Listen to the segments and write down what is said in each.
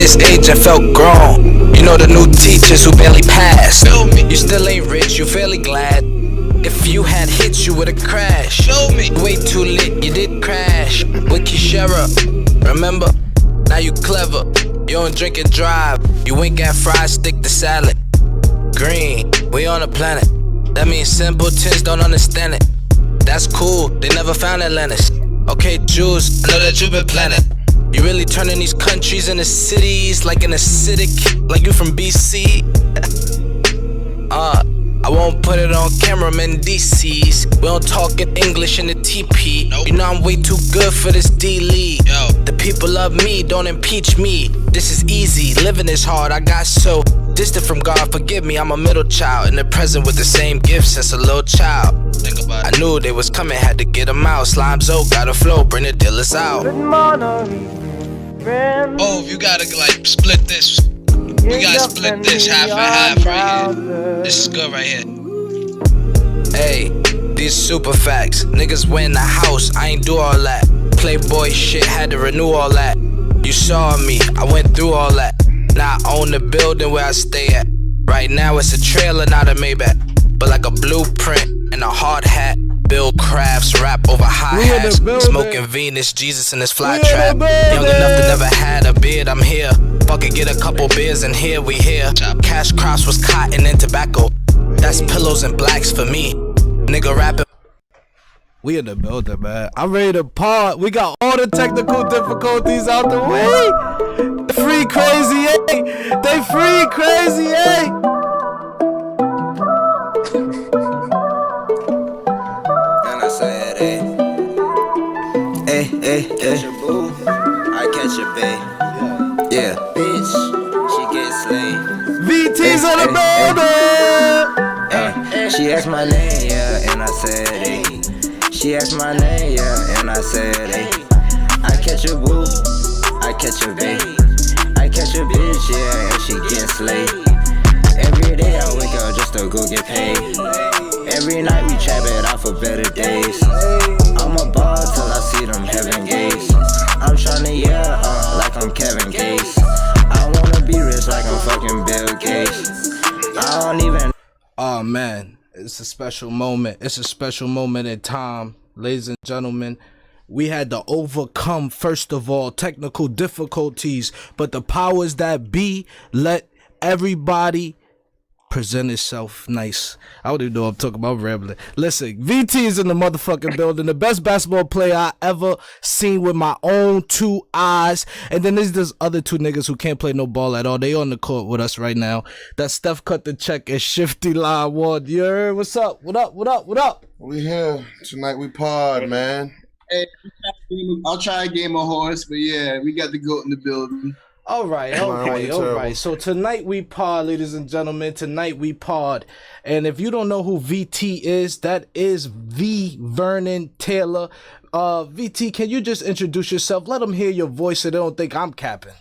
this age I felt grown. You know the new teachers who barely passed. You still ain't rich, you fairly glad. If you had hits, you would've crashed. Show me. Way too lit, you did crash. With Kishera, remember? Now you clever. You don't drink and drive. You wink at fries, stick to salad. Green, we on a planet. That means simpletons don't understand it. That's cool, they never found Atlantis. Okay, Julz, I know that you've been planning. You really turning these countries into cities like an acidic, like you from BC. I won't put it on cameraman DCs. We don't talk in English in the TP. Nope. You know I'm way too good for this D-League. The people love me, don't impeach me. This is easy, living is hard. I got so distant from God, forgive me. I'm a middle child in the present with the same gifts since a little child. Think about it. I knew they was coming, had to get them out. Slime Zoe, got a flow, bring the dealers out. Oh, you gotta like split this. We gotta split this half and half right here. This is good right here. Hey, these super facts. Niggas win the house, I ain't do all that. Playboy shit, had to renew all that. You saw me, I went through all that. Now I own the building where I stay at. Right now it's a trailer, not a Maybach. But like a blueprint and a hard hat. Bill Crafts rap over hi-hats. Smoking Venus, Jesus in his fly trap. Young enough to never had a beard, I'm here. Fucking get a couple beers and here we here. Cash crops was cotton and tobacco. That's pillows and blacks for me. Nigga rapping. We in the building, man. I'm ready to part. We got all the technical difficulties out the way. They free crazy, eh? They free crazy, eh? Catch a boo, I catch a bae. Yeah, bitch, she gets slayed. VT's on the building. She asked my name, yeah, and I said, hey. She asked my name, yeah, and I said, hey. I catch a boo, I catch a bae. I catch a bitch, yeah, and she gets slayed. Every day I wake up just to go get paid. Every night we trap it out for better days. I'm a ball till I see them heaven gates. I'm tryna like I'm Kevin Gates. I wanna be rich like I'm fucking Bill Gates. I don't even. Oh man, it's a special moment. It's a special moment in time, ladies and gentlemen. We had to overcome, first of all, technical difficulties, but the powers that be let everybody present itself nice. I don't even know what I'm talking about, rambling. Listen, VT is in the motherfucking building. The best basketball player I ever seen with my own two eyes. And then there's this other two niggas who can't play no ball at all. They on the court with us right now. That's StephCutdaCheck and Shifty line one. You heard? What's up? What up? What up? What up? We here. Tonight we pod, man. Hey, I'll try a game of horse, but yeah, we got the GOAT in the building. All right. So tonight we pod, ladies and gentlemen. Tonight we pod. And if you don't know who VT is, that is Vernon Taylor. VT, can you just introduce yourself? Let them hear your voice so they don't think I'm capping.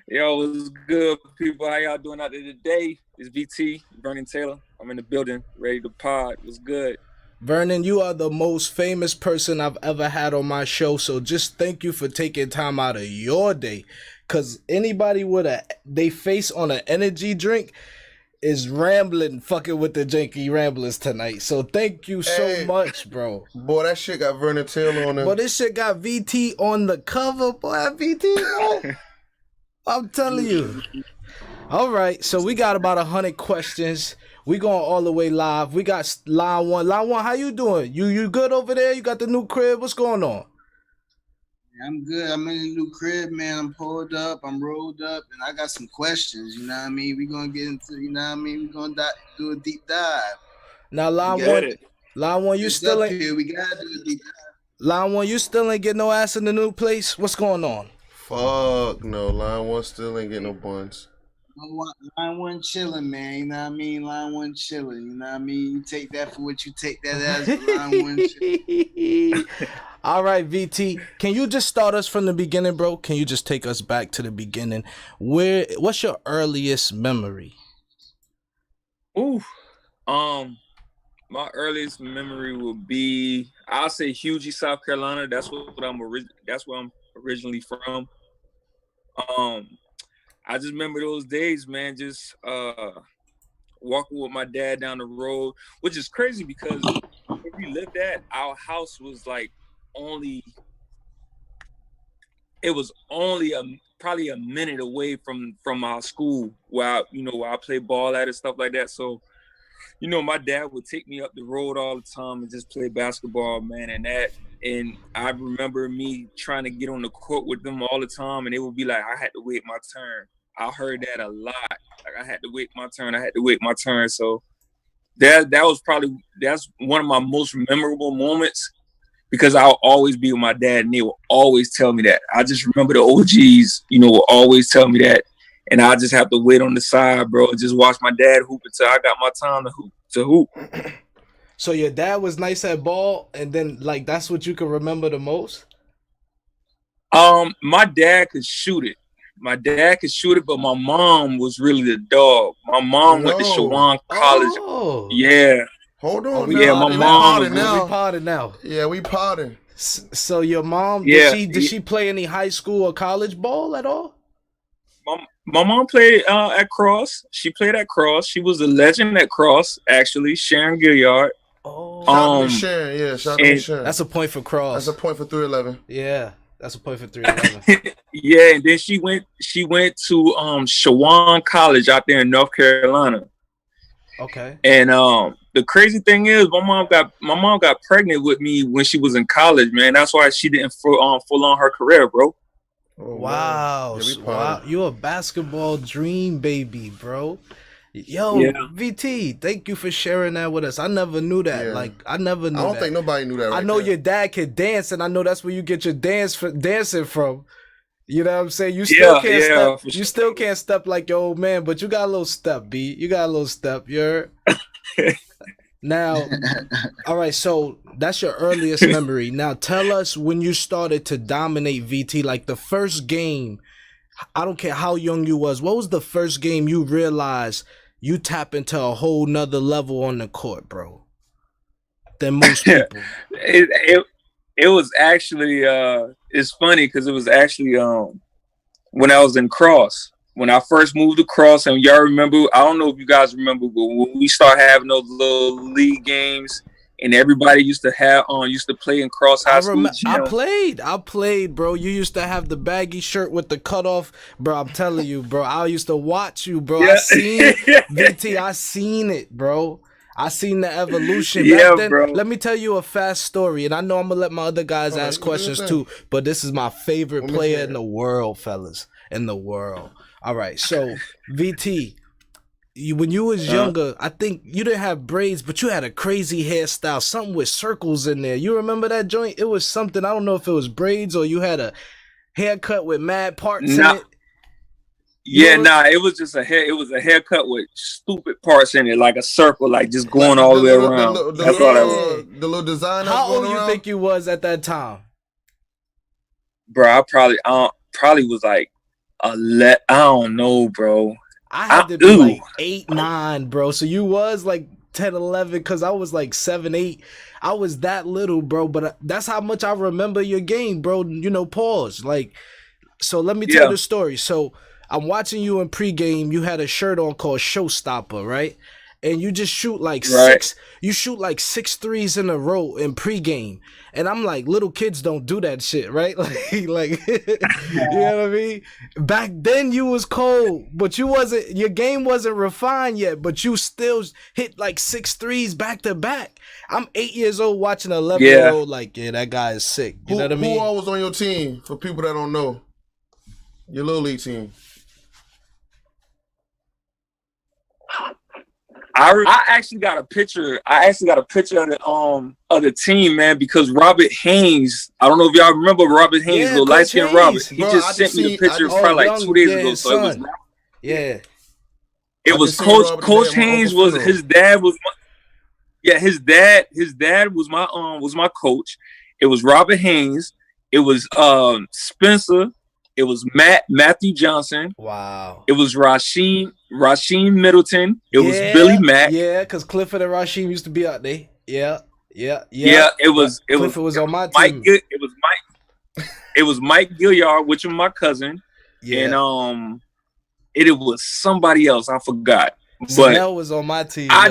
Yo, what's good, people? How y'all doing out there today? It's VT, Vernon Taylor. I'm in the building, ready to pod. What's good? Vernon, you are the most famous person I've ever had on my show, so just thank you for taking time out of your day, because anybody with they face on an energy drink is rambling, fucking with the Janky Ramblers tonight, so thank you so much, bro. Boy, that shit got Vernon Taylor on there. But this shit got VT on the cover, boy. VT, bro. I'm telling you. All right, so we got about 100 questions. We going all the way live. We got line one. Line one, how you doing? You good over there? You got the new crib? What's going on? Yeah, I'm good. I'm in the new crib, man. I'm pulled up. I'm rolled up, and I got some questions. You know what I mean? We gonna get into. You know what I mean? We gonna do a deep dive. Now, line one, you still ain't. Here. We gotta do a deep dive. Line one, you still ain't get no ass in the new place. What's going on? Fuck no, line one still ain't getting no buns. Line one chilling, man. You know what I mean? Line one chilling. You know what I mean? You take that for what you take that as. Line one chilling. All right, VT. Can you just start us from the beginning, bro? Can you just take us back to the beginning? What's your earliest memory? Ooh, my earliest memory will be, I'll say Julz, South Carolina. That's where I'm originally from. I just remember those days, man, just walking with my dad down the road, which is crazy because where we lived at, our house was like probably a minute away from our school where I play ball at and stuff like that. So, my dad would take me up the road all the time and just play basketball, man, and I remember me trying to get on the court with them all the time, and they would be like, I had to wait my turn. I heard that a lot. Like, I had to wait my turn. So that's one of my most memorable moments, because I'll always be with my dad and they will always tell me that. I just remember the OGs, will always tell me that. And I just have to wait on the side, bro, and just watch my dad hoop until I got my time to hoop. So your dad was nice at ball, and then like that's what you can remember the most? My dad could shoot it. But my mom was really the dog. My mom went to Shawan College. Oh. Yeah. Hold on. Yeah, my mom. We potted now. Yeah, we potting. So your mom, did she play any high school or college ball at all? My mom played at Cross. She played at Cross. She was a legend at Cross, actually. Sharon Gilliard. Oh. Shout out to Sharon. Yeah, shout out to Sharon. That's a point for Cross. That's a point for 311. Yeah, that's a point for 311. Yeah, and then she went to Shawan College out there in North Carolina. Okay. And the crazy thing is, my mom got pregnant with me when she was in college, man. That's why she didn't full on her career, bro. Oh, wow. Yeah, wow. You a basketball dream baby, bro. Yo, yeah. VT, thank you for sharing that with us. I never knew that. Yeah. Like, I never knew that. I don't think nobody knew that. I know your dad could dance, and I know that's where you get your dancing from. You know what I'm saying? You still can't step. You still can't step like your old man, but you got a little step, B. You got a little step. You're now. All right, so that's your earliest memory. Now tell us when you started to dominate, VT. Like the first game. I don't care how young you was. What was the first game you realized you tap into a whole nother level on the court, bro? Than most people. It was actually it's funny because it was actually when I was in Cross. When I first moved to Cross, and y'all remember, I don't know if you guys remember, but when we started having those little league games and everybody used to play in Cross High School. I played, bro. You used to have the baggy shirt with the cutoff, bro. I'm telling you, bro. I used to watch you, bro. Yeah. I seen it, VT. I seen it, bro. I seen the evolution. Yeah, then, bro. Let me tell you a fast story, and I know I'm gonna let my other guys ask questions too. But this is my favorite player in the world, fellas, in the world. All right, so VT. When you was younger, I think you didn't have braids, but you had a crazy hairstyle, something with circles in there. You remember that joint? It was something, I don't know if it was braids or you had a haircut with mad parts in it. Yeah, it was just a haircut with stupid parts in it, like a circle, like just going all the way around. That's all that was. The little design. How old do you think you was at that time? Bro, I probably was like I don't know, bro. I had to be like 8, 9, bro. So you was like 10, 11, because I was like 7, 8. I was that little, bro. But that's how much I remember your game, bro. Pause. Like, so let me tell the story. So I'm watching you in pregame. You had a shirt on called Showstopper, right? And you just shoot like six threes in a row in pregame. And I'm like, little kids don't do that shit, right? Like you know what I mean? Back then you was cold, but your game wasn't refined yet, but you still hit like 6 threes back to back. I'm 8 years old watching an 11-year-old like, that guy is sick. You know what I mean? Who all was on your team for people that don't know? Your little league team. I actually got a picture. Of the team, man, because Robert Haynes. I don't know if y'all remember Robert Haynes, little light skinned Robert. He just sent me the picture probably like 2 days ago. So it was. It was Coach Haynes. Was his dad was. His dad was my coach. It was Robert Haynes. It was Spencer. It was Matthew Johnson. Wow. It was Rasheem Middleton. It was Billy Mack. Yeah, because Clifford and Rasheem used to be out there. Yeah. It was Clifford was on my Mike, team. it it was Mike Gilliard, which was my cousin, and it was somebody else. I forgot. But Mel was on my team. I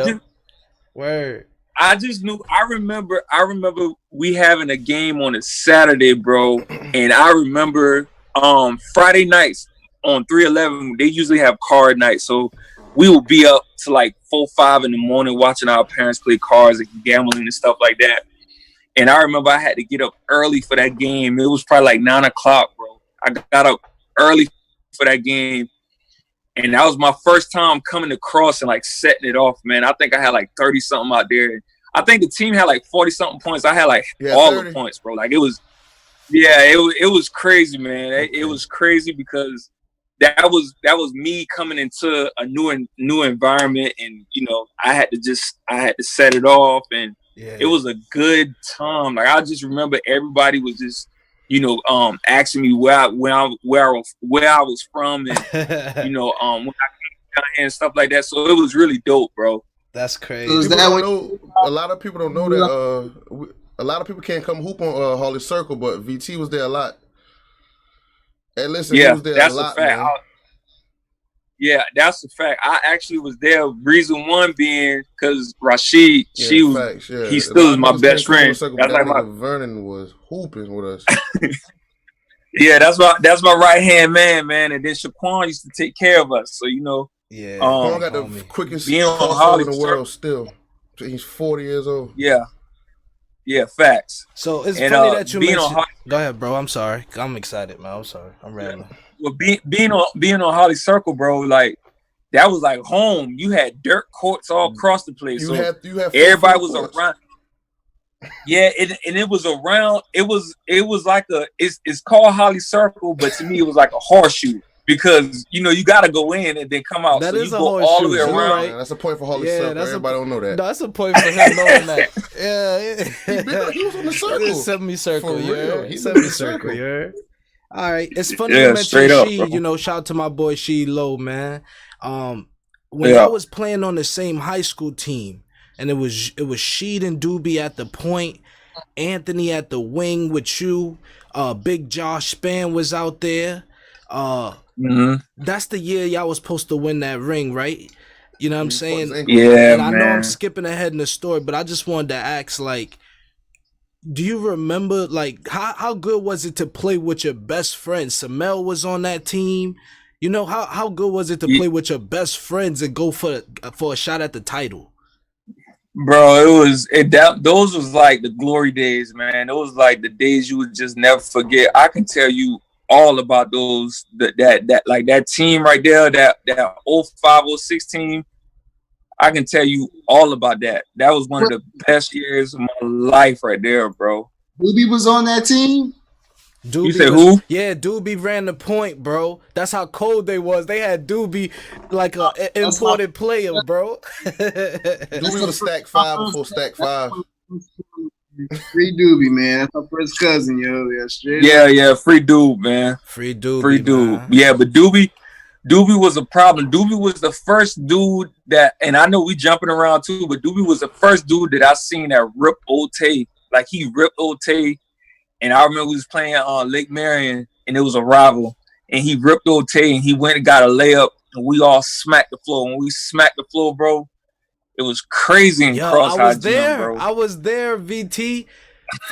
just knew. I remember we having a game on a Saturday, bro, and I remember Friday nights on 311. They usually have card night, so we would be up to like 4-5 in the morning watching our parents play cards and gambling and stuff like that. And I remember I had to get up early for that game. It was probably like 9 o'clock, bro. I got up early for that game. And that was my first time coming across and like setting it off, man. I think I had like 30 something out there. I think the team had like 40 something points. I had like all 30. The points, bro. Like it was crazy, man. It was crazy because that was me coming into a new environment, and you know I had to set it off, and it was a good time. Like I just remember everybody was just asking me where I was from, and when I came down here and stuff like that. So it was really dope, bro. That's crazy. A lot of people don't know that. A lot of people can't come hoop on Harley Circle, but VT was there a lot. And listen, he was there that's a lot, fact. man. That's a fact. I actually was there. Reason one being because Rashid, he still is my best friend. Circle, that's like my Vernon was hooping with us. that's my right hand man. And then Shaquan used to take care of us. So Shaquan got the quickest crossover in the world. Still, he's 40 years old. Yeah, facts. So it's funny that you mentioned. Go ahead, bro. I'm sorry. I'm excited, man. I'm sorry. I'm rambling. Well, being on Holly Circle, bro, like that was like home. You had dirt courts all across the place. You had everybody was around. Yeah, and it was around. It was like it's called Holly Circle, but to me it was like a horseshoe. Because you gotta go in and then come out. That so is you a go horseshoe. all the way around. Right. That's a point for Holly Circle. Everybody don't know that. No, that's a point for him knowing that. He was on the circle. Semicircle, yeah. He's semicircle, yeah. All right, it's funny you mentioned She. Shout out to my boy She Low, man. When I was playing on the same high school team, and it was Sheed and Doobie at the point, Anthony at the wing with you, Big Josh Spann was out there. That's the year y'all was supposed to win that ring, right? You know what I'm saying? Yeah, and I know I'm skipping ahead in the story, but I just wanted to ask, like, do you remember, like, how good was it to play with your best friend? Samel was on that team. How good was it to play with your best friends and go for a shot at the title? Bro, those was like the glory days, man. Those was like the days you would just never forget. I can tell you all about those that team right there, that 05-06 team. I can tell you all about that. That was one of the best years of my life right there, bro. Doobie was on that team? You said who? Yeah, Doobie ran the point, bro. That's how cold they was. They had Doobie like an imported player, bro. Doobie was stack 5 before stack 5. Free Doobie, man. That's my first cousin, yo. Yeah, free Doob, man. Free Doob. Man. Yeah, but Doobie was a problem. Doobie was the first dude that, and I know we jumping around too, but Doobie was the first dude that I seen that ripped Old Tay. Like he ripped Old Tay, and I remember we was playing on Lake Marion, and it was a rival, and he ripped Old Tay, and he went and got a layup, and we all smacked the floor. When we smacked the floor, bro, it was crazy in cross high jump, bro. I was there, VT.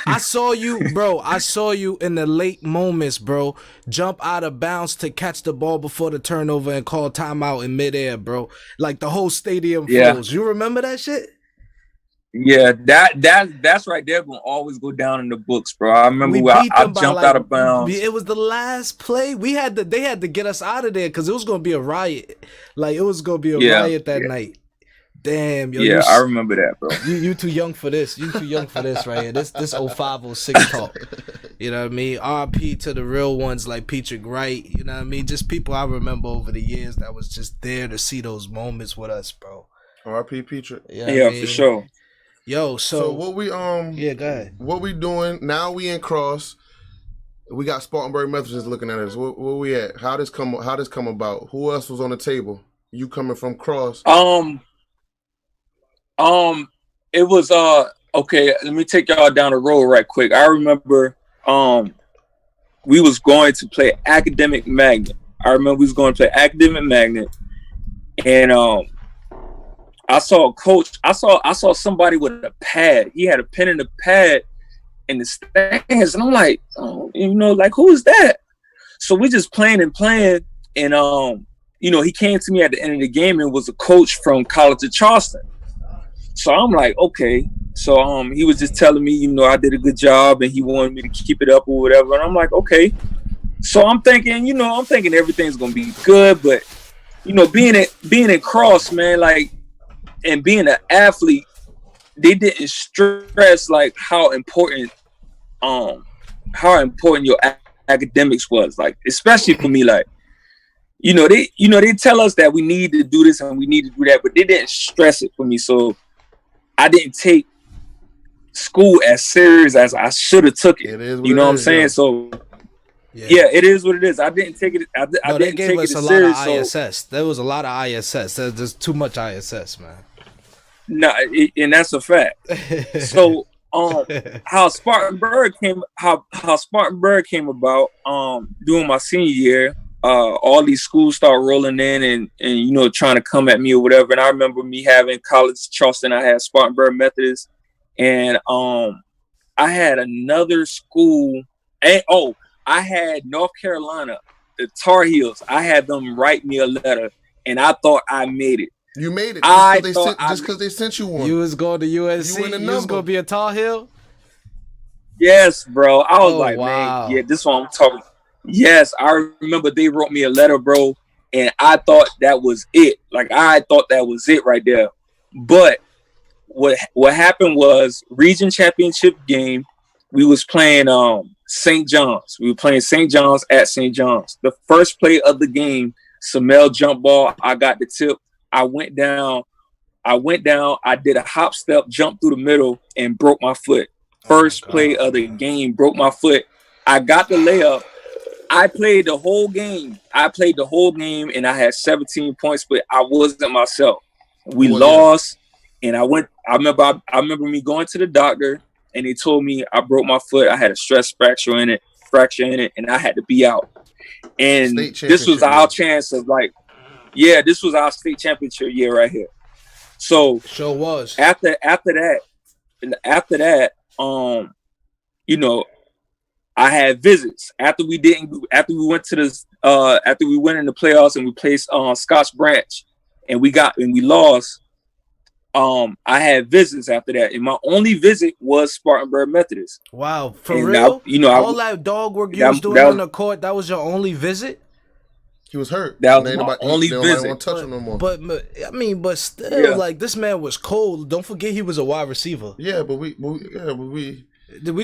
I saw you, bro. I saw you in the late moments, bro. Jump out of bounds to catch the ball before the turnover and call timeout in midair, bro. Like the whole stadium froze. You remember that shit? Yeah, that's right there gonna always go down in the books, bro. I remember I jumped out of bounds. It was the last play. They had to get us out of there because it was gonna be a riot. Like it was gonna be a riot that night. Damn, yo. Yeah, I remember that, bro. You too young for this. You too young for this right here. This 05-06 talk. You know what I mean? RP to the real ones like Pitlr Wright. You know what I mean? Just people I remember over the years that was just there to see those moments with us, bro. RP Pitlr. Yeah, for sure. Yo, so what we yeah, go ahead. What we doing now? We in Cross. We got Spartanburg Methodist looking at us. Where we at? How this come about? Who else was on the table? You coming from Cross? It was okay. Let me take y'all down the road right quick. I remember we was going to play Academic Magnet. I remember we was going to play Academic Magnet, and I saw a coach. I saw somebody with a pad. He had a pen and a pad in the stands, and I'm like, oh, you know, like, who is that? So we just playing, and you know, he came to me at the end of the game and was a coach from College of Charleston. So I'm like, okay. So he was just telling me, you know, I did a good job and he wanted me to keep it up or whatever. And I'm like, okay. So I'm thinking everything's gonna be good, but you know, being in cross, man, like, and being an athlete, they didn't stress like how important your academics was, like, especially for me, like, they tell us that we need to do this and we need to do that, but they didn't stress it for me. So I didn't take school as serious as I should have took it. You know what I'm saying? So yeah, it is what it is. I didn't take it. They gave us a lot of ISS. There was a lot of ISS. There's just too much ISS, man. No, and that's a fact. So how Spartanburg came about during my senior year. All these schools start rolling in and you know, trying to come at me or whatever. And I remember me having College Charleston. I had Spartanburg Methodist, and I had another school. And I had North Carolina, the Tar Heels. I had them write me a letter, and I thought I made it. You made it just because they sent you one. You was going to USC. You was going to be a Tar Heel. Yes, bro. I was like, wow. Man, yeah, this one I'm talking. Yes, I remember they wrote me a letter, bro, and I thought that was it. Like, I thought that was it right there. But what happened was, region championship game, we was playing St. John's. We were playing St. John's at St. John's. The first play of the game, Samel jump ball. I got the tip. I went down. I did a hop step, jumped through the middle, and broke my foot. First play of the game, broke my foot. I got the layup. I played the whole game. And I had 17 points, but I wasn't myself. We lost, and I remember me going to the doctor, and they told me I broke my foot. I had a stress fracture in it, and I had to be out. And this was our chance of, like, yeah, this was our state championship year right here. So sure was. After that, you know, I had visits after we went in the playoffs and we played Scotch Branch and we lost. I had visits after that, and my only visit was Spartanburg Methodist. Wow, for real? All that dog work you was doing on the court, that was your only visit? He was hurt. That was my only visit. Want to touch him no more. But still, like, this man was cold. Don't forget he was a wide receiver. Yeah, but we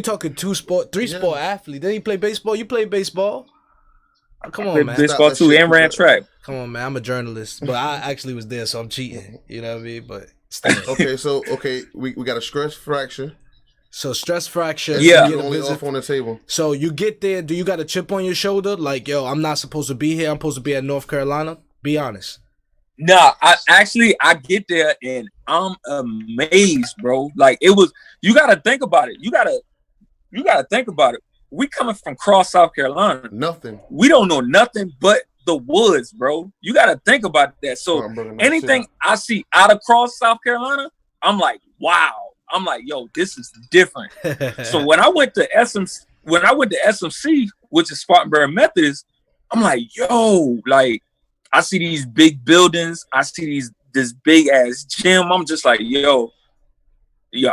talking three sport athlete. Did he play baseball? You played baseball? Oh, come on, man. Baseball too, and ran track. Come on, man. I'm a journalist, but I actually was there, so I'm cheating. You know what I mean? But still. we got a stress fracture. So stress fracture. Yeah. You're only off on the table. So you get there. Do you got a chip on your shoulder? Like, yo, I'm not supposed to be here. I'm supposed to be at North Carolina. Be honest. Nah, I get there and I'm amazed, bro. Like, it was. You got to think about it. You got to think about it. We coming from Cross, South Carolina. Nothing. We don't know nothing but the woods, bro. You got to think about that. So anything I see out of Cross, South Carolina, I'm like, wow. I'm like, yo, this is different. So when I went to SMC, which is Spartanburg Methodist, I'm like, yo, like, I see these big buildings. I see this big ass gym. I'm just like, yo,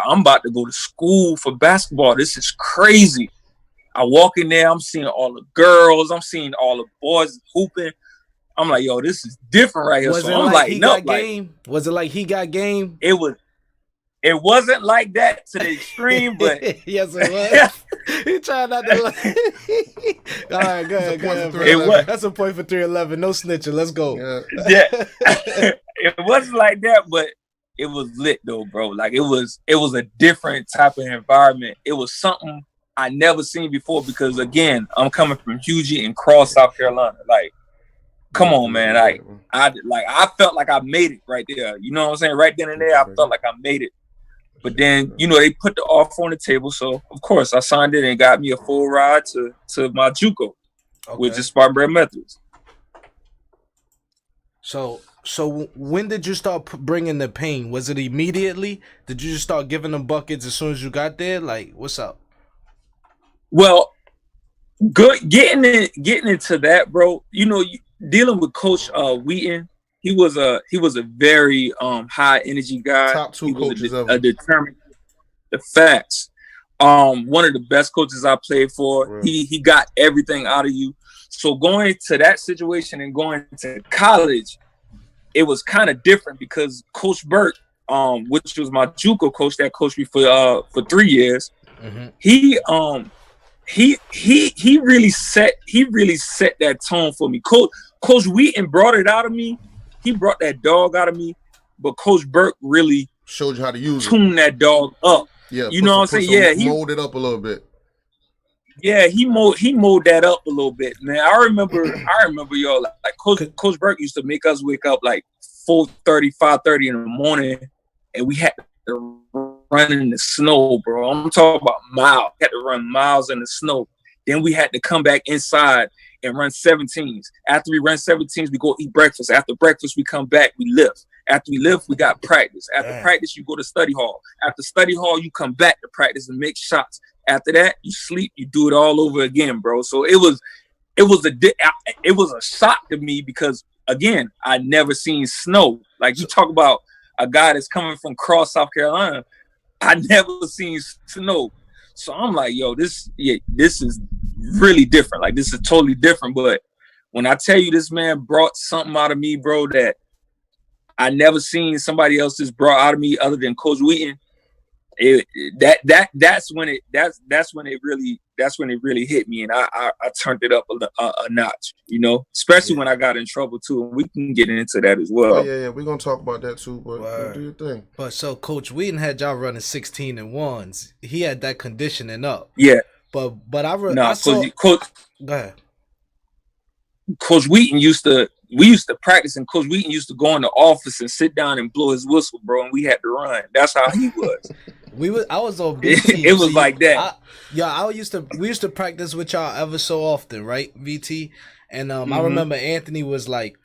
I'm about to go to school for basketball. This is crazy. I walk in there. I'm seeing all the girls. I'm seeing all the boys hooping. I'm like, yo, this is different right here. So I'm like, no, game. Was it like he got game? It wasn't like that to the extreme, but yes, it was. He tried not to. All right, go ahead. That's a point for 311. No snitching. Let's go. Yeah. It wasn't like that, but it was lit though, bro. Like, it was a different type of environment. It was something I never seen before because, again, I'm coming from Hughie and Cross, South Carolina. Like, come on, man. I felt like I made it right there. You know what I'm saying? Right then and there, I felt like I made it. But then, you know, they put the offer on the table. So, of course, I signed it and got me a full ride to my JUCO, which is Spartanburg Methodist. So when did you start bringing the pain? Was it immediately? Did you just start giving them buckets as soon as you got there? Like, what's up? Well, getting into that, bro. You know, dealing with Coach Wheaton, he was a very high energy guy. Top two coaches ever. A determined. The facts. One of the best coaches I played for. Right. He got everything out of you. So going to that situation and going to college, it was kind of different because Coach Burke, which was my JUCO coach that coached me for 3 years, he really set that tone for me. Coach Wheaton brought it out of me. He brought that dog out of me, but Coach Burke really showed you how to use it. Tune that dog up. Yeah, you know what I'm saying? Yeah, he molded it up a little bit. Yeah, he mowed that up a little bit, man. I remember y'all, like Coach Burke used to make us wake up like 4:30, 5:30 in the morning, and we had to run in the snow, bro. I'm talking about miles. We had to run miles in the snow. Then we had to come back inside and run 17s. After we run 17s, we go eat breakfast. After breakfast, we come back, we lift. After we lift, we got practice. After practice, you go to study hall. After study hall, you come back to practice and make shots. After that, you sleep. You do it all over again, bro. So it was a shock to me because, again, I never seen snow. Like, you talk about a guy that's coming from Cross, South Carolina. I never seen snow. So I'm like, yo, this is really different. Like, this is totally different. But when I tell you this man brought something out of me, bro, that I never seen somebody else just brought out of me other than Coach Wheaton, that's when it really hit me, and I turned it up a notch, you know, especially when I got in trouble too, and we can get into that as well. Oh, yeah, we're gonna talk about that too, but do your thing. But so Coach Wheaton had y'all running 16-1s. He had that conditioning up. Yeah, but Coach. Go ahead. Coach Wheaton we used to practice, and Coach Wheaton used to go in the office and sit down and blow his whistle, bro, and we had to run. That's how he was. I was on VT. It was like that. We used to practice with y'all ever so often, right, VT? And I remember Anthony was like,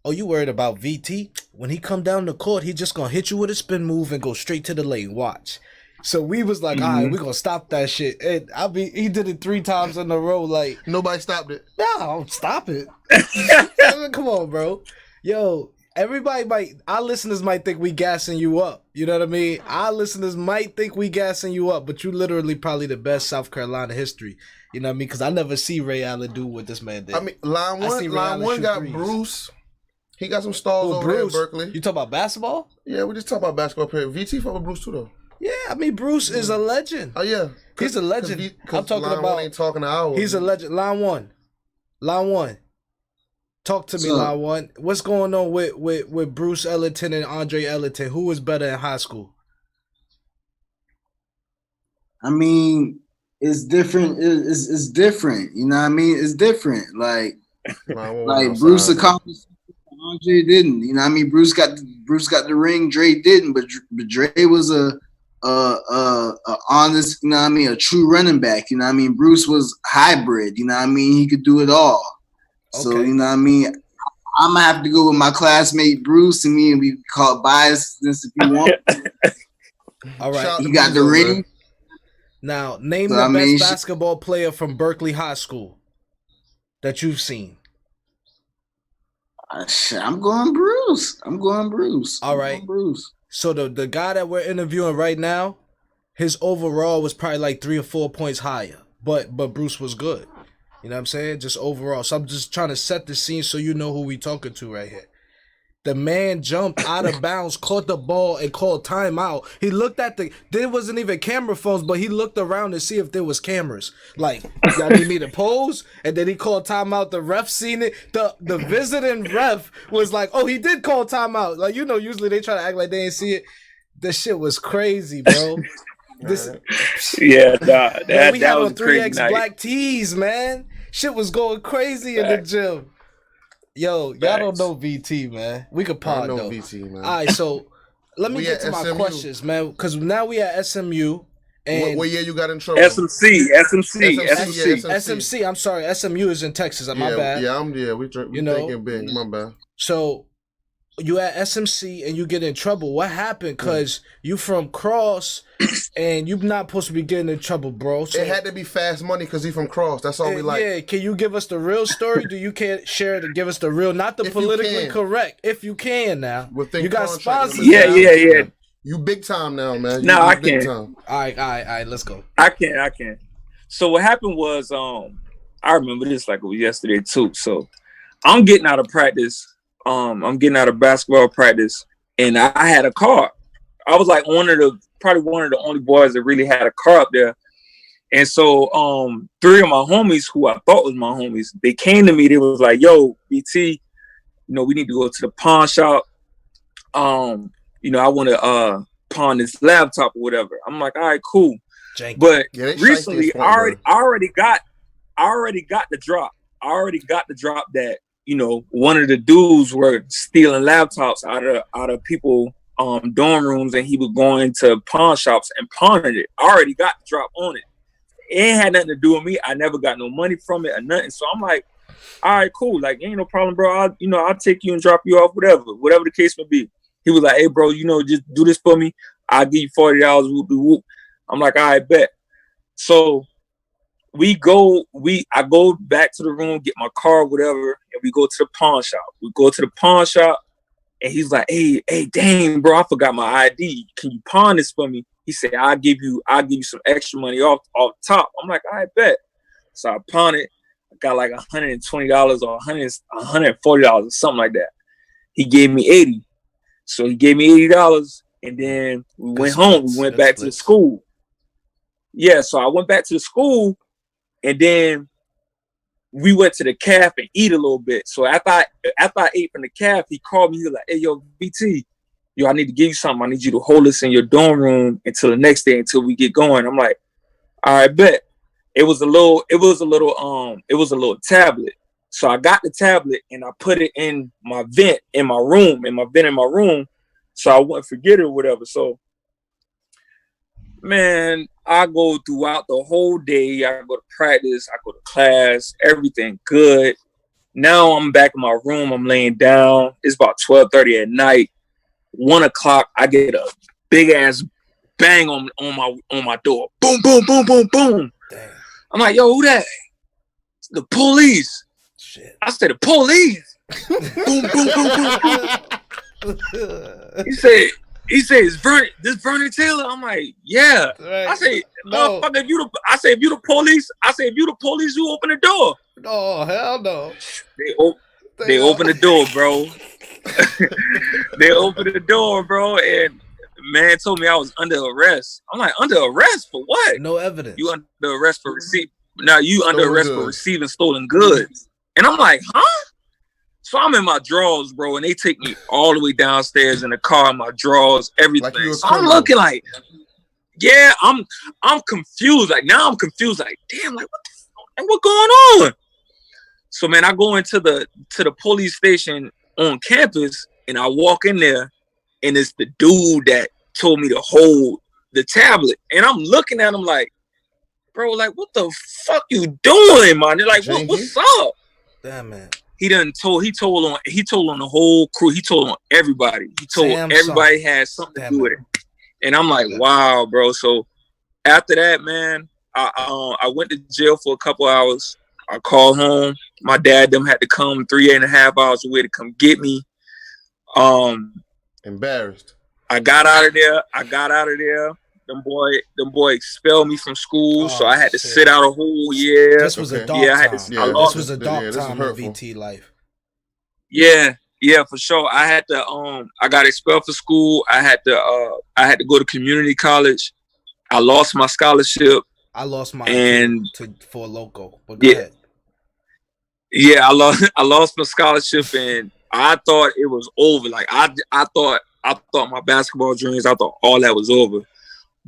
"Oh, you worried about VT? When he come down the court, he just gonna hit you with a spin move and go straight to the lane. Watch." So we was like, all right, we're gonna stop that shit. And he did it 3 times in a row. Like, nobody stopped it. No, stop it. Come on, bro. Yo, our listeners might think we gassing you up. You know what I mean? Our listeners might think we gassing you up, but you literally probably the best South Carolina history. You know what I mean? Because I never see Ray Allen do what this man did. I mean, line one got threes. Bruce. He got some stalls over there in Berkeley. You talk about basketball? Yeah, we just talk about basketball player. VT fought with Bruce too, though. Yeah, I mean, Bruce is a legend. Oh, yeah. He's a legend. I'm talking line about. One ain't talking to ours. He's a legend. Line one. Talk to me, line one. What's going on with Bruce Ellington and Andre Ellington? Who was better in high school? I mean, it's different. It's different. You know what I mean? It's different. Like Bruce accomplished. Andre didn't. You know what I mean? Bruce got the ring. Dre didn't. But Dre was a honest, you know what I mean, a true running back. You know what I mean? Bruce was hybrid. You know what I mean? He could do it all. Okay. So you know what I mean? I'm gonna have to go with my classmate Bruce, and me, and we call it bias if you want. All right. You got the ring. Now name the best basketball player from Berkeley High School that you've seen. I'm going Bruce. All right. Bruce. So the guy that we're interviewing right now, his overall was probably like 3 or 4 points higher. But Bruce was good. You know what I'm saying? Just overall. So I'm just trying to set the scene so you know who we talking to right here. The man jumped out of bounds, caught the ball, and called timeout. He looked at there wasn't even camera phones, but he looked around to see if there was cameras. Like, y'all need me to pose? And then he called timeout. The ref seen it. The visiting ref was like, oh, he did call timeout. Like, you know, usually they try to act like they didn't see it. This shit was crazy, bro. We had on 3X black tees, man. Shit was going crazy in the gym. Yo, y'all don't know VT, man. We could pod though. VT, man. All right, so let me get to my questions, man, because now we at SMU. And what year you got in trouble? SMC. I'm sorry, SMU is in Texas. My bad. We thinking big. My bad. So you at SMC and you get in trouble. What happened? Because you from Cross and you're not supposed to be getting in trouble, bro. So, it had to be fast money because he from Cross. That's all we like. Yeah, can you give us the real story? Do you care share to give us the real, not the politically correct? If you can now. You got sponsors. Yeah. You big time now, man. No, I big can. Time. All right, let's go. I can. So what happened was, I remember this like it was yesterday too. So I'm getting out of practice. I'm getting out of basketball practice, and I had a car. I was like probably one of the only boys that really had a car up there. And so 3 of my homies, who I thought was my homies, they came to me. They was like, "Yo, BT, we need to go to the pawn shop. I want to pawn this laptop or whatever." I'm like, "All right, cool." Janky. But recently, I already got the drop. I already got the drop that one of the dudes were stealing laptops out of people dorm rooms, and he was going to pawn shops and pawning it. I already got the drop on it. It ain't had nothing to do with me. I never got no money from it or nothing. So I'm like, "All right, cool. Like, ain't no problem, bro. I'll take you and drop you off, whatever the case may be." He was like, "Hey, bro, just do this for me. I'll give you $40. Whoop, whoop." I'm like, "All right, bet." So I go back to the room, get my car, whatever, and we go to the pawn shop. And he's like, hey, dang, bro, I forgot my ID. Can you pawn this for me? He said, I'll give you some extra money off the top. I'm like, "All right, bet." So I pawned it. I got like $120 or $140 or something like that. He gave me $80. So he gave me $80, and then we went home. We went back to the school. Yeah, so I went back to the school, and then we went to the caf and eat a little bit. So after I ate from the caf, he called me. He was like, "Hey, yo, BT, I need to give you something. I need you to hold this in your dorm room until the next day, until we get going." I'm like, "All right, bet." It was a little tablet. So I got the tablet and I put it in my vent in my room, so I wouldn't forget it or whatever. So, man, I go throughout the whole day. I go to practice, I go to class, everything good. Now I'm back in my room. I'm laying down. It's about 12:30 at night. 1 o'clock, I get a big ass bang on my door. Boom, boom, boom, boom, boom. Damn. I'm like, "Yo, who that?" "It's the police." Shit. I said, "The police?" Boom, boom, boom, boom, boom. He said, "Is Vernon Taylor?" I'm like, "Yeah." Right. I say, "No, fuck, if you the police, you open the door." No, hell no. They open the door, bro. They opened the door, bro, and man told me I was under arrest. I'm like, "Under arrest for what?" No evidence. "You under arrest for receipt. Now you under arrest for receiving stolen goods." And I'm like, "Huh?" So I'm in my drawers, bro, and they take me all the way downstairs in the car, my drawers, everything. Like so I'm looking like, yeah, I'm confused. Like now I'm confused. Like, damn, like what going on? So man, I go into the police station on campus, and I walk in there, and it's the dude that told me to hold the tablet, and I'm looking at him like, "Bro, like what the fuck you doing, man?" They're like, "What's up?" Damn, man. He told on the whole crew. He told on everybody. He told everybody had something to do with it. And I'm like, wow, bro. So after that, man, I went to jail for a couple hours. I called home. My dad them had to come 3.5 hours away to come get me. Embarrassed. I got out of there. Them boy expelled me from school, so I had to sit out a whole year. This was a dark time. This was a dark time of VT life. Yeah, for sure. I had to I got expelled from school. I had to go to community college. I lost my scholarship. I lost mine for local. But go ahead. Yeah, I lost my scholarship, and I thought it was over. Like I thought my basketball dreams, I thought all that was over.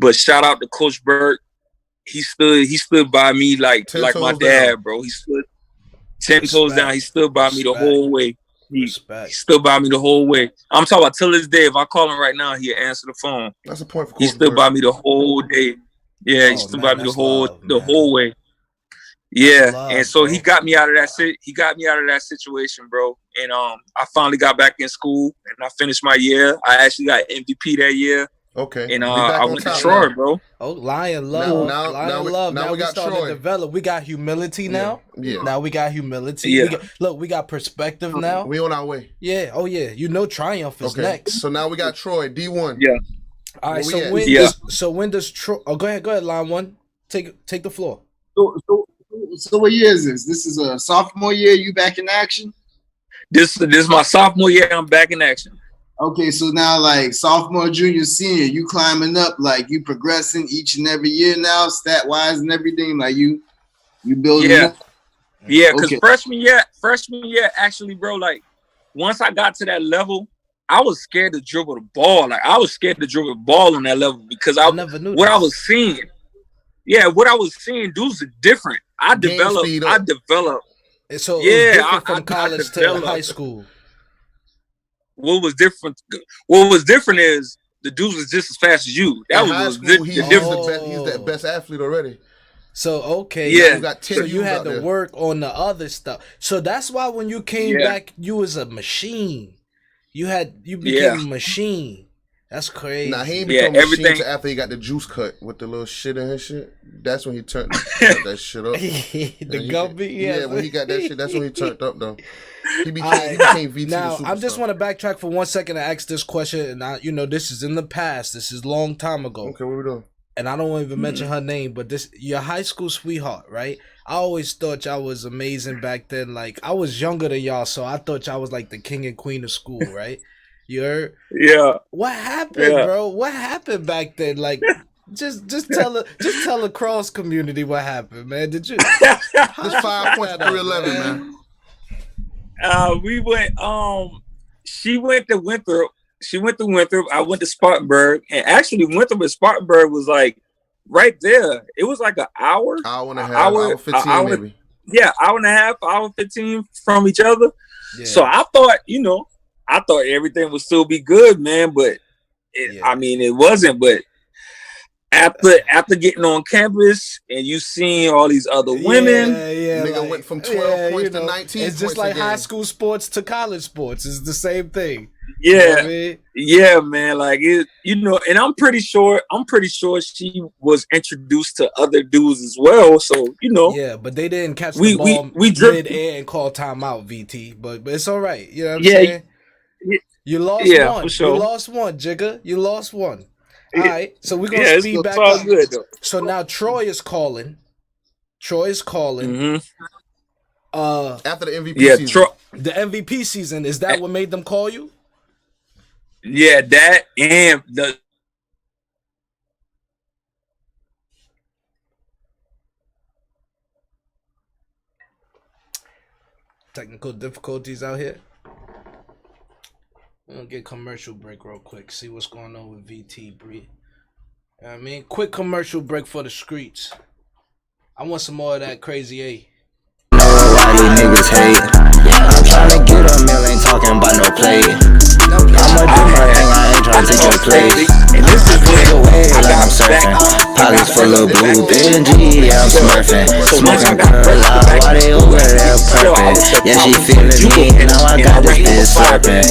But shout out to Coach Burke. He stood by me like my dad, bro. He stood 10 toes down. He stood by me the whole way. He stood by me the whole way. I'm talking about till this day. If I call him right now, he'll answer the phone. That's a point for He stood by me the whole day. Yeah, he stood by me the whole way. Yeah, and so he got me out of that. He got me out of that situation, bro. And I finally got back in school, and I finished my year. I actually got MVP that year. Okay. And I went to Troy, bro. Oh, Lion Love. Now we got starting to develop. We got humility now. Yeah. Now we got humility. Yeah. We got perspective now. We on our way. Yeah. Oh yeah. You know, Triumph is next. So now we got Troy D1. Yeah. All right. So when does Troy? Oh, go ahead, Line 1. Take the floor. So what year is this? This is a sophomore year. You back in action? This is my sophomore year. I'm back in action. Okay, so now like sophomore, junior, senior, you climbing up, like you progressing each and every year now, stat wise and everything. Like you building. Yeah, up. Yeah. Because freshman year, actually, bro. Like once I got to that level, I was scared to dribble the ball. Like I was scared to dribble the ball on that level because I never knew what I was seeing. Yeah, what I was seeing, dudes are different. I developed. So yeah, from college to high school. What was different? What was different is the dudes was just as fast as you. That was school, he's the best athlete already. So okay, yeah. So you had to work on the other stuff. So that's why when you came back, you was a machine. You became a machine. That's crazy. Nah, he ain't become a machine after he got the juice cut with the little shit in his shit. That's when he turned that shit up. The gumby, yeah. When he got that shit, that's when he turned up though. He became VT. Now, I just want to backtrack for 1 second and ask this question. And this is in the past. This is a long time ago. Okay, what we doing? And I don't want to even mention her name, but your high school sweetheart, right? I always thought y'all was amazing back then. Like I was younger than y'all, so I thought y'all was like the king and queen of school, right? You heard? Yeah. What happened, bro? What happened back then? Like, just tell the cross community what happened, man. Did you? Just 5 points, 311, man. We went. She went to Winthrop. I went to Spartanburg, and actually Winthrop and Spartanburg was like right there. It was like an hour and a half, hour 15 maybe. Yeah, hour and a half, hour 15 from each other. Yeah. So I thought everything would still be good, man. But I mean, it wasn't. But after getting on campus and you seeing all these other women, nigga went from 12 points to 19. It's just like high school sports to college sports. It's the same thing. Yeah, you know what I mean? Yeah, man. Like it, and I'm pretty sure she was introduced to other dudes as well. So yeah, but they didn't catch the ball mid-air and call timeout, VT. But it's all right. You know what I'm saying? You lost one. For sure. You lost one, Jigga. You lost one. All right, so we're gonna speed back up. Good, though. So now Troy is calling. Mm-hmm. After the MVP season. The MVP season, is that what made them call you? Yeah, that and the technical difficulties out here. We're gonna get a commercial break real quick. See what's going on with VT Bree. You know what I mean? Quick commercial break for the streets. I want some more of that crazy A. Know why these niggas hate. I'm tryna get a meal, ain't talking about no play. I'ma do my thing, I ain't tryna take your place. And this is way like I'm surfing. Pockets full of blue Benji, I'm smurfing. Smoking girl out, why they over there perfect? Yeah, she feeling me, now I got this bitch slurping.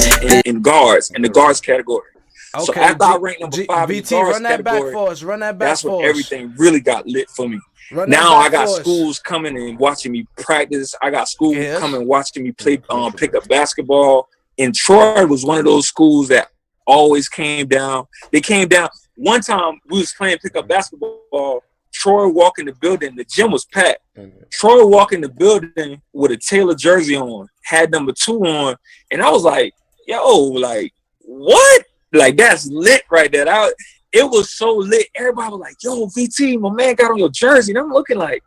In the guards category. Okay, so after I ranked number 5 in the guards run that category, back for us. Run that back that's for when us. Everything really got lit for me. Now I got schools coming and watching me practice. I got schools coming watching me play pick up basketball. And Troy was one of those schools that always came down. They came down. One time we was playing pick up basketball. Troy walked in the building. The gym was packed. Troy walked in the building with a Taylor jersey on, had number 2 on. And I was like, yo, like, what? Like, that's lit right there. It was so lit. Everybody was like, yo, VT, my man got on your jersey. And I'm looking like,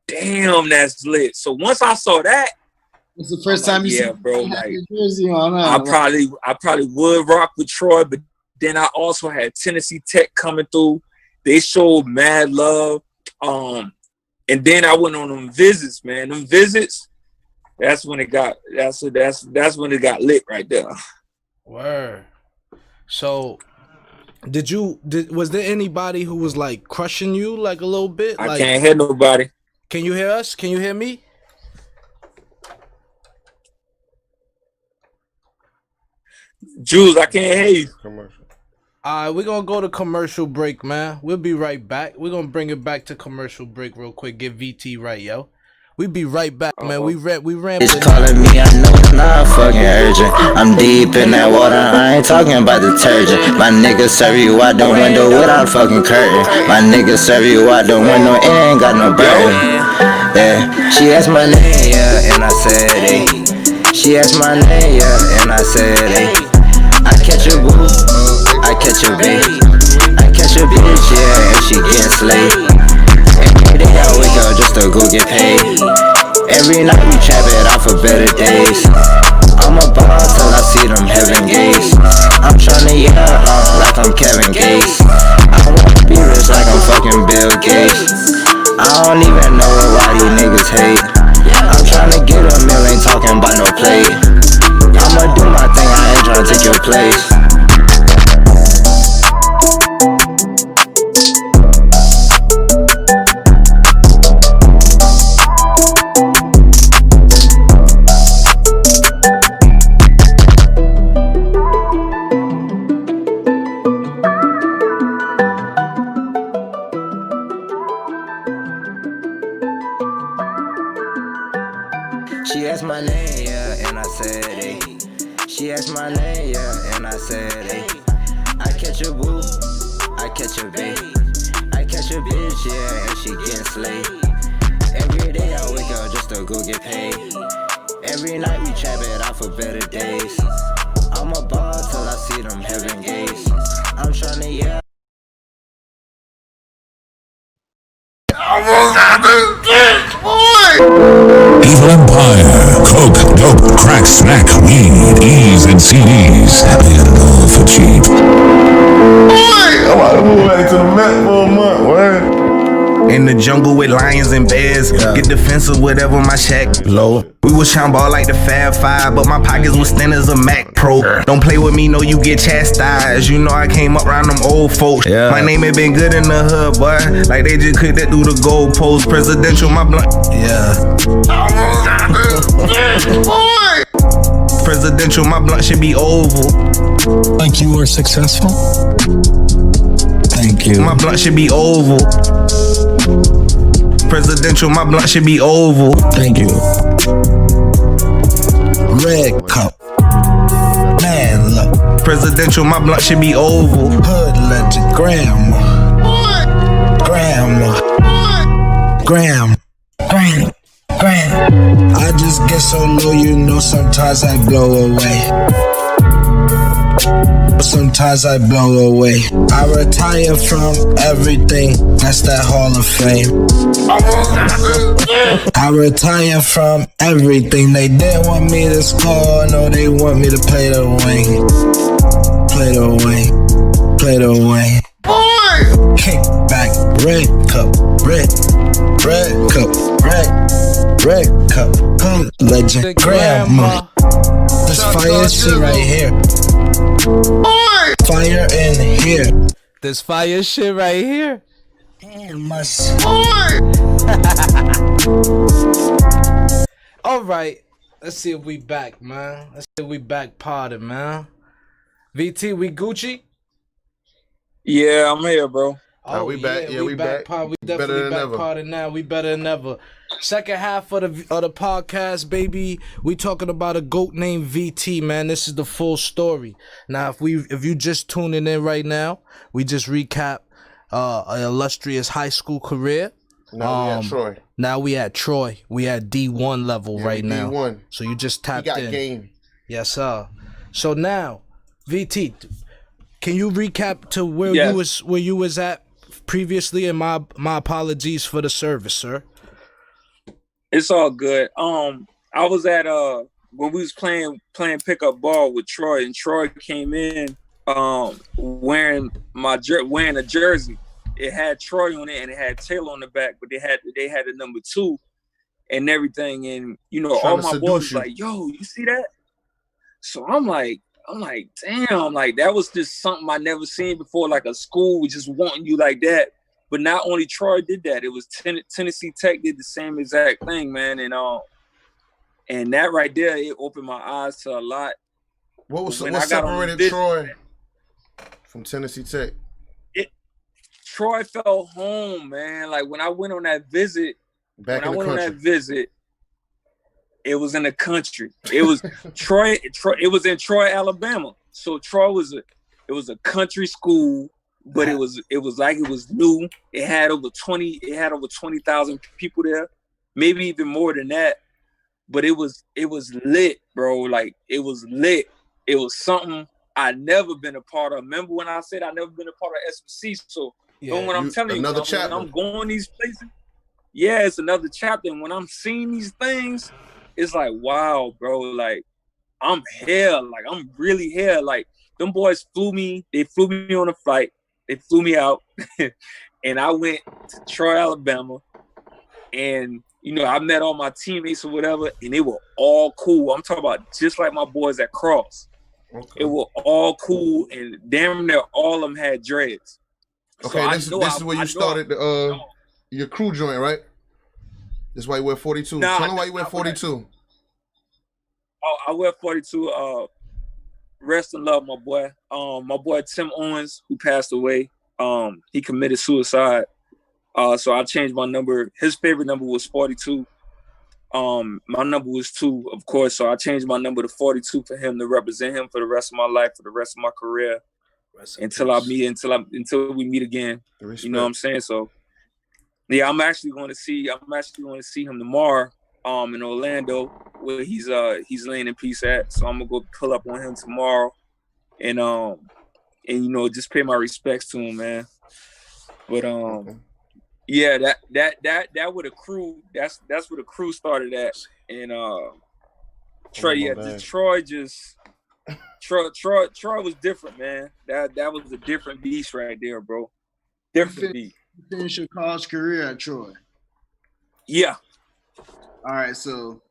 damn, that's lit. So once I saw that, it's the first time you see bro, like, your jersey on. I probably would rock with Troy, but then I also had Tennessee Tech coming through. They showed mad love. And then I went on them visits, man. Them visits, that's when it got that's when it got lit right there. Word. So was there anybody who was like crushing you like a little bit? I like, can't hear nobody. Can you hear us? Can you hear me? Julz, I can't hear you. Commercial. All right, we're going to go to commercial break, man. We'll be right back. We're going to bring it back to commercial break real quick. Get VT right, yo. We be right back, man. We rambling. It's calling me, I know it's not fucking urgent. I'm deep in that water, I ain't talking about detergent. My niggas serve you out the window without fucking curtain. My niggas serve you out the window, it ain't got no burden. Yeah, she asked my name, yeah, and I said, hey. She asked my name, yeah, and I said, hey. I catch a boo, I catch a bait. I catch a bitch, yeah, and she getting slayed. Every day I wake up just to go get paid. Every night we trap it out for better days. I'm a ball till I see them heaven gates. I'm tryna yell like I'm Kevin Gates. I wanna be rich like I'm fucking Bill Gates. I don't even know why these niggas hate. I'm tryna get a meal, ain't talking about no plate. I'ma do my thing, I ain't tryna take your place. She asked my name, yeah, and I said, hey. She asked my name, yeah, and I said, hey. I catch a boo, I catch a bait. I catch a bitch, yeah, and she getting slayed. Every day I wake up just to go get paid. Every night we trap it out for better days. I'm a ball till I see them heaven gates. I'm tryna yell. Evil Empire, coke, dope, crack, smack, weed, E's and CDs. They got it all for cheap. I'm about to move back to the Met for a month, man. In the jungle with lions and bears, get defensive whatever my shack low. We was trying ball like the Fab Five, but my pockets was thin as a Mac Pro. Don't play with me, no, you get chastised. You know I came up around them old folks. My name ain't been good in the hood, boy. Like they just cooked that through the goalpost. Presidential, my blunt. Presidential, my blunt should be oval. Like you were successful? Thank you. My blunt should be oval. Presidential, my blunt should be oval. Thank you. Red cup. Man, look. Presidential, my blunt should be oval. Hood legend. Grandma. Grandma. I just get so low, you know, sometimes I blow away. Sometimes I blow away. I retire from everything. That's that Hall of Fame. I retire from everything. They didn't want me to score. No, they want me to play the wing. Play the wing. Kick back. Red cup. Red cup. Hood legend. Grandma. This fire shit right here. Fire in here. There's fire shit right here. Damn, must. All right, let's see if we back, man. Let's see if we back potted, man. VT, we Gucci? Yeah, I'm here, bro. Oh, we back. Yeah, we back. Pod. We definitely back potted now. We better than ever. Second half of the podcast, baby. We talking about a GOAT named VT, man. This is the full story. Now, if you just tuning in right now, we just recap an illustrious high school career. Now we at Troy. Now we at Troy. We at D1 level right now. D1. So you just tapped in. Game. Yes, sir. So now, VT, can you recap to where you was at previously? And my apologies for the service, sir. It's all good. I was at when we was playing pickup ball with Troy, and Troy came in wearing a jersey. It had Troy on it and it had Taylor on the back, but they had the number 2. and everything. And, you know, all my boys like, yo, you see that? So I'm like, damn, like that was just something I never seen before, like a school just wanting you like that. But not only Troy did that, it was Tennessee Tech did the same exact thing, man. And that right there, it opened my eyes to a lot. What separated Troy from Tennessee Tech? Troy felt home, man. Like when I went on that visit, it was in the country. It was Troy. It was in Troy, Alabama. So Troy was a country school, but it was like it was new. It had over 20,000 people there, maybe even more than that. But it was lit, bro. Like it was lit. It was something I'd never been a part of. Remember when I said I'd never been a part of SBC? So when I'm telling you, when I'm going these places, yeah, it's another chapter. And when I'm seeing these things, it's like, wow, bro, like I'm here. Like I'm really here. Like them boys flew me on a flight. They flew me out and I went to Troy, Alabama. And, you know, I met all my teammates or whatever, and they were all cool. I'm talking about just like my boys at Cross. Okay. It were all cool, and damn near all of them had dreads. Okay, so this is where you started your crew joint, right? This is why you wear 42. Tell them why you wear 42. I wear 42. Rest in love, my boy. My boy Tim Owens, who passed away. He committed suicide. So I changed my number. His favorite number was 42. My number was 2, of course. So I changed my number to 42 for him to represent him for the rest of my life, for the rest of my career, until we meet again. You know what I'm saying? So yeah, I'm actually going to see him tomorrow. In Orlando, where he's laying in peace at. So I'm gonna go pull up on him tomorrow, and you know, just pay my respects to him, man. But yeah, that with a crew, that's where the crew started at, and Troy was different, man. That was a different beast right there, bro. Different beast. You finished your college career at Troy. Yeah. All right, so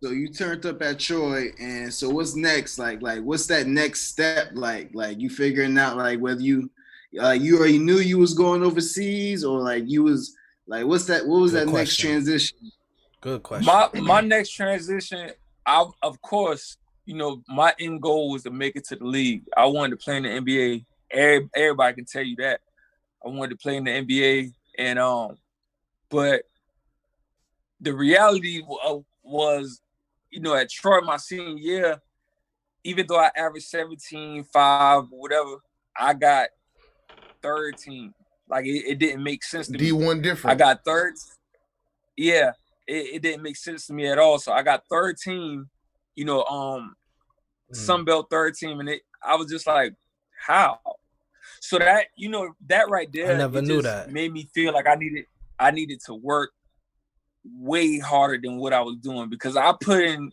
you turned up at Troy, and so what's next? Like what's that next step? Like you figuring out like whether you already knew you was going overseas, or like you was like what was that next transition? Good question. My next transition, of course, you know, my end goal was to make it to the league. I wanted to play in the NBA. Everybody can tell you that. I wanted to play in the NBA, and but the reality was, you know, at Troy my senior year, even though I averaged 17, 5, whatever, I got third team. Like it didn't make sense to me. D1 different. I got third. Yeah, it didn't make sense to me at all. So I got third team, you know, Sunbelt third team, and I was just like, how? So that, you know, that right there, I never knew that. Made me feel like I needed to work way harder than what I was doing, because I put in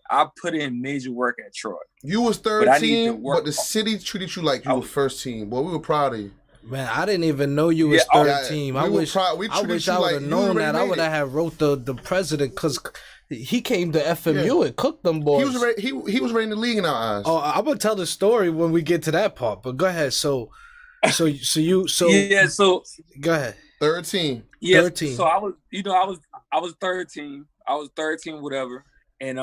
major work at Troy. You was third team, but the city treated you like you were first team. Boy, we were proud of you. Man, I didn't even know you was third team. I wish I would have known that. I would have wrote the president, because he came to FMU and cooked them boys. He was ready in the league in our eyes. Oh, I'm gonna tell the story when we get to that part. But go ahead. So go ahead. Third team. Yeah. Third team. So I was third team. I was third team, whatever. And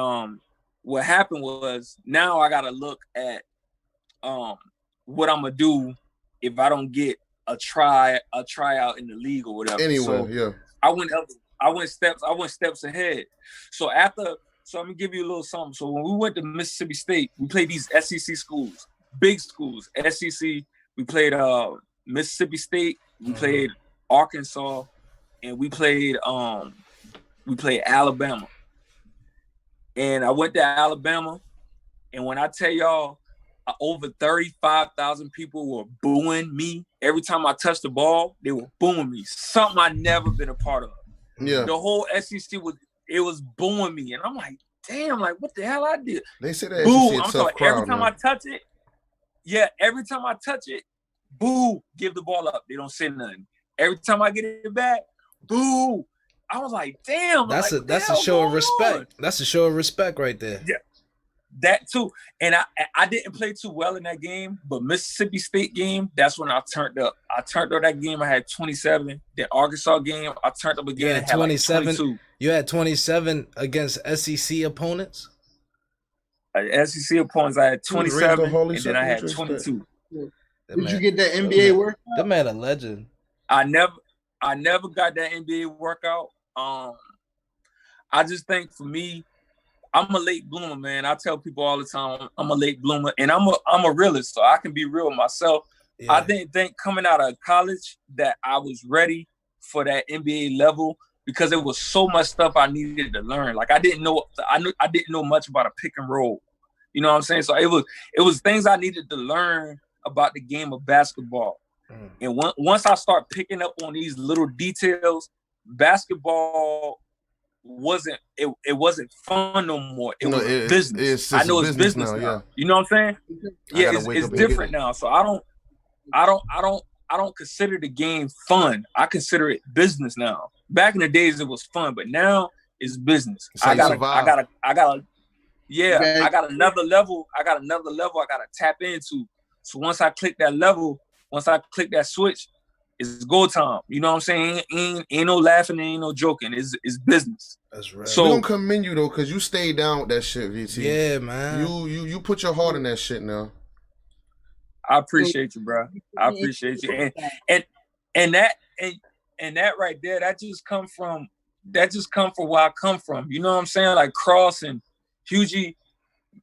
what happened was, now I gotta look at what I'm gonna do if I don't get a tryout in the league or whatever. Anyway, yeah. I went steps ahead. So I'm gonna give you a little something. So when we went to Mississippi State, we played these SEC schools, big schools, SEC. We played Mississippi State, we played Arkansas, and we played Alabama. And I went to Alabama, and when I tell y'all, over 35,000 people were booing me. Every time I touched the ball, they were booing me. Something I'd never been a part of. Yeah. The whole SEC was booing me. And I'm like, damn, like what the hell I did? They said that boo. I'm talking every time I touch it. Yeah, every time I touch it, boo, give the ball up. They don't say nothing. Every time I get it back, boo, I was like, damn. That's like, a show of respect. That's a show of respect right there. Yeah, that too. And I didn't play too well in that game, but Mississippi State game, that's when I turned up. I turned up that game. I had 27. The Arkansas game, I turned up again. You had 27. Like 22. You had 27 against SEC opponents. SEC opponents, I had 27, and then I had 22. Did you get that NBA workout? That man a legend. I never got that NBA workout. I just think for me, I'm a late bloomer, man. I tell people all the time I'm a late bloomer, and I'm a realist, so I can be real with myself. Yeah. I didn't think coming out of college that I was ready for that NBA level because there was so much stuff I needed to learn. Like I didn't know much about a pick and roll. You know what I'm saying? So it was things I needed to learn about the game of basketball. And once I start picking up on these little details, basketball wasn't fun no more. It was business. I know it's business now. Yeah. You know what I'm saying? Yeah, it's different now. So I don't consider the game fun. I consider it business now. Back in the days it was fun, but now it's business. I got another level. I gotta tap into. So once I click that level, once I click that switch, it's go time. You know what I'm saying? Ain't no laughing, ain't no joking. It's business. That's right. So we don't commend you though, because you stayed down with that shit, VT. Yeah, man. You put your heart in that shit now. I appreciate you, bro. I appreciate you. And that right there, that just come from where I come from. You know what I'm saying? Like Cross and Hughie,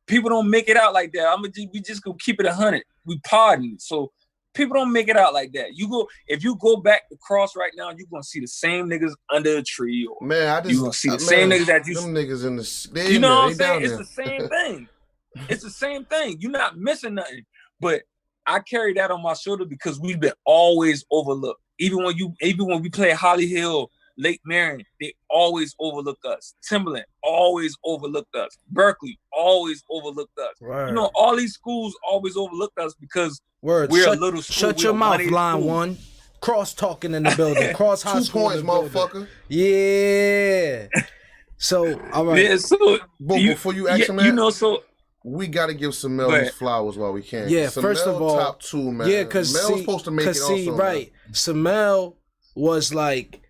people don't make it out like that. We just gonna keep it 100. We pardon. So people don't make it out like that. If you go back to Cross right now, you're gonna see the same niggas under a tree. Or you're gonna see the same niggas that you. Them niggas in the. You know what I'm saying? It's the same thing. It's the same thing. You're not missing nothing. But I carry that on my shoulder because we've been always overlooked. Even when we play Holly Hill, Lake Marion, they always overlook us. Timberland always overlooked us. Berkeley always overlooked us. Right. You know, all these schools always overlooked us because we're a little school. Shut your mouth, line one. Cross talking in the building. Cross high 2 school. 2 points, motherfucker. Yeah. So, all right. Yeah, so before you ask him that, you know, so we got to give Samel his flowers while we can. Yeah, Samel, first of all, top 2, man. Yeah, because Samel was supposed to make it also. Right. Man. Samel was like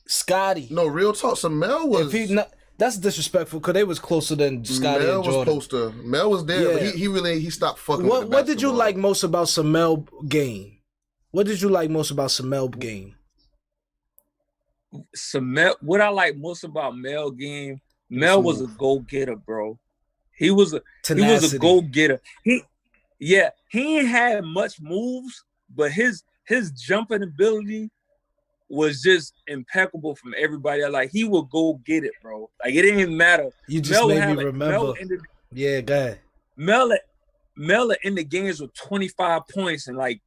Scotty. No, real talk. Samel was. That's disrespectful because they was closer than Scotty and Jordan. Mel was there, yeah. But he stopped fucking. What did you like most about Samel game? What did you like most about Samel game? What I like most about Mel game, Mel was a go-getter, bro. He was a go-getter. He ain't had much moves, but his jumping ability was just impeccable from everybody. Like he would go get it, bro. Like it didn't matter. You just made me remember. Yeah, go ahead. Mel in the games with 25 points and like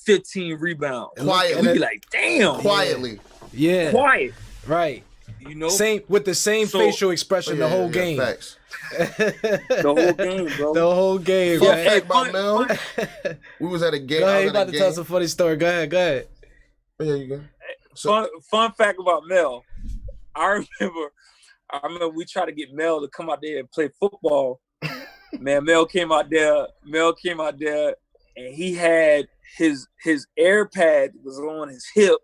15 rebounds. Quietly. We'd be like, damn. Quietly. Yeah. Quiet. Right. You know? With the same facial expression the whole game. Facts. The whole game, bro. The whole game. Fun fact about Mel. We was at a game. Go ahead, you about to tell some funny story. Go ahead. Oh, yeah, you go. Fun fact about Mel. I remember we tried to get Mel to come out there and play football. Man, Mel came out there, and he had his air pad was on his hip.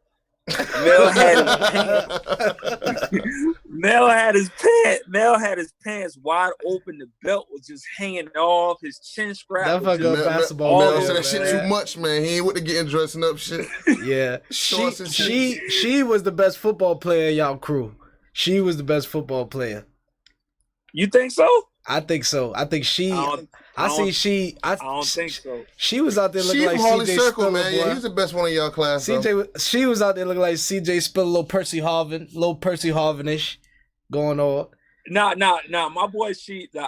Mel had his pants wide open. The belt was just hanging off. His chin strap. That fucking basketball. Mel said that shit too much, man. He ain't with the getting dressing up shit. Yeah, she was the best football player in y'all crew. She was the best football player. You think so? I think so. I think she. I don't think so. She was out there looking like CJ Spiller, man. Yeah, he was the best one in y'all class. She was out there looking like CJ Spiller, little Percy Harvin-ish going on. Nah. My boy,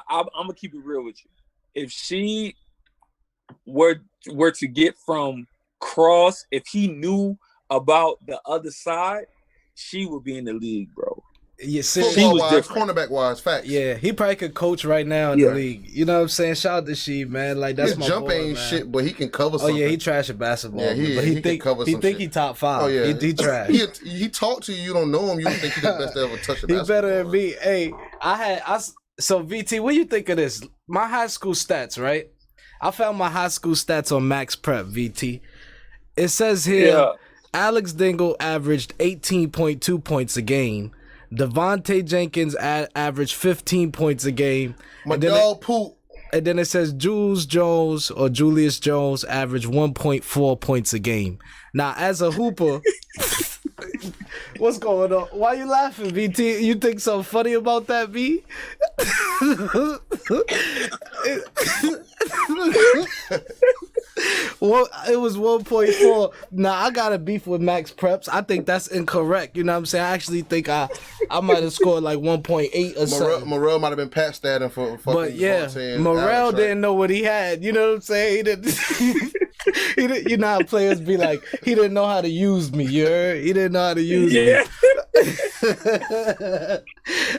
I'm gonna keep it real with you. If she were to get from Cross, if he knew about the other side, she would be in the league, bro. Yeah, football wise, cornerback wise, facts. Yeah, he probably could coach right now in the league. You know what I'm saying? Shout out to Sheed, man. Like that's his my jump boy, ain't man. shit, but he can cover something. Oh yeah, he trash at basketball. Yeah, But he think can cover he some think shit. he top 5. Oh yeah, he trash. He talk to you, you don't know him, you don't think he's the best to ever touch a basketball. He better than me. Hey, so VT, what do you think of this? My high school stats, right? I found my high school stats on Max Prep, VT. It says here, Alex Dingle averaged 18.2 points a game. Devontae Jenkins averaged 15 points a game. My dog poop. And then it says Julius Jones averaged 1.4 points a game. Now, as a hooper, what's going on? Why you laughing, VT? You think something funny about that, V? Well, it was 1.4. Now I got a beef with Max Preps. I think that's incorrect. You know what I'm saying? I actually think I might have scored like 1.8 or something. Morel might have been Pat Staten for fucking. But yeah, Morel didn't know what he had. You know what I'm saying? He didn't. He didn't, you know how players be like, he didn't know how to use me. You heard? He didn't know how to use me.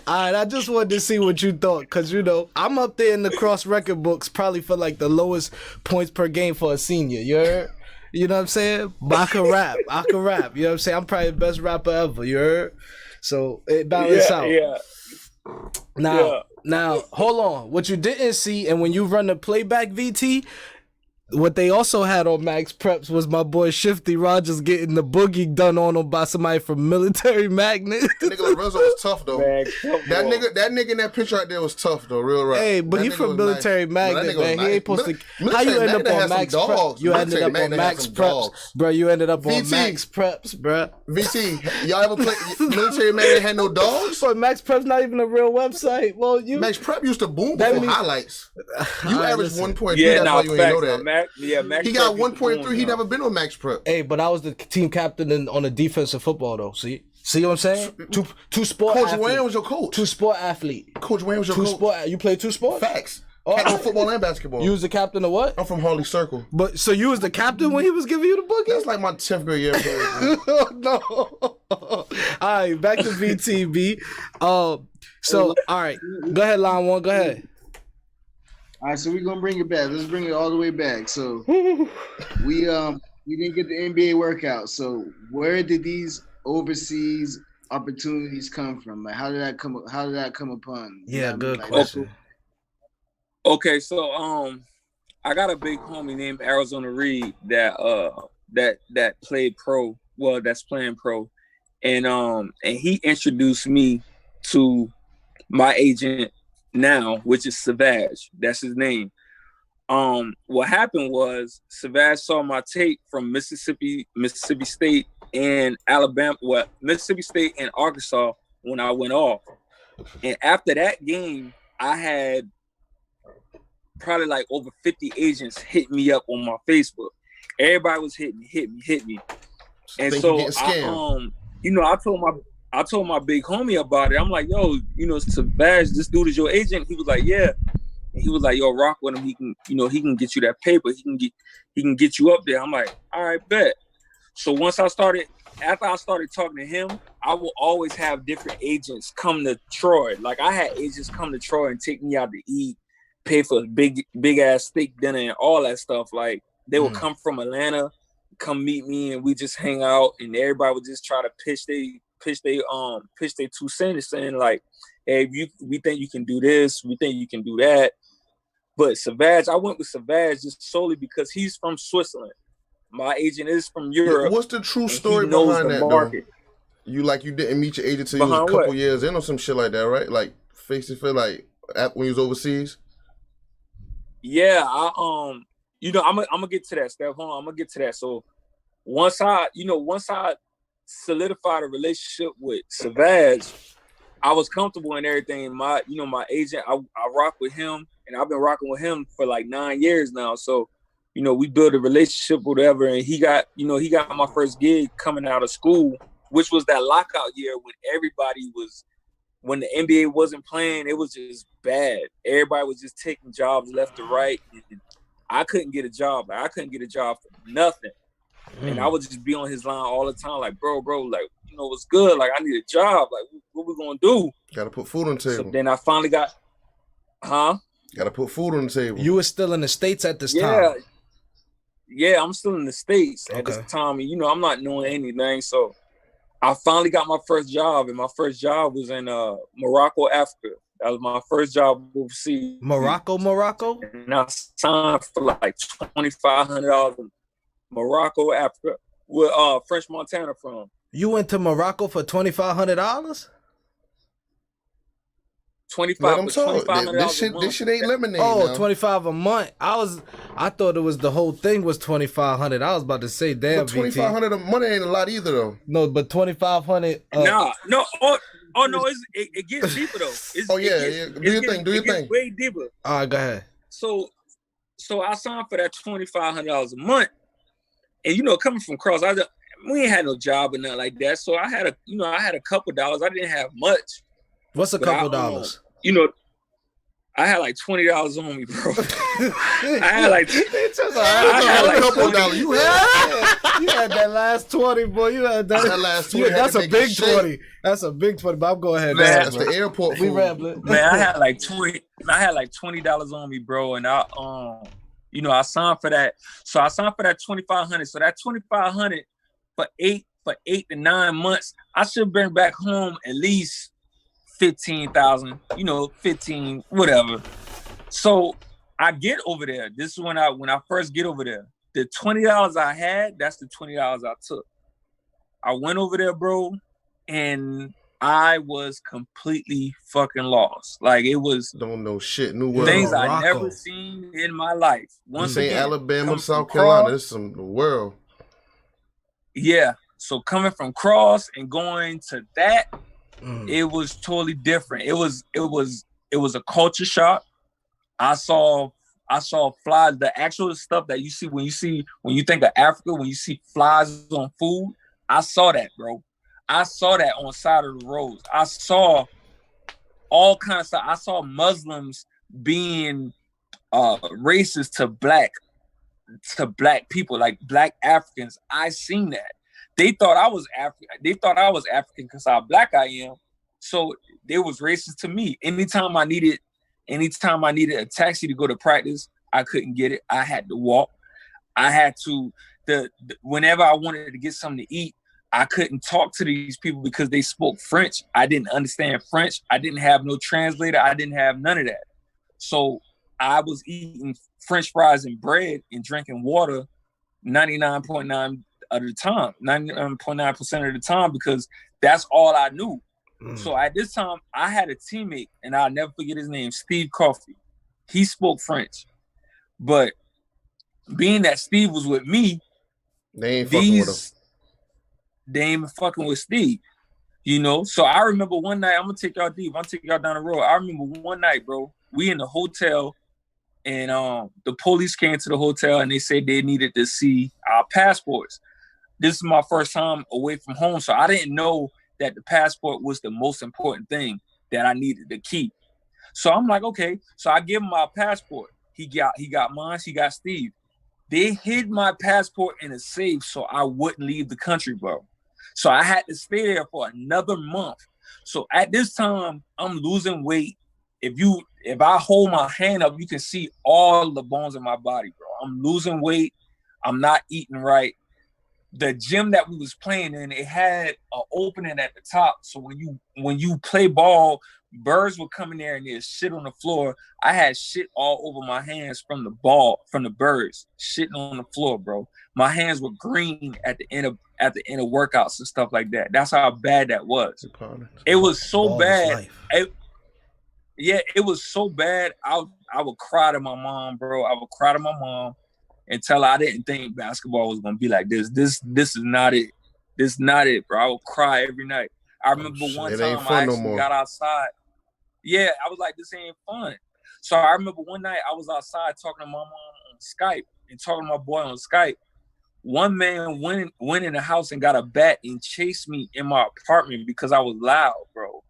All right, I just wanted to see what you thought, because, you know, I'm up there in the cross record books probably for like the lowest points per game for a senior. You heard? You know what I'm saying? But I can rap. You know what I'm saying? I'm probably the best rapper ever. You heard? So it balanced out. Yeah. Now, hold on. What you didn't see, and when you run the playback, VT, what they also had on Max Preps was my boy Shifty Rogers getting the boogie done on him by somebody from Military Magnet. Nigga Lorenzo was tough though. Man, that nigga in that picture right there was tough though, real right. Hey, but he from Military Magnet, man. He ain't supposed to. How you end up on Max Preps? You ended up on Max Preps, bro. You ended up on Max Preps, bro. VT, y'all ever play Military Magnet had no dogs? But Max Preps not even a real website. Well, Max Prep used to boom before highlights. You averaged 1.3. Yeah, that's why you ain't know that. Max he got 1.3. He never been on Max Prep. Hey, but I was the team captain on the defensive football though. See what I'm saying? Two sport. Coach athlete. Wayne was your coach. Two sport athlete. Coach Wayne was your coach. You played two sports? Facts. Captain of football and basketball. You was the captain of what? I'm from Harley Circle. But so you was the captain when he was giving you the boogie? That's like my 10th grade year. No. All right, back to VTB. So all right, go ahead, line one. Go ahead. All right, so we're gonna bring it back. Let's bring it all the way back. So we didn't get the NBA workout. So where did these overseas opportunities come from? Like how did that come upon? Yeah, good question. Okay, so I got a big homie named Arizona Reed that played pro. Well, that's playing pro, and he introduced me to my agent now, which is Savage. That's his name. What happened was Savage saw my tape from Mississippi State and Alabama, Mississippi State and Arkansas when I went off. And after that game, I had probably like over 50 agents hit me up on my Facebook. Everybody was hit me. And so I told my big homie about it. I'm like, yo, Savage, this dude is your agent. He was like, yeah. And he was like, yo, rock with him. He can get you that paper. He can get you up there. I'm like, all right, bet. So after I started talking to him, I will always have different agents come to Troy. Like I had agents come to Troy and take me out to eat, pay for a big ass steak dinner and all that stuff. Like they would come from Atlanta, come meet me, and we just hang out, and everybody would just try to pitch their 2 cents, saying like, hey, we think you can do this, we think you can do that. But Savage, I went with Savage just solely because he's from Switzerland. My agent is from Europe. What's the true story behind that, though? You didn't meet your agent till you was a couple years in or some shit like that, right? Like face to face, like when you was overseas. Yeah, I'm gonna get to that, Steph. Hold on, I'm gonna get to that. So once I solidified a relationship with Savage, I was comfortable in everything. My agent, I rock with him, and I've been rocking with him for like 9 years now. So, we built a relationship, whatever, and he got my first gig coming out of school, which was that lockout year when the NBA wasn't playing, it was just bad. Everybody was just taking jobs left to right. And I couldn't get a job. Like, I couldn't get a job for nothing. And I would just be on his line all the time, like, bro, like, what's good? Like, I need a job. Like, what we gonna do? Gotta put food on the table. So then I finally got, Gotta put food on the table. You were still in the States at this time? Yeah, I'm still in the States at this time. And, I'm not knowing anything. So I finally got my first job, and my first job was in Morocco, Africa. That was my first job overseas. Morocco? And I signed for like $2,500 in Morocco, Africa, where French Montana from. You went to Morocco for $2,500? $2,500. This shit ain't lemonade. Oh, $25 a month. I thought it was the whole thing was $2,500. I was about to say, damn, $2,500 a month ain't a lot either, though. No, but $2,500. No. Oh no, it gets deeper though. Do your thing. Do your thing. Way deeper. All right, go ahead. So I signed for that $2,500 a month, and coming from Cross, we ain't had no job or nothing like that. So I had a couple dollars. I didn't have much. What's a couple dollars? I had like $20 on me, bro. I had like a couple dollars. You had that last 20, boy. You had that last 20. That's a big 20. That's a big 20. But I'm going ahead. Man, that's the airport food. We rambling. Man, I had like $20 on me, bro, and I signed for that. So I signed for that $2,500. So that $2,500 for 8 to 9 months, I should bring back home at least 15,000, 15, whatever. So I get over there. This is when I first get over there. The $20 I had, that's the $20 I took. I went over there, bro, and I was completely fucking lost. Like, it was don't know shit. New world. Things I never seen in my life. Once again, Alabama, South Carolina, this is some world. Yeah. So coming from Cross and going to that, it was totally different. It was a culture shock. I saw flies, the actual stuff that you see when you think of Africa, when you see flies on food. I saw that, bro. I saw that on the side of the roads. I saw all kinds of stuff. I saw Muslims being racist to black people, like black Africans. I seen that. They thought I was African because how black I am. So they was racist to me. Anytime I needed a taxi to go to practice, I couldn't get it. I had to walk. I had to whenever I wanted to get something to eat, I couldn't talk to these people because they spoke French. I didn't understand French. I didn't have no translator. I didn't have none of that. So I was eating French fries and bread and drinking water 99.9% of the time, 99.9% of the time, because that's all I knew. So at this time, I had a teammate, and I'll never forget his name, Steve Coffey. He spoke French. But being that Steve was with me, they ain't fucking with him. They ain't even fucking with Steve. So I remember one night, I'm gonna take y'all deep. I'm gonna take y'all down the road. I remember one night, bro, we in the hotel, and the police came to the hotel and they said they needed to see our passports. This is my first time away from home, so I didn't know that the passport was the most important thing that I needed to keep. So I'm like, okay. So I give him my passport. He got mine. He got Steve. They hid my passport in a safe so I wouldn't leave the country, bro. So I had to stay there for another month. So at this time, I'm losing weight. If I hold my hand up, you can see all the bones in my body, bro. I'm losing weight. I'm not eating right. The gym that we was playing in, it had an opening at the top. So when you play ball, birds would come in there and there's shit on the floor. I had shit all over my hands from the birds shitting on the floor, bro. My hands were green at the end of workouts and stuff like that. That's how bad that was. It was so bad. It was so bad. I would cry to my mom, bro. I would cry to my mom and tell her I didn't think basketball was gonna be like this. This is not it. This is not it, bro. I would cry every night. I remember one time I actually got outside. Yeah, I was like, this ain't fun. So I remember one night I was outside talking to my mom on Skype and talking to my boy on Skype. One man went in the house and got a bat and chased me in my apartment because I was loud, bro.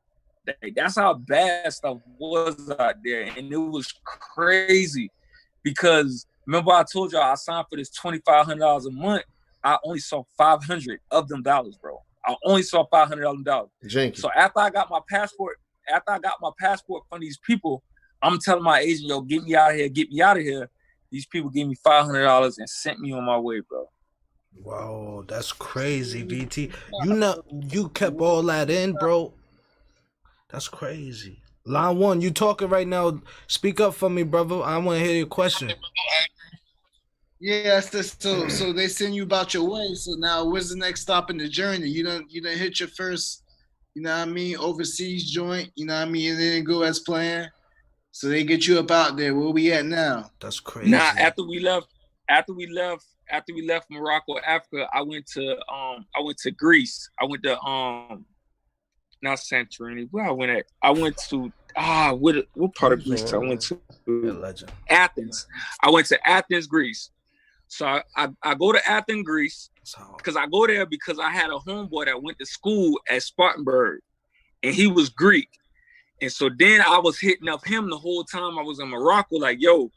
That's how bad stuff was out there. And it was crazy because remember I told y'all I signed for this $2,500 a month. I only saw 500 of them dollars, bro. I only saw $500 dollars. Janky. So after I got my passport from these people, I'm telling my agent, yo, get me out of here. These people gave me $500 and sent me on my way, bro. Wow, that's crazy, VT. You kept all that in, bro. That's crazy. Line 1, you talking right now. Speak up for me, brother. I want to hear your question. Yeah, so they send you about your way. So now where's the next stop in the journey? You done hit your first, you know what I mean, overseas joint, you know what I mean, and then go as planned. So they get you up out there. Where we at now? That's crazy. Nah, after we left Morocco, Africa, I went to Greece. I went to not Santorini. Where I went at? I went to what part of Greece? I went to Athens. I went to Athens, Greece. So I go to Athens, Greece, because I go there because I had a homeboy that went to school at Spartanburg, and he was Greek. And so then I was hitting up him the whole time I was in Morocco, like, yo,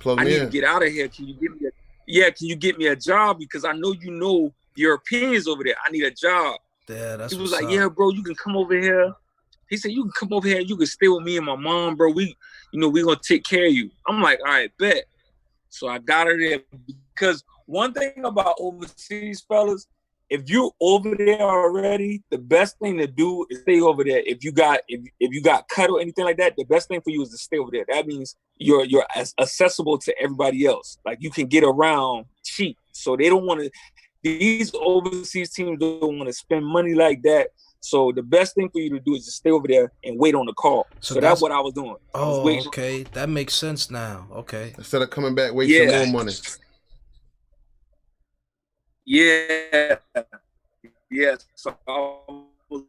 I need to get out of here. Can you get me a job? Because I know you know Europeans over there. I need a job. Yeah, that's he was like, yeah, bro, you can come over here. He said, you can come over here and you can stay with me and my mom, bro. We gonna take care of you. I'm like, all right, bet. So I got her there because one thing about overseas fellas, if you're over there already, the best thing to do is stay over there. If you got cut or anything like that, the best thing for you is to stay over there. That means you're as accessible to everybody else. Like you can get around cheap. So they don't want to. These overseas teams don't want to spend money like that. So the best thing for you to do is just stay over there and wait on the call. So that's what I was doing. Okay. That makes sense now. Okay. Instead of coming back wasting more money. Yeah. Yeah. So I was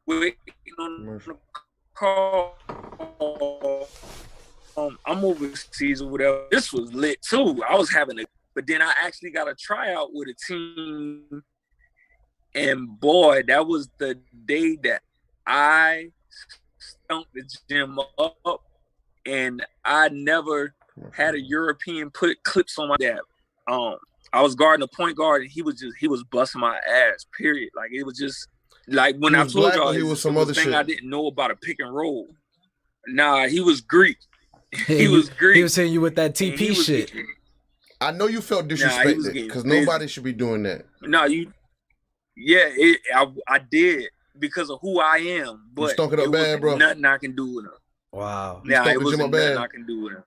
waiting on the call. I'm overseas or whatever. This was lit too. I was having but then I actually got a tryout with a team. And boy, that was the day that I stunk the gym up, and I never had a European put clips on my dad. I was guarding a point guard, and he was busting my ass. Period. Like it was just like when I told y'all he was some other thing shit. I didn't know about a pick and roll. Nah, he was Greek. He was Greek. He was hitting you with that TP shit. I know you felt disrespected because nobody should be doing that. No, I did because of who I am. But you stunk it up bad, bro. Nothing I can do with him. Wow. Yeah, it wasn't nothing I can do with him.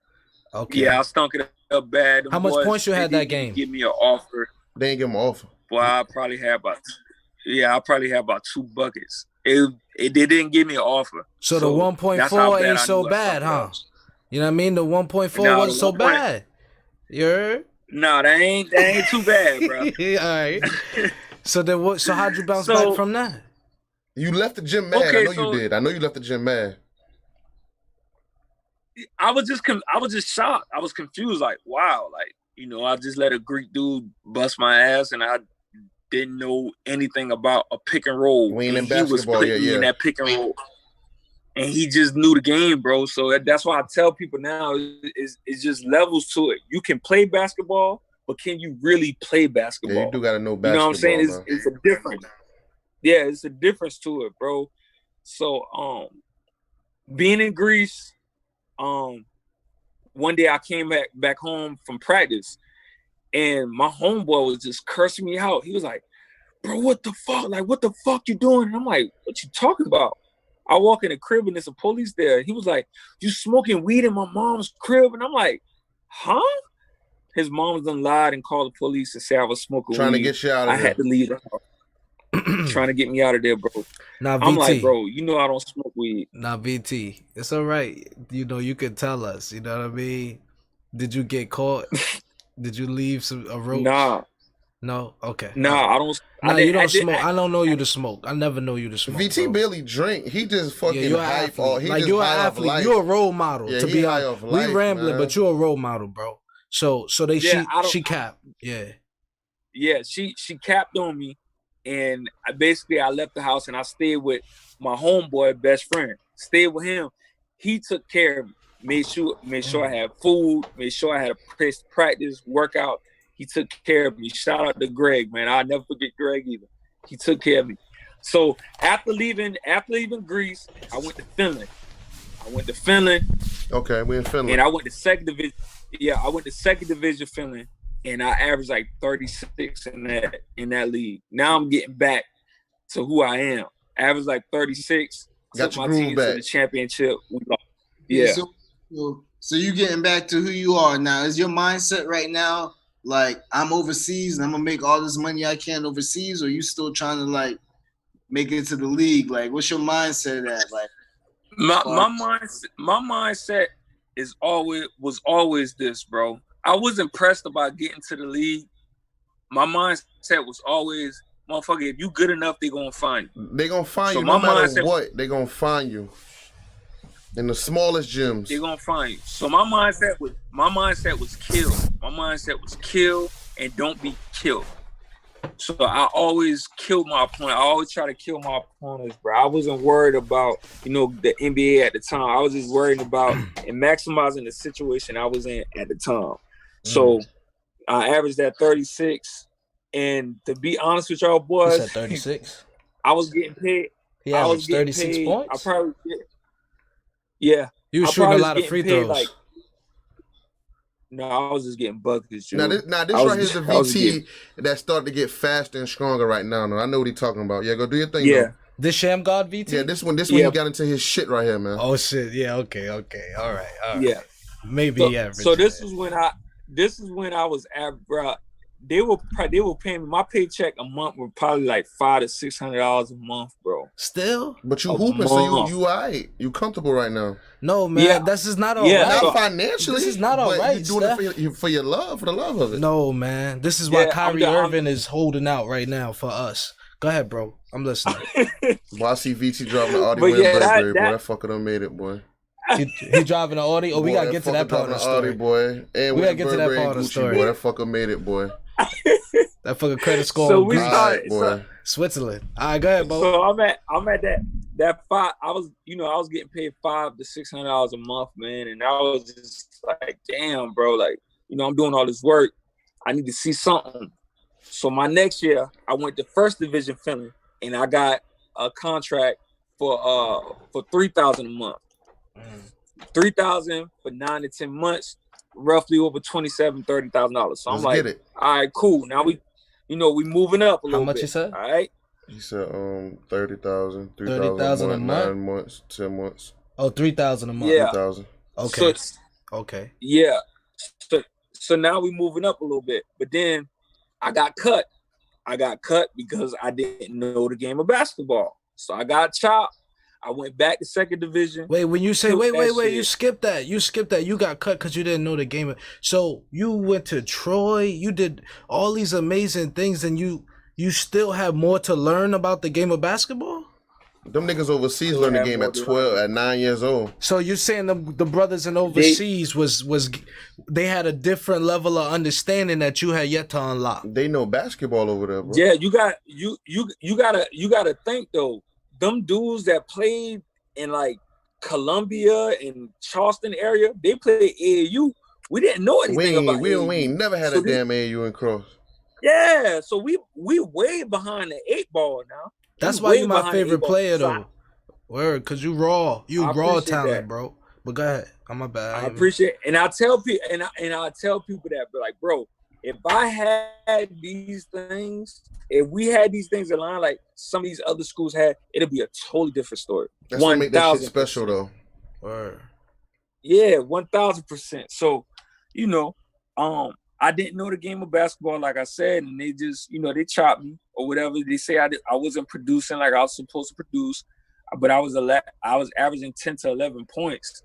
Okay. Yeah, I stunk it up bad. How much points you had that game? Give me an offer. They ain't give him an offer. Well, I probably had about 2 buckets. They didn't give me an offer. So the 1.4 ain't so bad, huh? You know what I mean? The 1.4 wasn't so bad. You heard? No, that ain't too bad, bro. All right. So then what? So how'd you bounce back from that? You left the gym mad. Okay, I know you did. I know you left the gym mad. I was just shocked. I was confused. Like, wow. Like, I just let a Greek dude bust my ass, and I didn't know anything about a pick and roll. We ain't in basketball. He was putting me in that pick and roll, and he just knew the game, bro. So that's why I tell people now it's just levels to it. You can play basketball, but can you really play basketball? Yeah, you do gotta know basketball. You know what I'm saying? It's a difference. Yeah, it's a difference to it, bro. So being in Greece, one day I came back home from practice, and my homeboy was just cursing me out. He was like, bro, what the fuck? Like, what the fuck you doing? And I'm like, what you talking about? I walk in the crib and there's a police there. He was like, you smoking weed in my mom's crib? And I'm like, huh? His mom done lied and called the police and said I was smoking trying weed. To get you out of there. I had to leave the house. Trying to get me out of there, bro. Nah, VT. I'm like, bro, I don't smoke weed. Nah, VT. It's all right. You can tell us. You know what I mean? Did you get caught? Did you leave a roach? Nah. No? Okay. Nah, I don't. Nah, you don't smoke. I don't know you to smoke. I never know you to smoke. VT bro. barely drink. He just fucking you're an hype. athlete. Like you're an athlete. You're a role model. Yeah, to be honest, we rambling, but you're a role model, bro. So she capped. Yeah. Yeah, she capped on me, and I left the house and I stayed with my homeboy, best friend. Stayed with him. He took care of me. Made sure I had food. Made sure I had a place to practice, workout. He took care of me. Shout out to Greg, man. I'll never forget Greg either. He took care of me. So after leaving Greece, I went to Finland. Okay, we in Finland. And I went to second division. Yeah, I went to second division Finland, and I averaged like 36 in that league. Now I'm getting back to who I am. Average like 36. Got your my groove team back to the championship. Yeah. So you getting back to who you are now. Is your mindset right now like I'm overseas and I'm gonna make all this money I can overseas, or you still trying to like make it to the league? Like, what's your mindset at? Like, my mindset was always this, bro. I was impressed about getting to the league. My mindset was always, motherfucker, if you good enough, they gonna find you. They gonna find you no matter what. They gonna find you in the smallest gyms. They gonna find you. So my mindset was kill. My mindset was kill and don't be killed. So I always killed my opponent. I always try to kill my opponents, bro. I wasn't worried about, the NBA at the time. I was just worried about and maximizing the situation I was in at the time. So I averaged that 36. And to be honest with y'all boys, you said 36. I was getting paid. He averaged 36 points? I probably yeah. You were shooting a lot of free throws. No, I was just getting buckets. Now this right here's the VT that started to get faster and stronger right now. No, I know what he's talking about. Yeah, go do your thing. Yeah. Though. This Sham God VT? Yeah, this one he got into his shit right here, man. Oh shit. Yeah, okay. All right. Yeah. Maybe average. So this is when I was average. They were paying me. My paycheck a month were probably like $500 to $600 a month, bro. Still, but you hooping, so you alright. You comfortable right now? No, man, yeah. This is not all right. Not financially. This is not all right. You doing it for your love, for the love of it. No, man, this is why Kyrie Irving is holding out right now for us. Go ahead, bro. I'm listening. Well, I see VT dropping the Audi with Burberry, boy. That fucker done made it, boy. He driving the Audi. Oh, we gotta get to that part of the story, Audi, boy. And we gotta get to that part of the story. Boy, that fucker made it, boy. That fucking credit score. So we started, boy. Switzerland. All right, go ahead, Bo. So I'm at that five. I was getting paid $500 to $600 a month, man, and I was just like, damn, bro, like, I'm doing all this work. I need to see something. So my next year, I went to first division Finland, and I got a contract for $3,000 a month. $3,000 for 9 to 10 months, roughly over $27,000-$30,000. So I'm like, all right, cool. Now we moving up a little bit. How much you said? All right. You said $30,000, $30,000 a month, 9 months, 10 months. Oh, $3,000 a month. Yeah. $3,000. Okay. Okay. Yeah. So now we moving up a little bit, but then I got cut. I got cut because I didn't know the game of basketball. So I got chopped. I went back to second division. Wait, when you say wait, you skipped that. You got cut because you didn't know the game. So you went to Troy. You did all these amazing things, and you still have more to learn about the game of basketball. Them niggas overseas learn the game at 9 years old. So you're saying the brothers in overseas was they had a different level of understanding that you had yet to unlock. They know basketball over there, bro. Yeah, you gotta think though. Them dudes that played in like Columbia and Charleston area, they played AAU. We didn't know anything about AAU. We ain't never had a damn AAU in Cross. Yeah, so we way behind the 8 ball now. That's why you my favorite player though. Word, cause you raw talent, that, bro. But go ahead, I'm my bad. I appreciate, and I tell people, and I tell people that, but like, bro, if I had these things, if we had these things in line like some of these other schools had, it'll be a totally different story. That's what make that shit special though. Word. Yeah, 1,000%. So, I didn't know the game of basketball, like I said, and they just, they chopped me or whatever. They say I wasn't producing like I was supposed to produce, but I was averaging 10 to 11 points,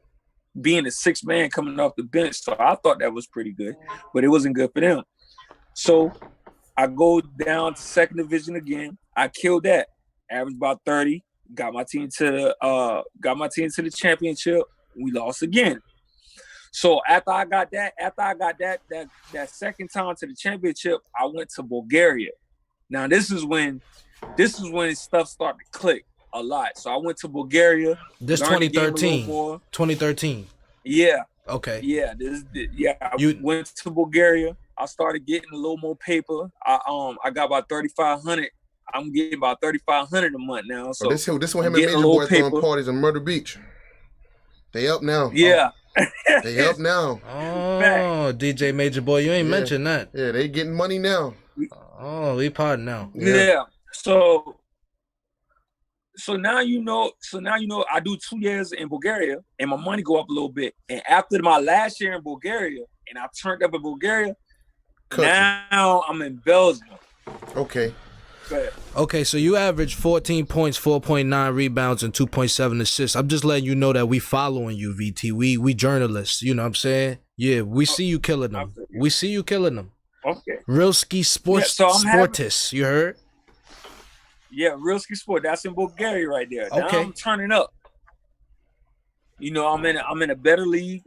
being a 6th man coming off the bench. So I thought that was pretty good, but it wasn't good for them. So I go down to second division again. I killed that, averaged about 30. Got my team to the championship. We lost again. So after I got that second time to the championship, I went to Bulgaria. Now this is when stuff started to click a lot. So I went to Bulgaria. This 2013. 2013. Yeah. Okay. Yeah. I went to Bulgaria. I started getting a little more paper. I got about 3,500 I'm getting about $3,500 a month now. So this one him and Major Boy throwing parties in Myrtle Beach. They up now. Yeah. They up now. Oh, DJ Major Boy, you ain't mentioned that. Yeah, they getting money now. Oh, we pod now. Yeah. So now you know. I do 2 years in Bulgaria, and my money go up a little bit. And after my last year in Bulgaria, and I turned up in Bulgaria, now I'm in Belgium. Okay. Okay, so you average 14 points, 4.9 rebounds, and 2.7 assists. I'm just letting you know that we following you, VT. We journalists, you know what I'm saying? Yeah, we see you killing them. We see you killing them. Okay. Real Ski Sports, Sportis, you heard? Yeah, Real Ski Sport. That's in Bulgaria right there. Now Okay. I'm turning up. You know, I'm in a better league.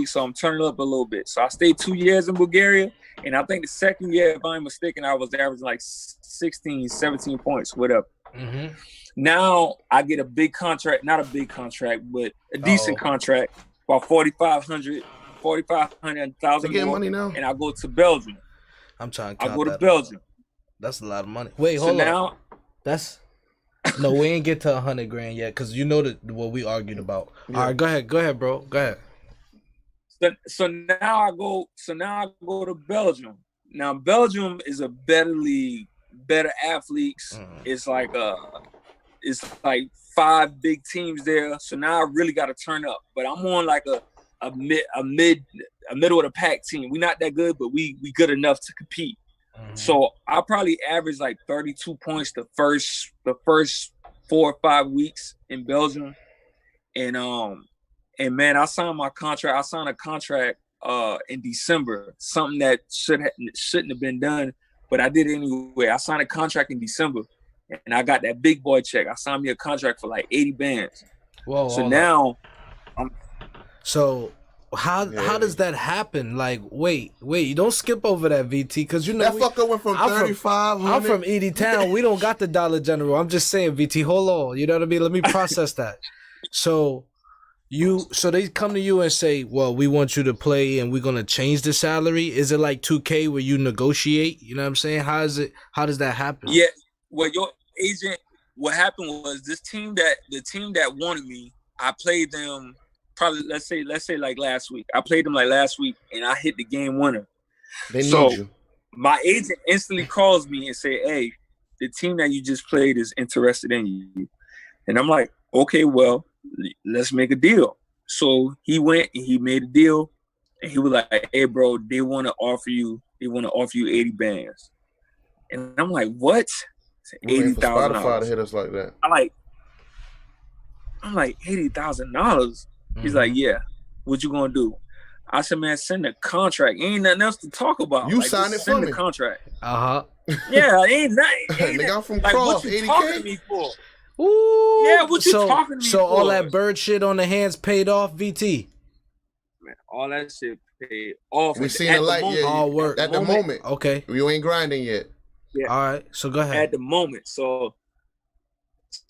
So I'm turning up a little bit. So I stayed 2 years in Bulgaria, and I think the second year, if I'm mistaken, I was averaging like 16, 17 points, whatever. Mm-hmm. Now I get a big contract, not a big contract, but a decent contract, about $4,500,000 getting money now, and I go to Belgium. I'm trying to count I go to that Belgium. up. That's a lot of money. Wait, hold on. That's no, we ain't get to $100,000 yet, because you know what we argued about. Yeah. All right, go ahead, bro. Go ahead. So now I go to Belgium. Now Belgium is a better league, better athletes. It's like 5 big teams there. So now I really got to turn up. But I'm on like a middle of the pack team. We're not that good, but we good enough to compete. So I probably average like 32 points the first 4 or 5 weeks in Belgium, and man, I signed a contract in December, something that shouldn't have been done, but I did it anyway. I signed a contract in December, and I got that big boy check. I signed me a contract for like 80 bands. Whoa! So now, How does that happen? Like, wait, you don't skip over that, VT, because you know that fucker went from 35. I'm from Edie Town. We don't got the Dollar General. I'm just saying, VT, hold on. You know what I mean? Let me process that. So they come to you and say, well, we want you to play and we're gonna change the salary. Is it like 2K where you negotiate? You know what I'm saying? How does that happen? Yeah. Well, your agent. What happened was the team that wanted me, I played them. Probably let's say like last week. I played them like last week, and I hit the game winner. They need you. My agent instantly calls me and say, "Hey, the team that you just played is interested in you." And I'm like, "Okay, well, let's make a deal." So he went and he made a deal, and he was like, "Hey, bro, they want to offer you 80 bands." And I'm like, "What?" $80,000. Spotify to hit us like that. I'm like $80,000. He's like, yeah, what you gonna do? I said, man, send the contract. Ain't nothing else to talk about. You signed it for me. Send the contract. Yeah, ain't nothing. Nigga, I'm from like, Cross, what you 80K? talking to me for? Ooh. Yeah, what you talking to me for? So all that bird shit on the hands paid off, VT? Man, all that shit paid off. We seen the light, yeah. All work. At the moment. Okay. You ain't grinding yet. Yeah. All right, so go ahead. At the moment. So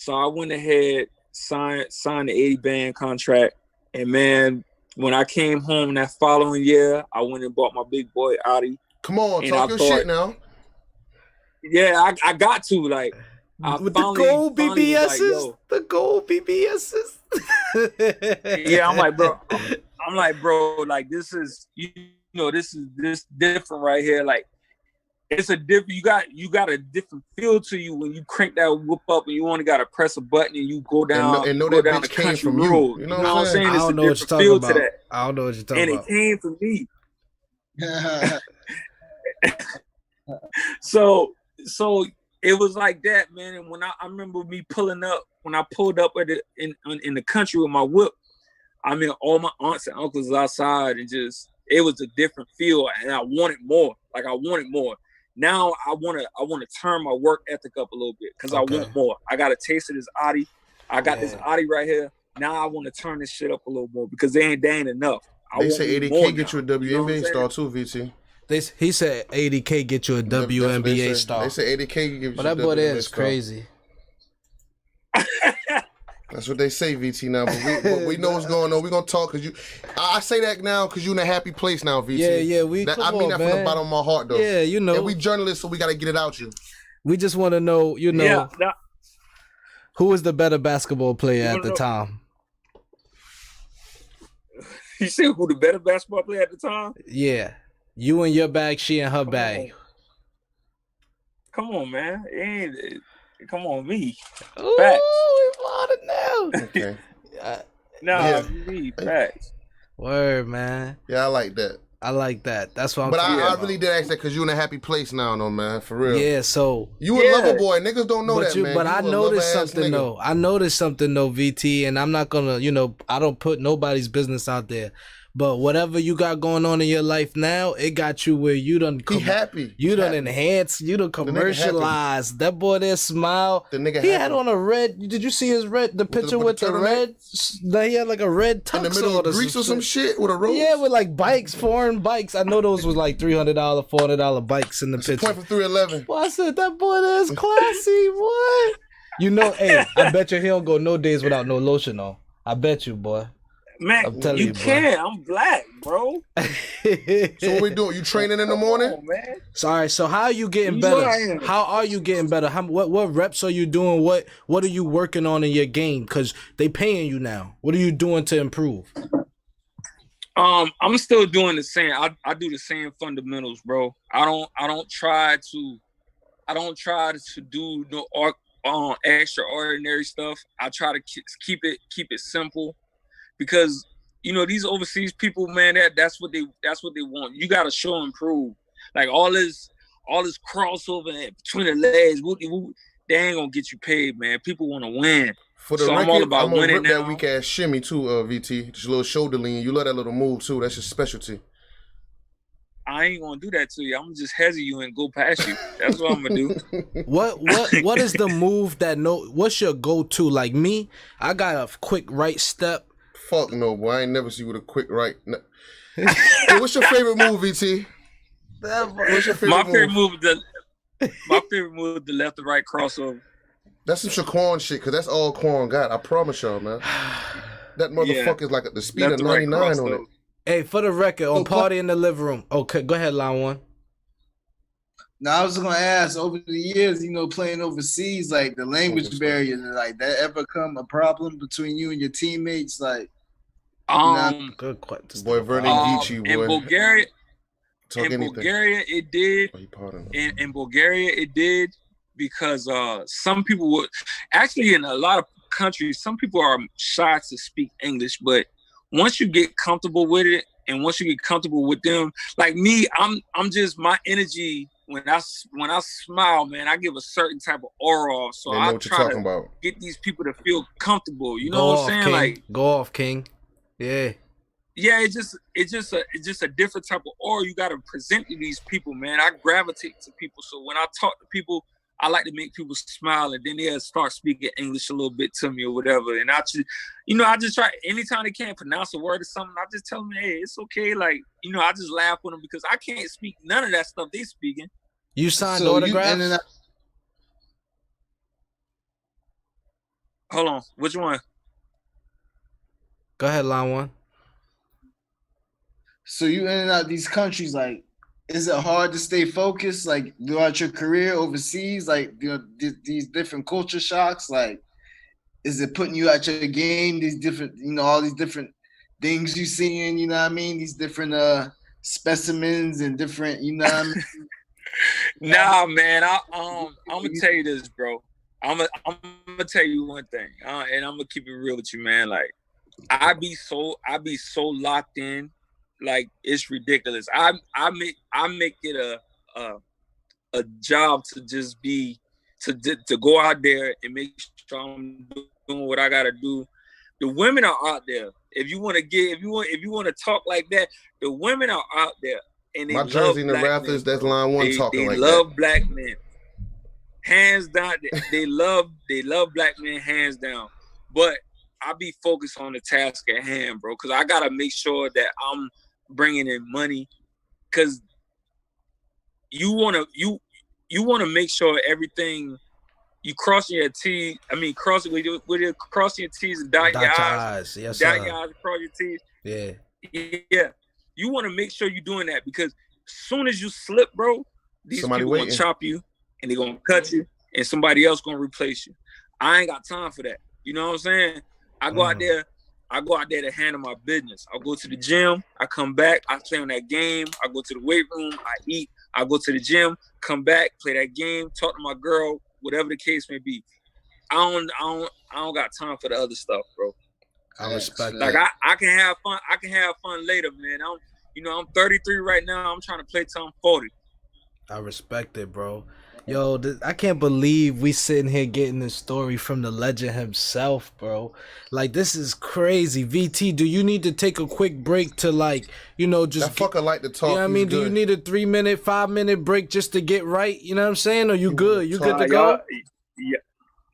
I went ahead, signed the 80 band contract. And man, when I came home that following year, I went and bought my big boy Audi. Come on, talk your shit now. Yeah, I got to like. With the gold BBSs, the gold BBSs. Yeah, I'm like, bro, like this is this different right here. Like, it's a different. You got a different feel to you when you crank that whip up and you only got to press a button and you go down and know go that down bitch the came country from road. You know what I'm saying? I don't know what you're talking about. I don't know what you're talking about. And it came from me. So it was like that, man. And when I remember me pulling up, when I pulled up in the country with my whip, I mean, all my aunts and uncles was outside, and it was a different feel, and I wanted more. Like, I wanted more. Now I want to turn my work ethic up a little bit because I want more. I got a taste of this Audi. I got this Audi right here. Now I want to turn this shit up a little more because they ain't enough. They say 80K get you a WNBA star too, VT. He said 80K get you a WNBA star. They say 80K gives you a WNBA star. But that boy is crazy. That's what they say, VT, now. But we know what's going on. We're going to talk because I say that now because you're in a happy place now, VT. Yeah. I mean that from the bottom of my heart, though. Yeah, you know. And we journalists, so we got to get it out you. We just want to know, Yeah, who was the better basketball player at the time? You said who the better basketball player at the time? Yeah. You in your bag, she in her bag. Come on, man. Come on, me. Ooh, Facts. we plotted now. Okay. Me. Facts. Word, man. Yeah, I like that. I like that. That's what I'm But talking I about. really did ask that because you're in a happy place now, though, man. For real. Yeah, so you a lover boy. Niggas don't know that, man. But I noticed something though. I noticed something though, VT, and I'm not gonna, I don't put nobody's business out there. But whatever you got going on in your life now, it got you where you done. He happy. You done enhanced. You done commercialized. That boy there smile. The nigga he had on a red. Did you see his red? The picture with the red. He had like a red tux in the middle of Greece or some shit with a rose. Yeah, with like bikes, foreign bikes. I know those was like $300, $400 bikes in the picture. Point for 311. Well, I said that boy there is classy. What? Hey, I bet you he don't go no days without no lotion on. I bet you, boy. Man, you can't. I'm black, bro. So what we doing? You training in the morning? On, man. Sorry. So how are you getting better? How are you getting better? What reps are you doing? What are you working on in your game? Because they paying you now. What are you doing to improve? I'm still doing the same. I do the same fundamentals, bro. I don't try to do no extraordinary stuff. I try to keep it simple. Because these overseas people, man, that's what they want. You gotta show and prove. Like all this crossover between the legs, they ain't gonna get you paid, man. People want to win. For the record, I'm all about winning now. That weak ass shimmy too, VT. Just a little shoulder lean. You love that little move too. That's your specialty. I ain't gonna do that to you. I'm gonna just hesitate you and go past you. That's what I'm gonna do. What is the move what's your go-to? Like me, I got a quick right step. Fuck no, boy. I ain't never see you with a quick right. No. Hey, what's your favorite move, VT? What's your favorite move? My favorite move is the left to right crossover. That's some Shaquan shit, because that's all Quan got. I promise y'all, man. That motherfucker is like the speed of 99 on it. Hey, for the record, on Party in the Living Room. Okay, go ahead, line one. Now, I was going to ask, over the years, playing overseas, like the language barrier, like that ever come a problem between you and your teammates? Like, good question. Boy, Vernon Geechee, boy. In Bulgaria, it did. In Bulgaria, it did because some people would actually in a lot of countries, some people are shy to speak English, but once you get comfortable with it, and once you get comfortable with them, like me, I'm just my energy. When I smile, man, I give a certain type of aura off. So I try to get these people to feel comfortable. You know what I'm saying? King. Like, go off, King. Yeah. Yeah, it's just a different type of aura you got to present to these people, man. I gravitate to people, so when I talk to people, I like to make people smile, and then they'll start speaking English a little bit to me or whatever. And I just try anytime they can't pronounce a word or something, I just tell them, hey, it's okay. Like, I just laugh with them because I can't speak none of that stuff they speaking. You signed autographs? Hold on, which one? Go ahead, line one. So you in and out these countries, like, is it hard to stay focused, like, throughout your career overseas? Like, these different culture shocks, like, is it putting you out your game? These different, all these different things you seeing, you know what I mean? These different specimens and different, you know what I mean? Nah, man. I'm gonna tell you this, bro. I'm gonna tell you one thing, and I'm gonna keep it real with you, man. Like, I be so locked in, like it's ridiculous. I make it a job to just be to go out there and make sure I'm doing what I gotta do. The women are out there. If you want to talk like that, the women are out there. And they my jersey in the Raptors, that's line one talking like that. They love black men, hands down. They love black men, hands down. But I be focused on the task at hand, bro, because I gotta make sure that I'm bringing in money. Because you wanna make sure everything you crossing your T's. I mean, crossing your T's and dot your I's. Yes, dot your I's, cross your T's. Yeah. Yeah. You want to make sure you're doing that because as soon as you slip, bro, these people will chop you and they're gonna cut you, and somebody else gonna replace you. I ain't got time for that. You know what I'm saying? I go out there to handle my business. I go to the gym, I come back, I play on that game, I go to the weight room, I eat, I go to the gym, come back, play that game, talk to my girl, whatever the case may be. I don't got time for the other stuff, bro. I respect like that. I can have fun. I can have fun later, man. I'm 33 right now. I'm trying to play till I'm 40. I respect it, bro. Yo, I can't believe we sitting here getting this story from the legend himself, bro. Like, this is crazy. VT, do you need to take a quick break to, like, you know, just... That fucker like to talk. You know what I mean? Do you need a 3-minute, 5-minute break just to get right? You know what I'm saying? Or you good? You good to go?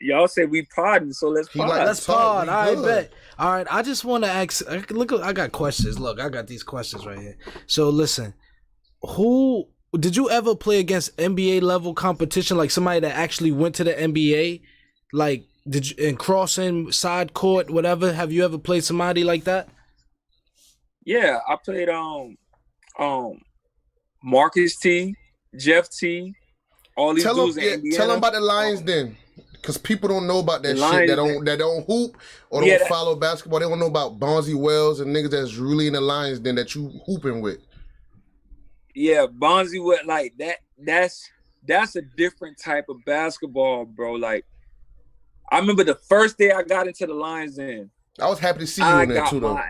Y'all say we podding, so let's pod. Let's pod. I bet. All right, I just want to ask... Look, I got questions. Look, I got these questions right here. So, listen. Did you ever play against NBA level competition, like somebody that actually went to the NBA, like in crossing side court, whatever? Have you ever played somebody like that? Yeah, I played Marcus T, Jeff T, all these dudes in Indiana. Tell them about the Lions then, because people don't know about that shit. That don't hoop or don't follow basketball. They don't know about Bonzi Wells and niggas that's really in the Lions then that you hooping with. Yeah, Bonzi was like that. That's a different type of basketball, bro. Like, I remember the first day I got into the Lions Den. I was happy to see you in there too, though.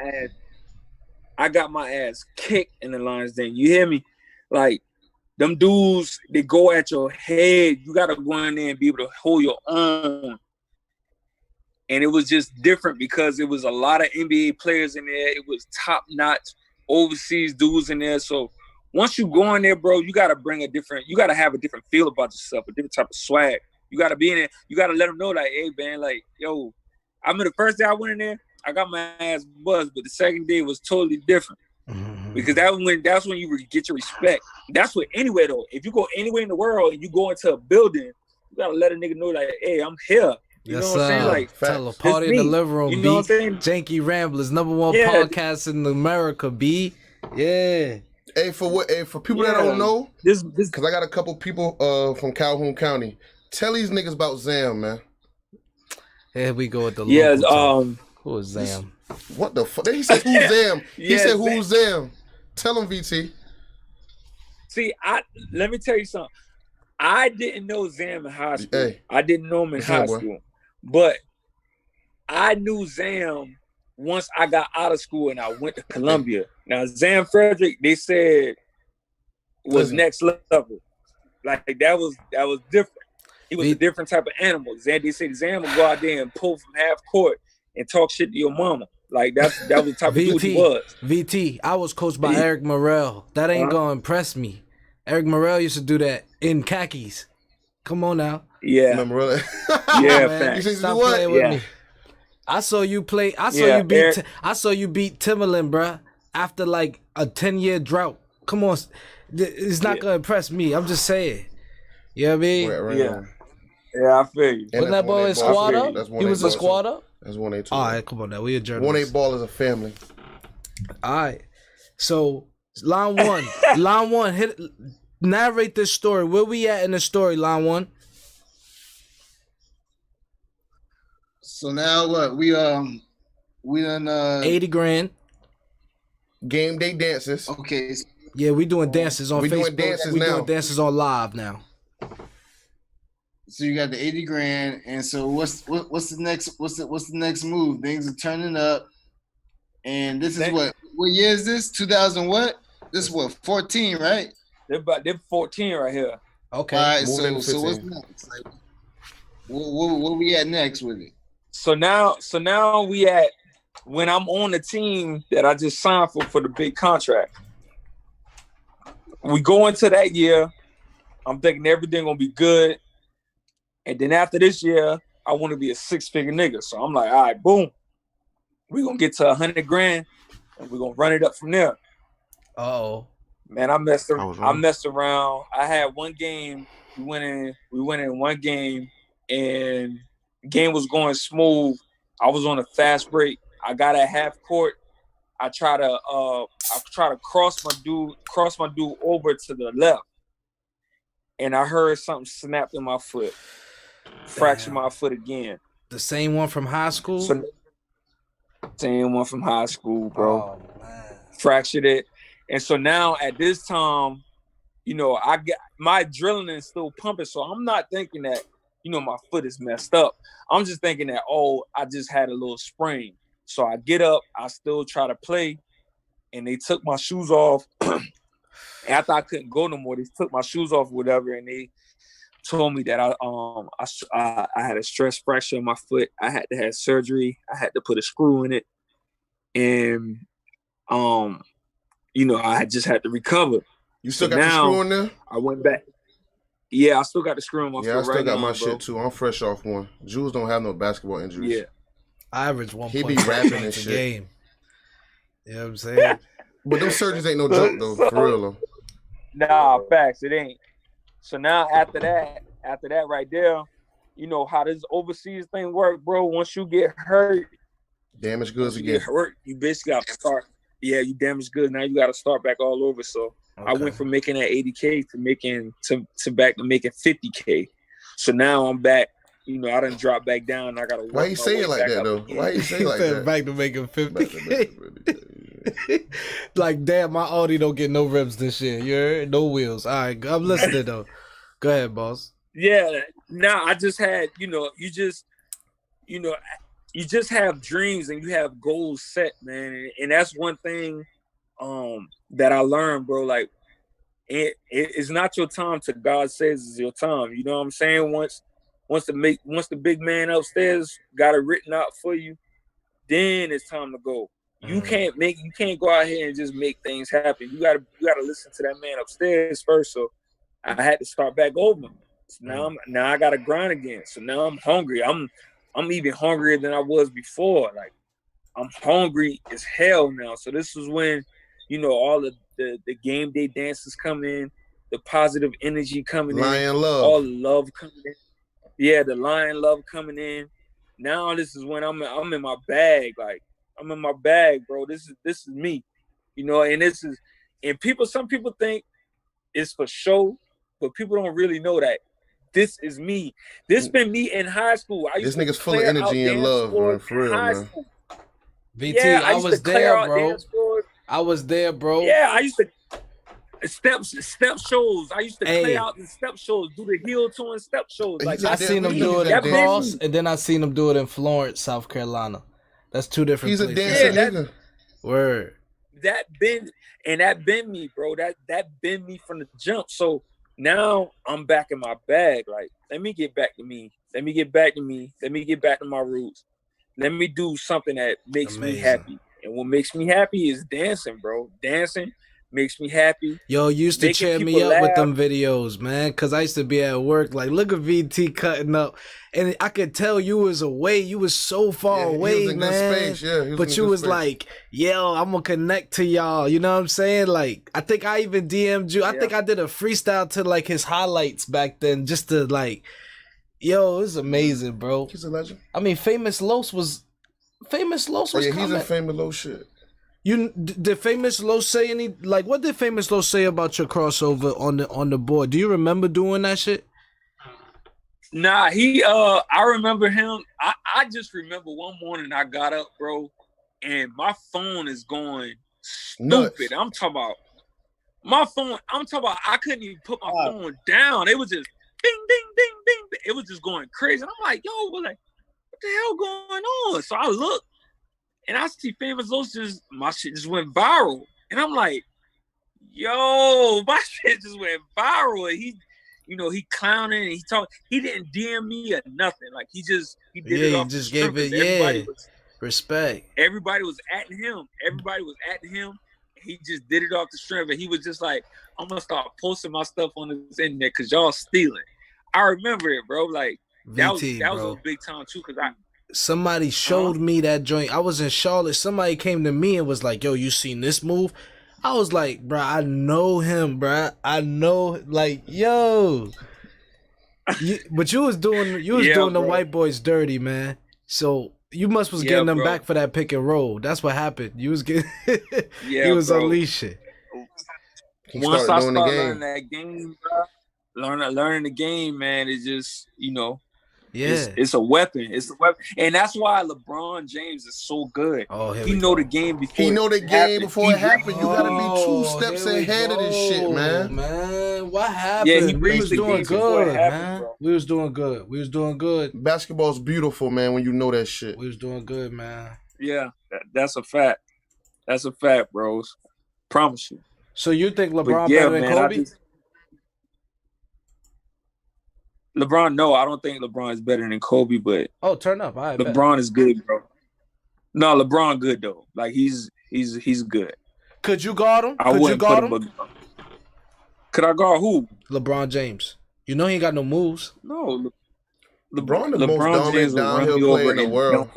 I got my ass kicked in the Lions Den. You hear me? Like, them dudes, they go at your head. You gotta go in there and be able to hold your own. And it was just different because it was a lot of NBA players in there. It was top-notch overseas dudes in there. So once you go in there, bro, you gotta have a different feel about yourself, a different type of swag. You gotta be in there. You gotta let them know, like, hey, man, like, yo, I remember the first day I went in there, I got my ass buzzed, but the second day was totally different. Because that's when you get your respect. That's what anywhere though. If you go anywhere in the world and you go into a building, you gotta let a nigga know, like, hey, I'm here. You know what I'm saying? Like, tell a party in the living room. You know what I'm saying? Janky Ramblers, #1 podcast in America. B. Yeah. Hey, for people that don't know, because I got a couple people from Calhoun County. Tell these niggas about Zam, man. Here we go with the who is Zam? What the fuck? He said, who's Zam? He said, who's Zam? Tell him, VT. See, let me tell you something. I didn't know Zam in high school. Hey, I didn't know him in high school. But I knew Zam once I got out of school and I went to Columbia. Now, Zam Frederick, they said, was next level. Like, that was different. He was a different type of animal. They said Zam would go out there and pull from half court and talk shit to your mama. Like, that was the type of dude he was. VT, I was coached by Eric Morrell. That ain't gonna impress me. Eric Morrell used to do that in khakis. Come on now. Yeah. Yeah, stop playing with me. I saw you play. I saw you beat Timberland, bruh, after like a 10-year drought. Come on, it's not gonna impress me. I'm just saying. You know what I mean? Yeah, I feel you. Wasn't that boy a squatter? He was a squatter. That's 1-8. All right, come on now. We a journalist. 1-8 ball is a family. All right. So line one, narrate this story. Where we at in the story, line one? So now what? We done 80 grand. Game day dances. Okay. Yeah, we doing dances on Facebook. Doing dances now. Doing dances on live now. So you got the 80 grand, and so what's the next move? Things are turning up, and this is what year is this? 2000 what? This is what, 14, right? They're 14 right here. Okay. All right. So what's next? Like, where we at next with it? So now we at when I'm on the team that I just signed for the big contract. We go into that year, I'm thinking everything gonna be good. And then after this year, I want to be a 6-figure nigga. So I'm like, all right, boom. We're gonna get to 100 grand and we're gonna run it up from there. Oh. Man, I messed around. I had one game, we went in one game, and the game was going smooth. I was on a fast break. I got at half court. I try to cross my dude over to the left. and I heard something snapped in my foot, fractured my foot again. The same one from high school? Same one from high school, bro. Oh, man. Fractured it. And so now at this time, you know, I get my adrenaline is still pumping. So I'm not thinking that, you know, my foot is messed up. I'm just thinking that, oh, I just had a little sprain. So I get up, I still try to play, and they took my shoes off. After I couldn't go no more, they took my shoes off or whatever, and they told me that I had a stress fracture in my foot. I had to have surgery. I had to put a screw in it. And you know, I just had to recover. You still got the screw in there? I went back. Yeah, I still got the screw in my foot. Yeah, I still right got now, my shit too. I'm fresh off one. Julz don't have no basketball injuries. Yeah. I average 1. He be rapping and shit. Game. You know what I'm saying? But those surgeries ain't no joke though, for real though. Nah, facts, it ain't. So now after that right there, you know how this overseas thing work, bro. Once you get hurt, damaged goods again. You get hurt, you basically got to start. Yeah, you damaged goods. Now you got to start back all over. So I went from making that 80K to making to back to making 50K. So now I'm back. You know, I done dropped back down. I gotta. Why you say it like that though? Why you say it like that? Back to making 50K. Like, damn, my Audi don't get no rims this year. You heard? No wheels. All right, I'm listening though. Go ahead, boss. Yeah. Now I just had, you know, you just have dreams and you have goals set, man. And that's one thing that I learned, bro. Like, it's not your time till God says it's your time. You know what I'm saying? Once the big man upstairs got it written out for you, then it's time to go. You can't go out here and just make things happen. You gotta listen to that man upstairs first. So I had to start back over. So now I gotta grind again. So now I'm hungry. I'm even hungrier than I was before. Like, I'm hungry as hell now. So this is when, you know, all of the game day dances come in, the positive energy coming Lion in, love. all the love coming in. Yeah, the lion love coming in. Now this is when I'm in my bag. Like, I'm in my bag, bro. This is me, you know. And some people think it's for show, but people don't really know that this is me. This been me in high school. This nigga's full of energy and love, man. For real, man. VT, yeah, I was there, bro. I was there, bro. Yeah, I used to step shows. I used to play out in step shows, do the heel turn step shows. Like, I seen him do it in Cross, and then I seen him do it in Florence, South Carolina. That's two different places. He's a dancer, nigga. Word. That been me, bro. That been me from the jump. So now I'm back in my bag. Like, let me get back to me. Let me get back to me. Let me get back to my roots. Let me do something that makes me happy. And what makes me happy is dancing, bro. Dancing makes me happy. Yo, you used to cheer me up with them videos, man, because I used to be at work. Like, look at VT cutting up. And I could tell you was away. You was so far away, man. But you was like, yo, I'm going to connect to y'all. You know what I'm saying? Like, I think I even DM'd you. I think I did a freestyle to, like, his highlights back then just to, like, yo, it was amazing, bro. He's a legend. I mean, Famous Los was coming. He's in Famous Los shit. Did Famous Los say any, like, what did Famous Los say about your crossover on the board? Do you remember doing that shit? Nah, I remember him. I just remember one morning I got up, bro, and my phone is going stupid. Nuts. I'm talking about my phone. I couldn't even put my phone down. It was just ding, ding, ding, ding. It was just going crazy. And I'm like, yo, what the hell going on? So I look, and I see Famous Los my shit just went viral. And I'm like, yo, my shit just went viral. And he clowning and he talking. He didn't DM me or nothing. Like, he did it off. He just gave it, respect. Everybody was at him. He just did it off the strength. And he was just like, I'm going to start posting my stuff on this internet because y'all stealing. I remember it, bro. Like, that was a big time too, because somebody showed me that joint. I was in Charlotte. Somebody came to me and was like, yo, you seen this move? I was like, bro, I know him, bro. I know, like, yo. But you was doing the white boys dirty, man. So you was getting them back for that pick and roll. That's what happened. You was getting he was unleashing. Once I started learning that game, bro, learning the game, man, is just, Yeah, it's a weapon. It's a weapon, and that's why LeBron James is so good. Oh, he know the game before. He know the game before it happened. You gotta be 2 steps here we ahead of this shit, man. Man, what happened? Yeah, he we was the doing game before good, it happened, man. bro. We was doing good. We was doing good. Basketball's beautiful, man. When you know that shit. We was doing good, man. Yeah, that's a fact. That's a fact, bros. Promise you. So you think LeBron better than Kobe? LeBron, no, I don't think LeBron is better than Kobe, but turn up. I LeBron is good, bro. No, LeBron good though. Like he's good. Could you guard him? Could you guard him? Could I guard who? LeBron James. You know he ain't got no moves. No, LeBron the most dominant downhill player in the world.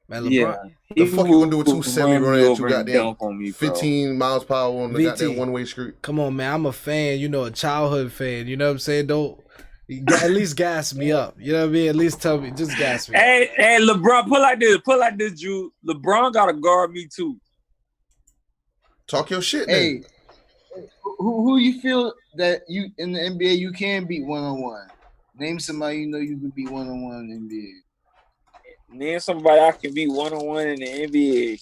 Man, LeBron. Yeah. The fuck you gonna do with 270 running at you goddamn 15 miles per hour on the goddamn one-way street? Come on, man. I'm a fan, a childhood fan. You know what I'm saying? Don't at least gas me up. You know what I mean? At least tell me, just gas me up. Hey, LeBron, put like this, Drew. LeBron gotta guard me too. Talk your shit, hey. Who you feel that you in the NBA you can beat 1-on-1? Name somebody you know you can beat 1-on-1 in the NBA. Name somebody I can beat 1-on-1 in the NBA.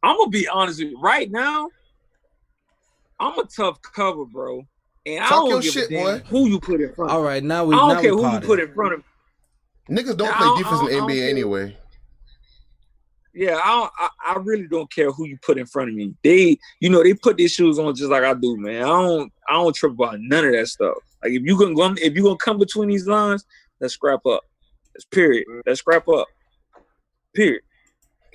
I'm gonna be honest with you. Right now, I'm a tough cover, bro. And I don't give a damn who you put in front of me. All right, now I don't care who you put in front of me. Niggas don't play defense in the NBA anyway. Yeah, I really don't care who you put in front of me. They put these shoes on just like I do, man. I don't trip about none of that stuff. Like if you gonna come between these lines, let's scrap up. That's period. Let's scrap up. Period.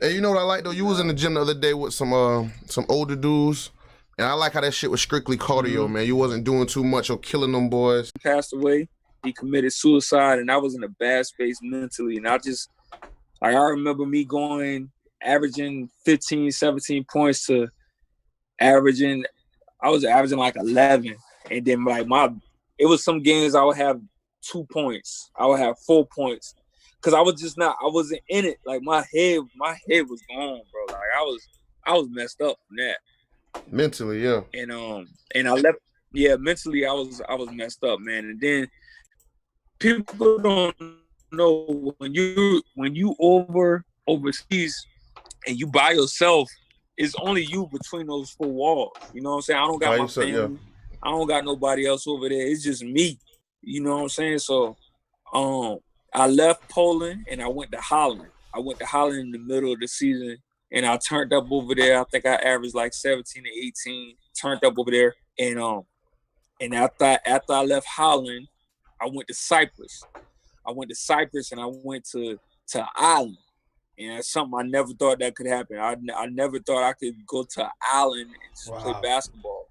Hey, you know what I like though? You was in the gym the other day with some older dudes, and I like how that shit was strictly cardio, man. You wasn't doing too much or killing them boys. He passed away. He committed suicide, and I was in a bad space mentally, and I remember me averaging 15, 17 points to I was averaging like 11. And then it was some games I would have 2 points. I would have 4 points. Cause I wasn't in it. Like my head was gone, bro. Like I was messed up from that. Mentally, yeah. And I left, mentally I was messed up, man. And then people don't know when you overseas and you by yourself, it's only you between those 4 walls. You know what I'm saying? I don't got my family. Yeah. I don't got nobody else over there. It's just me. You know what I'm saying? So I left Poland and I went to Holland. I went to Holland in the middle of the season and I turned up over there. I think I averaged like 17 to 18, turned up over there. And after I left Holland, I went to Cyprus. And I went to Ireland. And that's something I never thought that could happen. I never thought I could go to an island and just play basketball.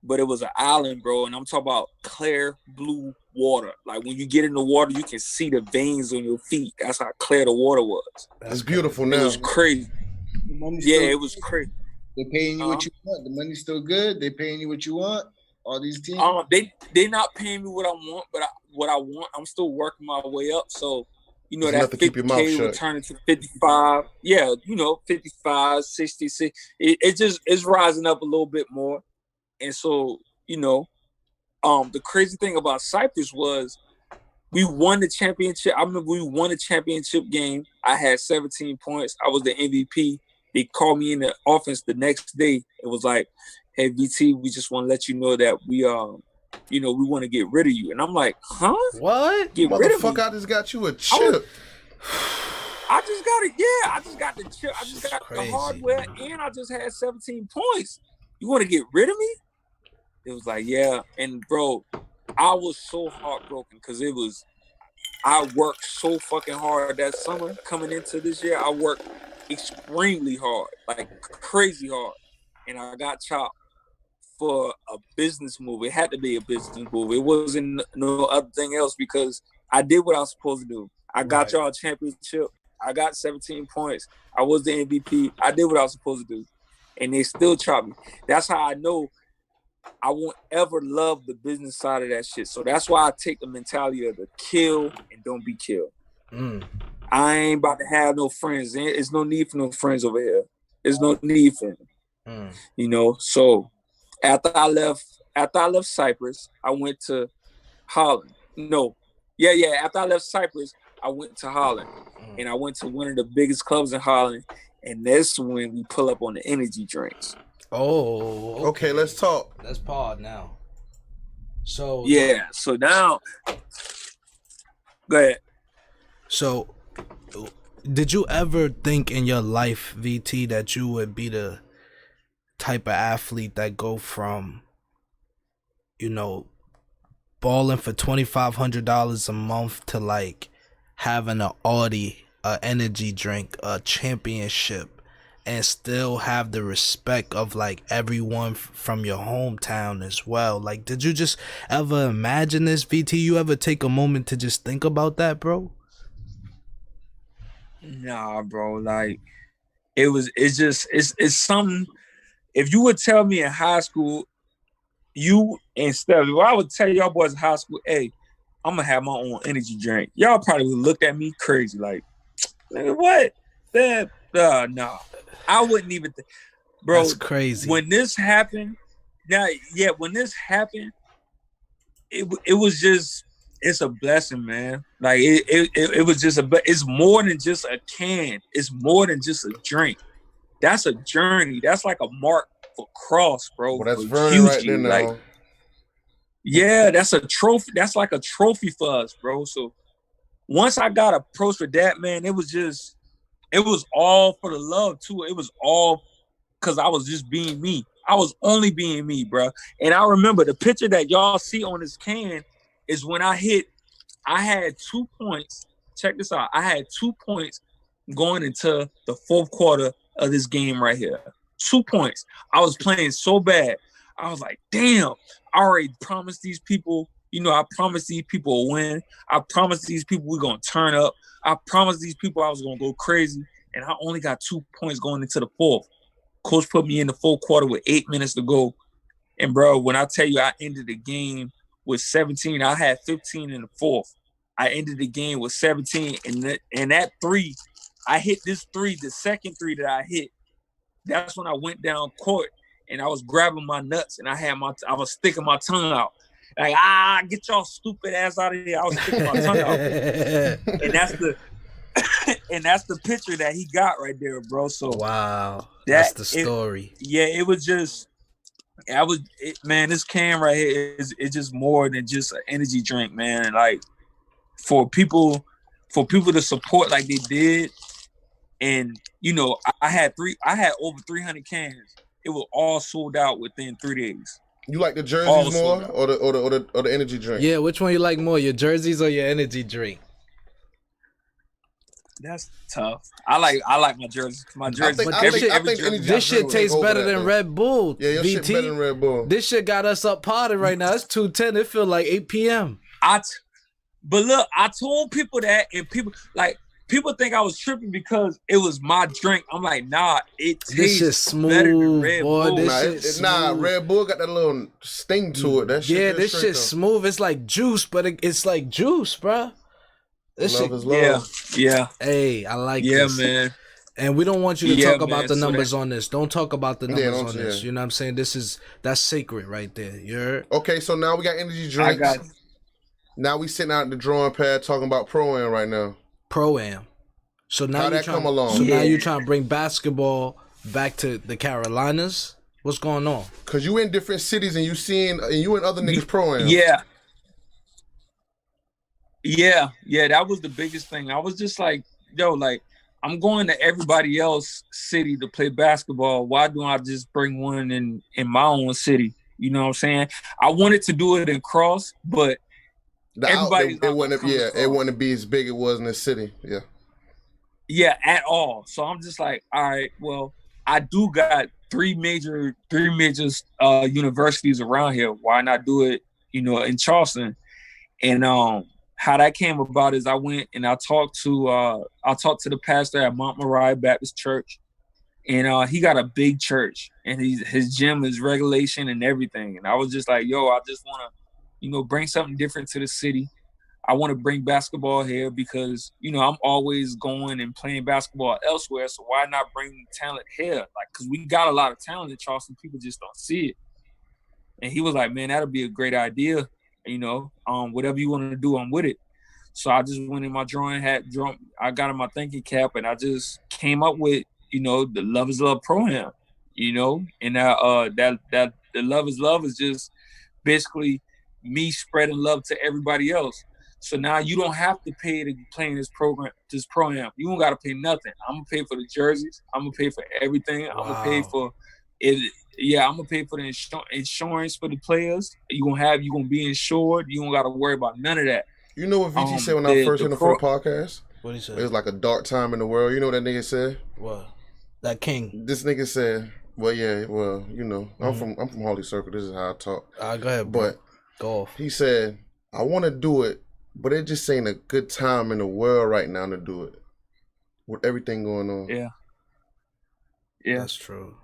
But it was an island, bro, and I'm talking about clear blue water. Like when you get in the water, you can see the veins on your feet. That's how clear the water was. That's beautiful now. It was crazy. It was crazy. They paying you what you want. The money's still good. They paying you what you want. All these teams. They not paying me what I want, but what I want, I'm still working my way up. So, that 50K will turn into 55. Yeah, 55, 66. It's rising up a little bit more. And so, the crazy thing about Cyprus was we won the championship. I remember we won a championship game. I had 17 points. I was the MVP. They called me in the office the next day. It was like, hey, VT, we just want to let you know that we we want to get rid of you. And I'm like, huh? What? Get rid of me? I just got you a chip. I just got the chip. I just got the hardware, and I just had 17 points. You want to get rid of me? It was like, yeah. And bro, I was so heartbroken because I worked so fucking hard that summer coming into this year. I worked extremely hard, like crazy hard. And I got chopped for a business move. It had to be a business move. It wasn't no other thing else because I did what I was supposed to do. I got y'all a championship. I got 17 points. I was the MVP. I did what I was supposed to do. And they still chopped me. That's how I know I won't ever love the business side of that shit. So that's why I take the mentality of the kill and don't be killed. I ain't about to have no friends. There's no need for no friends over here. There's no need for them. So After I left Cyprus, I went to Holland. After I left Cyprus, I went to Holland, and I went to one of the biggest clubs in Holland, and that's when we pull up on the energy drinks. Oh, okay. Let's talk. Let's pause now. So so now, go ahead. So, did you ever think in your life, VT, that you would be the type of athlete that go from, balling for $2,500 a month to like having an Audi, a energy drink, a championship, and still have the respect of like everyone from your hometown as well? Like, did you just ever imagine this, VT? You ever take a moment to just think about that, bro? Nah, bro. Like, it's something. If you would tell me in high school, you and Steph, if I would tell y'all boys in high school, hey, I'm gonna have my own energy drink, y'all probably would look at me crazy, like, what? No, I wouldn't even think. Bro, that's crazy. When this happened, it was just, it's a blessing, man. Like it was just it's more than just a can. It's more than just a drink. That's a journey. That's like a mark for cross, bro. Well, that's Vernon right there now. Like, yeah, that's a trophy. That's like a trophy for us, bro. So once I got approached with that, man, it was all for the love too. It was all because I was just being me. I was only being me, bro. And I remember the picture that y'all see on this can is when I had 2 points. Check this out. I had 2 points going into the fourth quarter of this game right here. 2 points. I was playing so bad. I was like, damn, I already promised these people, I promised these people a win. I promised these people we're going to turn up. I promised these people I was going to go crazy. And I only got 2 points going into the fourth. Coach put me in the fourth quarter with 8 minutes to go. And, bro, when I tell you I ended the game with 17, I had 15 in the fourth. I ended the game with 17. And that three, I hit this three, the second three that I hit. That's when I went down court and I was grabbing my nuts and I was sticking my tongue out. Like, get y'all stupid ass out of here. I was sticking my tongue out. And that's the picture that he got right there, bro. So wow. That's the story. It was just, man, this can right here is just more than just an energy drink, man. Like for people to support like they did. And I had over 300 cans. It was all sold out within 3 days. You like the jerseys more or the energy drink? Yeah, which one you like more, your jerseys or your energy drink? That's tough. I like my jerseys. My jerseys. This shit tastes better than Red Bull. Yeah, your shit better than Red Bull. This shit got us up partying right now. It's 2:10. It feel like 8 p.m. But look, I told people that, and people think I was tripping because it was my drink. I'm like, nah, it tastes better than Red Bull. Red Bull got that little sting to it. That shit this shit's smooth. It's like juice, but it's like juice, bro. Love is love. Yeah. Hey, I like this. Yeah, man. And we don't want you to talk about the numbers on this. Don't talk about the numbers on this. You know what I'm saying? That's sacred right there. You heard? Okay, so now we got energy drinks. Now we sitting out in the drawing pad talking about Pro-Am right now. Pro-Am. So now how that come along? So now you're trying to bring basketball back to the Carolinas? What's going on? Cause you in different cities and you and other niggas Pro-Am. Yeah, that was the biggest thing. I was just like, I'm going to everybody else's city to play basketball. Why don't I just bring one in my own city? You know what I'm saying? I wanted to do it in Cross, but it wouldn't be as big as it was in the city. Yeah, at all. So I'm just like, all right, well, I do got three major universities around here. Why not do it, in Charleston? And how that came about is I went and I talked to the pastor at Mount Moriah Baptist Church, and he got a big church, and his gym is regulation and everything. And I was just like, yo, I just want to, bring something different to the city. I want to bring basketball here because, I'm always going and playing basketball elsewhere. So why not bring talent here? Like, because we got a lot of talent in Charleston. People just don't see it. And he was like, man, that'll be a great idea. You know, whatever you want to do, I'm with it. So I just went in my drawing hat, I got in my thinking cap, and I just came up with, you know, the Love is Love Pro-Am, you know, and that the Love is Love is just basically me spreading love to everybody else. So now you don't have to pay to play in this Pro-Am. You don't got to pay nothing. I'm going to pay for the jerseys. I'm going to pay for everything. Wow. I'm going to pay for it. Yeah, I'm going to pay for the insurance for the players. You're going to be insured. You don't got to worry about none of that. You know what VT said when I first hit him for the podcast? What he said? It was like a dark time in the world. You know what that nigga said? What? That king. This nigga said, well, yeah, well, you know, I'm from Holy Circle. This is how I talk. Go ahead, bro. But go off. He said, I want to do it, but it just ain't a good time in the world right now to do it with everything going on. Yeah. Yeah. That's true.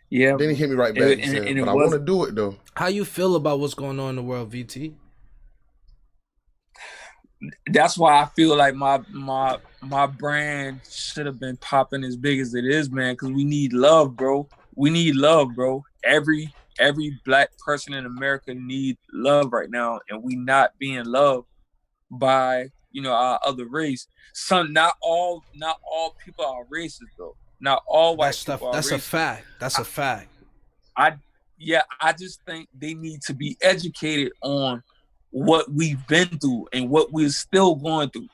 Yeah. Then he hit me right back and said, but I want to do it, though. How you feel about what's going on in the world, VT? That's why I feel like my brand should have been popping as big as it is, man, because we need love, bro. We need love, bro. Every Black person in America need love right now, and we not being loved by, you know, our other race. Not all people are racist, though. Not all white people are racist. That's a fact. That's a fact. I just think they need to be educated on what we've been through and what we're still going through.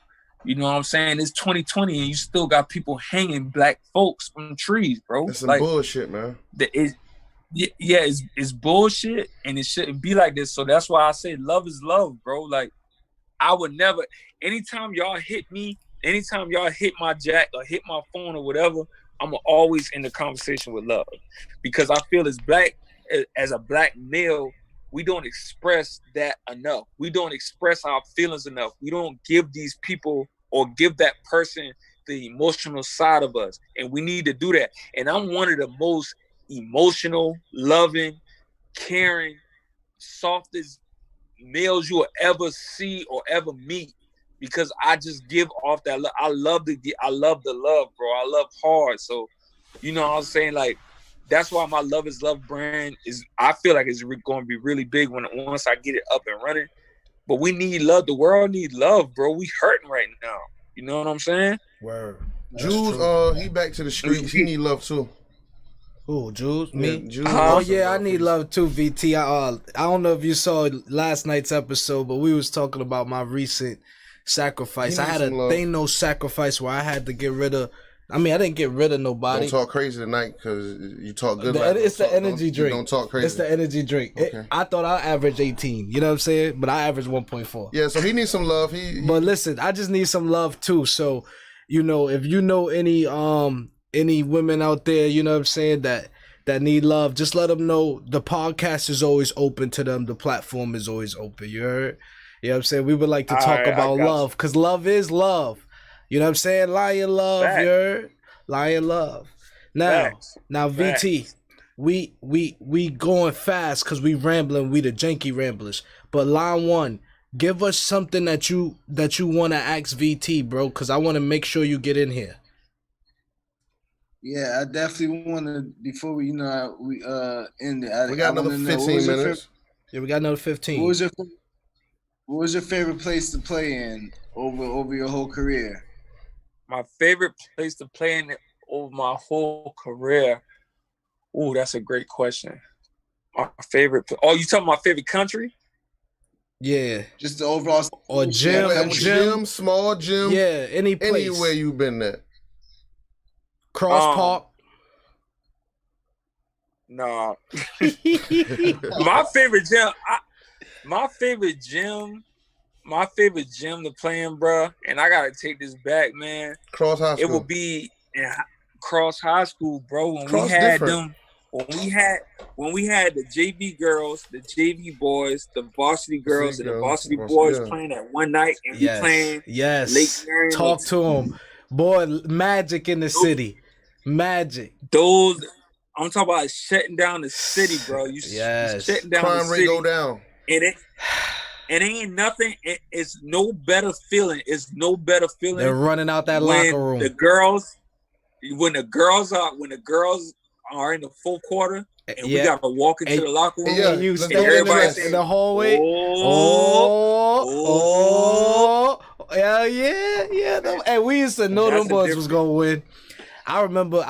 You know what I'm saying? It's 2020 and you still got people hanging Black folks from trees, bro. That's some bullshit, man. It's bullshit, and it shouldn't be like this. So that's why I say love is love, bro. Like, I would never, anytime y'all hit my jack or hit my phone or whatever, I'm always in the conversation with love. Because I feel as a Black male, we don't express that enough. We don't express our feelings enough. We don't give these people or give that person the emotional side of us. And we need to do that. And I'm one of the most emotional, loving, caring, softest males you will ever see or ever meet, because I just give off that love. I love the love, bro. I love hard. So, you know what I'm saying? Like, that's why my Love is Love brand I feel like it's going to be really big once I get it up and running. But we need love. The world needs love, bro. We hurting right now. You know what I'm saying? Word. Julz, he back to the streets. He need love too. Who, Julz? Me? Yeah, Julz. Oh yeah, I need love too, VT. I don't know if you saw last night's episode, but we was talking about my recent sacrifice. I had a no sacrifice where I had to get rid of. I mean, I didn't get rid of nobody. Don't talk crazy tonight because you talk good. It's the energy drink. Don't talk crazy. It's the energy drink. Okay. I thought I averaged 18. You know what I'm saying? But I averaged 1.4. Yeah, so he needs some love. But listen, I just need some love too. So, you know, if you know any women out there, you know what I'm saying, that need love, just let them know the podcast is always open to them. The platform is always open. You heard? You know what I'm saying? We would like to talk about love, because love is love. You know what I'm saying? Lion love, you heard? Lion love. Now, VT, we going fast because we rambling. We the Janky Ramblers. But line one, give us something that you want to ask VT, bro, because I want to make sure you get in here. Yeah, I definitely want to, before we, end it. We got another 15 minutes. Yeah, we got another 15. What was your favorite place to play in over your whole career? My favorite place to play in over my whole career. Ooh, that's a great question. My favorite. Oh, you talking about my favorite country? Yeah. Just the overall. Or gym, small gym. Yeah, any place. Anywhere you been at. Cross Park. No. My favorite gym. My favorite gym to play in, bro, and I gotta take this back, man. Cross High School. It would be in Cross High School, bro. When we had the JV girls, the JV boys, the varsity girls, and the varsity boys playing at one night, and we playing. Yes. Lake Marion. Talk to them, boy. Magic in the city. Magic. Those. I'm talking about shutting down the city, bro. You shutting down crime the city. Rate go down. And it ain't nothing. It's no better feeling. It's no better feeling. They're running out that locker room. When the girls are in the fourth quarter and we gotta walk into the locker room. Yeah, you stand in the hallway. Yeah. And we used to know them boys was gonna win. I remember.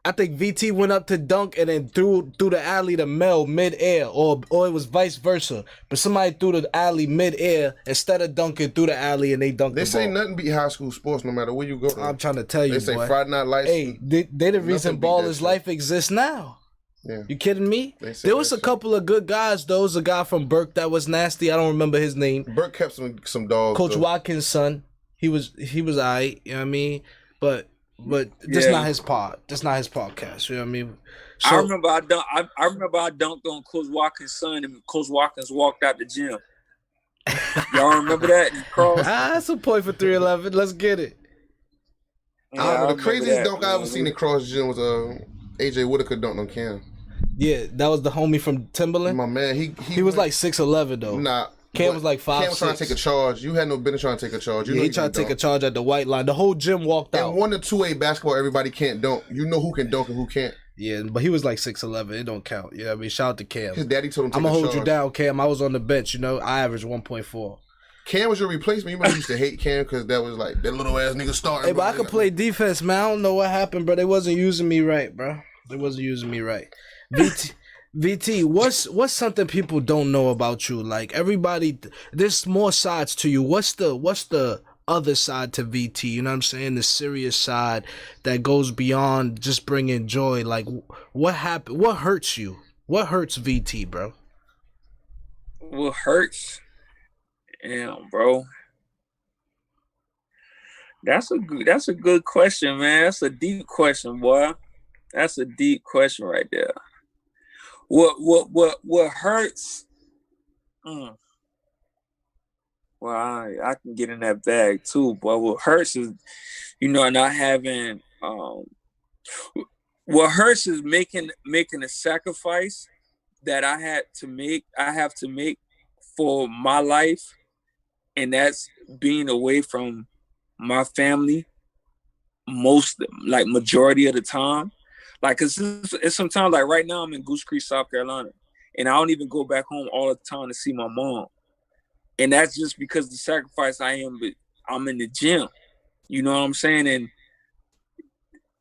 I think VT went up to dunk and then threw the alley to Mel mid-air, or it was vice versa. But somebody threw the alley mid-air instead of dunking through the alley, and they dunked the ball. They say nothing beat high school sports no matter where you go. I'm trying to tell you, They say boy. Friday Night Lights. Hey, they the reason Ballers Life exists now. Yeah. You kidding me? There was a couple of good guys. There was a guy from Burke that was nasty. I don't remember his name. Burke kept some dogs. Coach Watkins' son. He was alright, you know what I mean? But that's not his part. That's not his podcast. You know what I mean? So, I remember I dunked on Coach Watkins' son, and Coach Watkins walked out the gym. Y'all remember that? That's a point for 311. Let's get it. The craziest dunk I ever seen in Cross Gym was AJ Whitaker dunked on Cam. Yeah, that was the homie from Timberland. My man, he was like 6'11" though. Nah. Cam was like 5'6". Cam was trying to take a charge. You had no business trying to take a charge. He tried to take a charge at the white line. The whole gym walked out. In 1 to 2A basketball, everybody can't dunk. You know who can dunk and who can't. Yeah, but he was like 6'11". It don't count. Yeah, I mean, shout out to Cam. His daddy told him to I'm gonna hold you down, Cam. I was on the bench. You know, I averaged 1.4. Cam was your replacement. You remember you used to hate Cam because that was like that little ass nigga starting. Hey, but I could play defense, man. I don't know what happened, bro. They wasn't using me right, bro. They wasn't using me right. VT, what's something people don't know about you? Like everybody, there's more sides to you. What's the other side to VT? You know what I'm saying? The serious side that goes beyond just bringing joy. Like what happened? What hurts you? What hurts VT, bro? What hurts? Damn, bro. That's a good question, man. That's a deep question, boy. That's a deep question right there. What hurts? Well, I can get in that bag too, but what hurts is, not having. What hurts is making a sacrifice that I have to make for my life, and that's being away from my family majority of the time. Like, cause it's sometimes like right now I'm in Goose Creek, South Carolina, and I don't even go back home all the time to see my mom. And that's just because the sacrifice but I'm in the gym. You know what I'm saying? And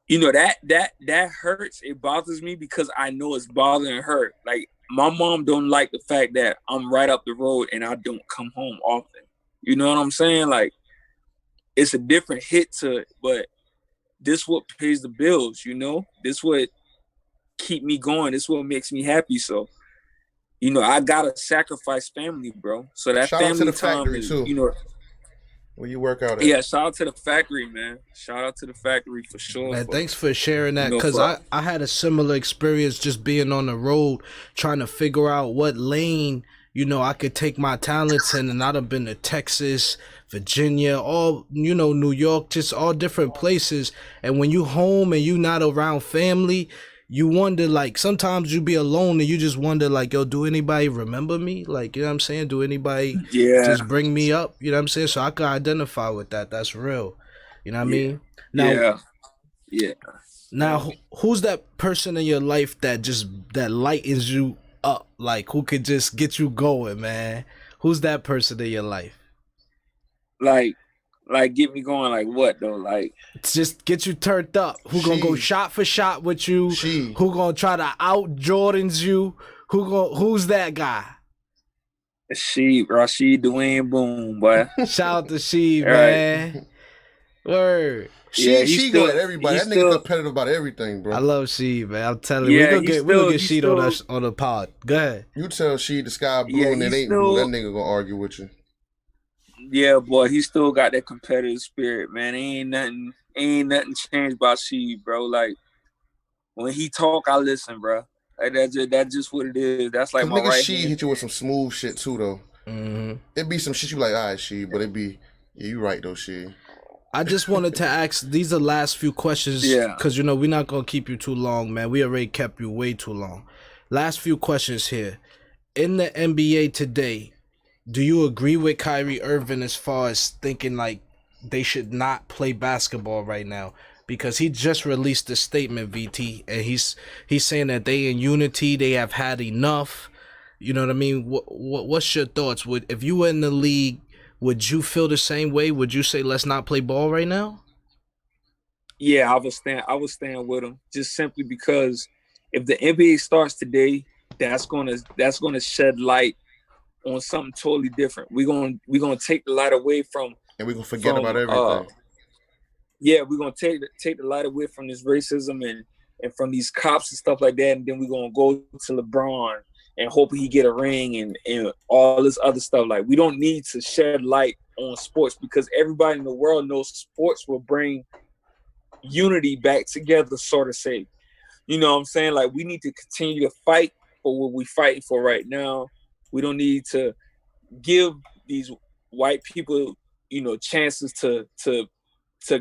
that hurts. It bothers me because I know it's bothering her. Like my mom don't like the fact that I'm right up the road and I don't come home often. You know what I'm saying? Like it's a different hit to it, but this what pays the bills, This what keep me going. This what makes me happy. So, I gotta sacrifice family, bro. So that shout family out to the time factory is, too. Where you work out at. Yeah, shout out to the factory, man. Shout out to the factory for sure. Man, thanks for sharing that, because I had a similar experience just being on the road, trying to figure out what lane, I could take my talents in, and I'd have been to Texas, Virginia, all, New York, just all different places. And when you home and you not around family, you wonder, like, sometimes you be alone and you just wonder, like, yo, do anybody remember me? Like, you know what I'm saying? Do anybody just bring me up? You know what I'm saying? So I can identify with that. That's real. You know what I mean? Now, yeah. Now, who's that person in your life that lightens you up? Like, who could just get you going, man? Who's that person in your life? Like get me going, like what though? Like just get you turned up. Who gonna go shot for shot with you? Who gonna try to out Jordans you? Who's that guy? Rashid Dwayne Boom, boy. Shout out to Sheed, man. Word. She go at everybody. That nigga competitive about everything, bro. I love Sheed, man. I'm telling you, we gonna get Sheed on the pod. Go ahead. You tell Sheed the sky blue and it ain't blue. That nigga gonna argue with you. Yeah, boy, he still got that competitive spirit, man. Ain't nothing changed about Sheed, bro. Like when he talk, I listen, bro. Like that's just what it is. That's like my right Sheed hit you with some smooth shit too, though. Mm-hmm. It be some shit you like, all right, Sheed, but it be you right though, Sheed. I just wanted to ask, these are the last few questions, because we're not gonna keep you too long, man. We already kept you way too long. Last few questions here. In the NBA today, do you agree with Kyrie Irving as far as thinking like they should not play basketball right now? because he just released a statement, VT, and he's saying that they in unity, they have had enough. You know what I mean? What's your thoughts? If you were in the league, would you feel the same way? Would you say let's not play ball right now? Yeah, I was staying with him just simply because if the NBA starts today, that's gonna shed light on something totally different. We're gonna take the light away from, and we're gonna forget about everything. Yeah, we're gonna take the light away from this racism and from these cops and stuff like that, and then we're gonna go to LeBron and hope he get a ring and all this other stuff. Like, we don't need to shed light on sports because everybody in the world knows sports will bring unity back together, sort of say. You know what I'm saying? Like, we need to continue to fight for what we're fighting for right now. We don't need to give these white people, you know, chances to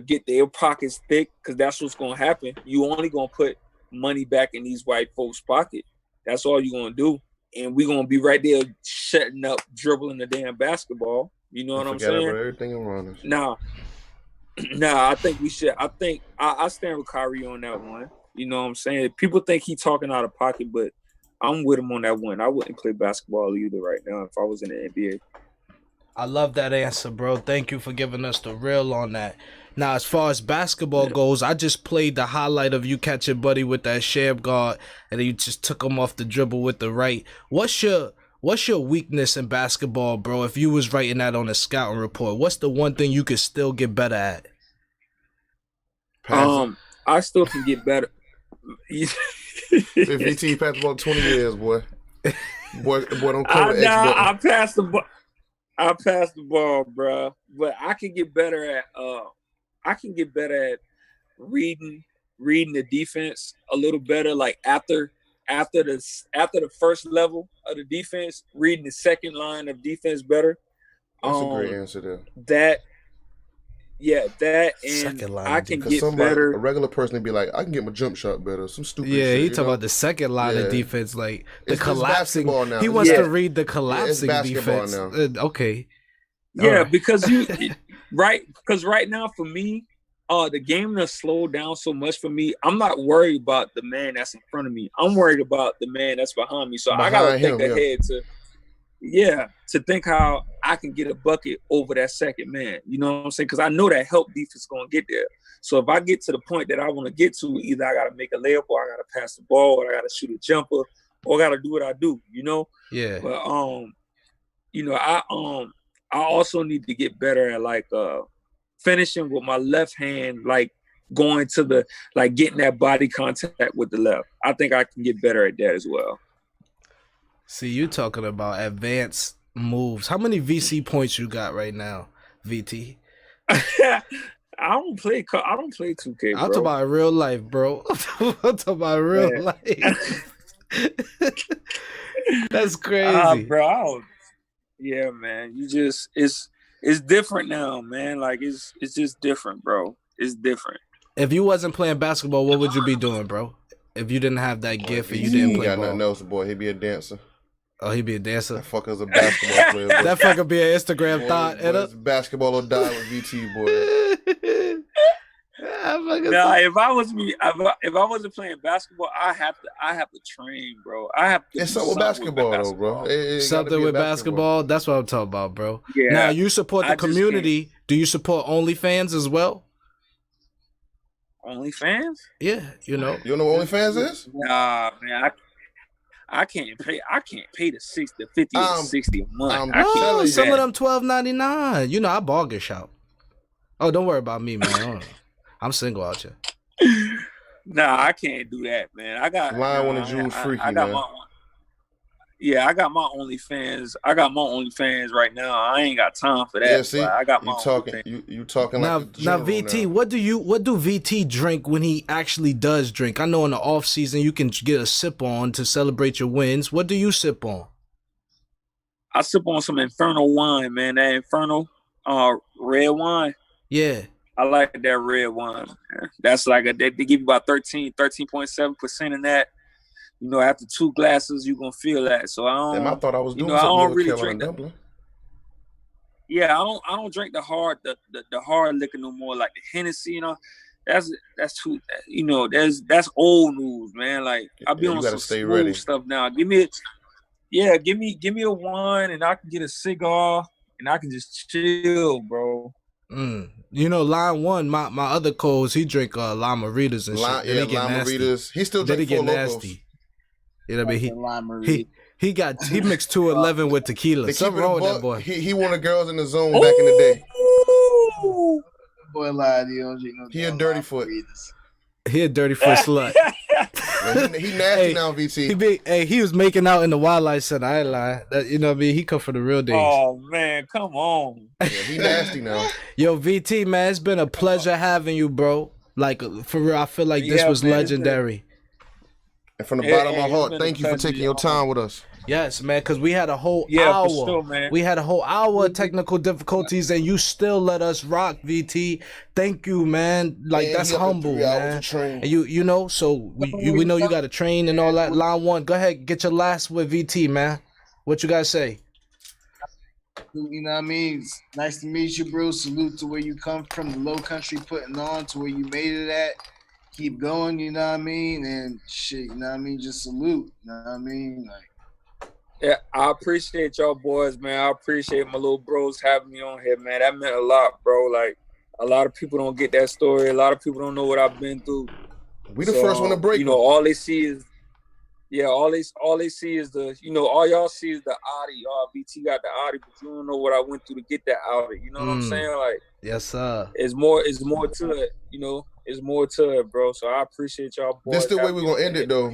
get their pockets thick, because that's what's gonna happen. You only gonna put money back in these white folks' pocket. That's all you're gonna do. And we're gonna be right there shutting up, dribbling the damn basketball. You know what I'm saying? About everything around us. Nah, I think we should. I stand with Kyrie on that one. You know what I'm saying? People think he talking out of pocket, but I'm with him on that one. I wouldn't play basketball either right now if I was in the NBA. I love that answer, bro. Thank you for giving us the real on that. Now, as far as basketball goes, I just played the highlight of you catching Buddy with that sham guard, and then you just took him off the dribble with the right. What's your weakness in basketball, bro? If you was writing that on a scouting report, what's the one thing you could still get better at? I still can get better. If VT passed about 20 years, boy don't cover X button. I passed the ball, bro. But I can get better at reading the defense a little better. Like after the first level of the defense, reading the second line of defense better. That's a great answer there. That and I can get better. A regular person would be like, I can get my jump shot better. Some stupid shit. Yeah, he talking about the second line of defense, like the collapsing. Now. He wants to read the collapsing defense. Now. Okay. Yeah, because right now for me, the game has slowed down so much for me. I'm not worried about the man that's in front of me. I'm worried about the man that's behind me. So I gotta think ahead to think how I can get a bucket over that second man. You know what I'm saying? Because I know that help defense is gonna get there. So if I get to the point that I want to get to, either I gotta make a layup, or I gotta pass the ball, or I gotta shoot a jumper, or I gotta do what I do. You know? Yeah. But I also need to get better at like finishing with my left hand, like going to getting that body contact with the left. I think I can get better at that as well. See, you talking about advanced moves. How many VC points you got right now, VT? I don't play 2K, bro. I'm talking about real life, bro. I'm talking about real life. That's crazy. Bro. Yeah, man. It's different now, man. Like it's just different, bro. It's different. If you wasn't playing basketball, what would you be doing, bro? If you didn't have that gift and you didn't play got ball. Nothing else, boy. He'd be a dancer. Oh, he'd be a dancer? That fucker's a basketball player. Boy. That fucker be an Instagram thought. Basketball or die with VT, boy. Nah, if I wasn't playing basketball, I have to train, bro. I have to. It's something with basketball, though, bro. Something with basketball. That's what I'm talking about, bro. Yeah. Now you support the community. Do you support OnlyFans as well? OnlyFans? Yeah, you know. You know what OnlyFans is? Nah, man. I can't pay the 50 or 60 a month. Some of them $12.99. You know, I bargain shop. Oh, don't worry about me, man. I'm single out here. Nah, I can't do that, man. I got line one of Julz freaky, I got man. I got my OnlyFans. I got my OnlyFans right now. I ain't got time for that. Yeah, see, I got my you talking now, like now VT. Now. What do VT drink when he actually does drink? I know in the off season you can get a sip on to celebrate your wins. What do you sip on? I sip on some Inferno wine, man. That Inferno red wine. Yeah. I like that red wine. That's like they give you about 13.7% in that. You know, after 2 glasses, you're gonna feel that. So I don't. Damn, I thought I was doing something. I don't really drink that. Yeah, I don't drink the hard liquor no more, like the Hennessy. You know, that's too, you know, that's old news, man. Like I'll be on some smooth stuff now. Give me a wine and I can get a cigar and I can just chill, bro. You know, line one, my other codes, he drink limaritas and shit. Yeah, limaritas. He still drink Four Locos. You know what I mean? He mixed 211 with tequila. Something wrong with that boy. He wanted girls in the zone back in the day. Boy lied, he a dirty foot. He a dirty foot slut. He nasty now, VT. He was making out in the wildlife center. I ain't lying. You know what I mean? He come for the real days. Oh man, come on. Yeah, he nasty now. Yo, VT, man, it's been a pleasure having you, bro. Like for real, I feel like this was legendary. And from the bottom of my heart, thank you for taking your time with us. Yes, man, because we had a whole hour. For sure, man. We had a whole hour of technical difficulties, and you still let us rock, VT. Thank you, man. Like, that's humble, man. And you know, so we know you got to train and all that. Line one, go ahead, get your last with VT, man. What you guys say? You know what I mean? It's nice to meet you, bro. Salute to where you come from, the low country putting on to where you made it at. Keep going, you know what I mean? And shit, you know what I mean? Just salute, you know what I mean? Like, yeah, I appreciate y'all boys, man. I appreciate my little bros having me on here, man. That meant a lot, bro. Like, a lot of people don't get that story. A lot of people don't know what I've been through. We the first one to break. You know, all they see is, all they see is the, you know, all y'all see is the Audi. BT got the Audi, but you don't know what I went through to get that Audi. You know what I'm saying? Like, yes, sir. It's more to it, you know. It's more to it, bro. So I appreciate y'all boys. This the way we're gonna end it, though.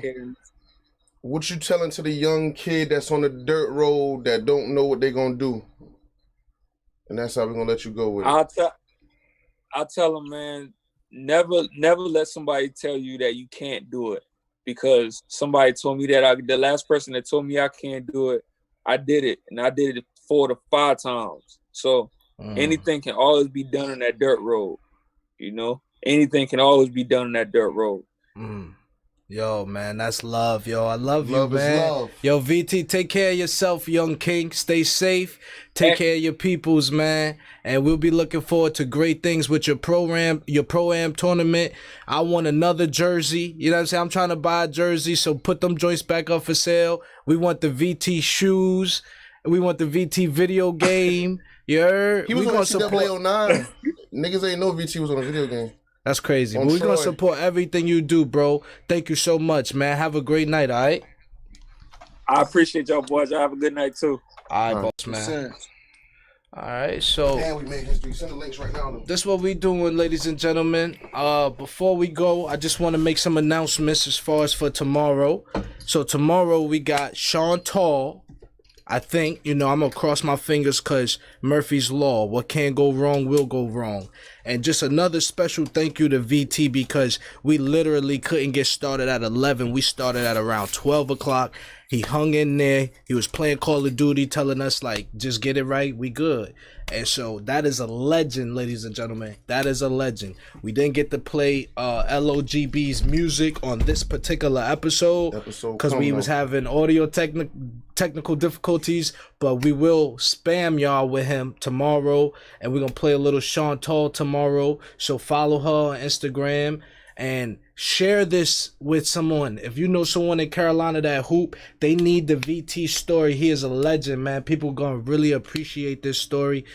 What you telling to the young kid that's on the dirt road that don't know what they gonna do? And that's how we're gonna let you go with it. I'll tell them, man, never let somebody tell you that you can't do it. Because somebody told me that the last person that told me I can't do it, I did it. And I did it 4 to 5 times. So anything can always be done on that dirt road. You know? Anything can always be done on that dirt road. Yo, man, that's love, yo. I love you, man. Love. Yo, VT, take care of yourself, young king. Stay safe. Take care of your peoples, man. And we'll be looking forward to great things with your Pro-Am tournament. I want another jersey. You know what I'm saying? I'm trying to buy a jersey, so put them joints back up for sale. We want the VT shoes. We want the VT video game. You heard? He was on CWA 09. Niggas ain't know VT was on a video game. That's crazy. But we're going to support everything you do, bro. Thank you so much, man. Have a great night, all right? I appreciate y'all, boys. Y'all have a good night, too. All right, boss, man. All right, so damn, we made history. Send the links right now. This is what we doing, ladies and gentlemen. Before we go, I just want to make some announcements as far as for tomorrow. So tomorrow we got Sean Tall. I think, you know, I'm going to cross my fingers because Murphy's Law. What can go wrong will go wrong. And just another special thank you to VT because we literally couldn't get started at 11. We started at around 12 o'clock. He hung in there. He was playing Call of Duty, telling us, like, just get it right. We good. And so that is a legend, ladies and gentlemen. That is a legend. We didn't get to play LOGB's music on this particular episode because we was having audio technical difficulties, but we will spam y'all with him tomorrow, and we're going to play a little Sean Tall tomorrow. So follow her on Instagram and share this with someone. If you know someone in Carolina that hoop, they need the VT story. He is a legend, man. People gonna really appreciate this story.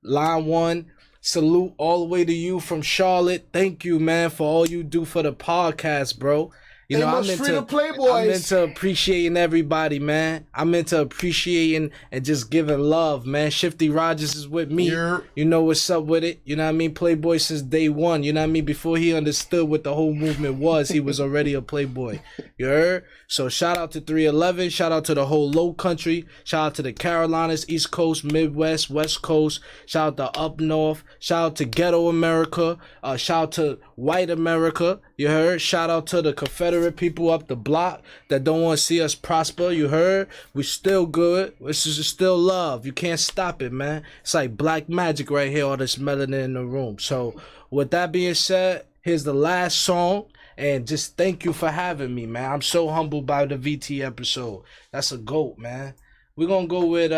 Line one, salute all the way to you from Charlotte. Thank you, man, for all you do for the podcast, bro. You know, I'm into appreciating everybody, man. I'm into appreciating and just giving love, man. Shifty Rogers is with me. Yeah. You know what's up with it. You know what I mean? Playboy since day one. You know what I mean? Before he understood what the whole movement was, he was already a Playboy. You heard? So shout out to 311. Shout out to the whole low country. Shout out to the Carolinas, East Coast, Midwest, West Coast. Shout out to up north. Shout out to ghetto America. Shout out to white America. You heard? Shout out to the Confederate people up the block that don't want to see us prosper. You heard? We still good. This is still love. You can't stop it, man. It's like black magic right here, all this melanin in the room. So with that being said, here's the last song. And just thank you for having me, man. I'm so humbled by the VT episode. That's a GOAT, man. We're going to go with,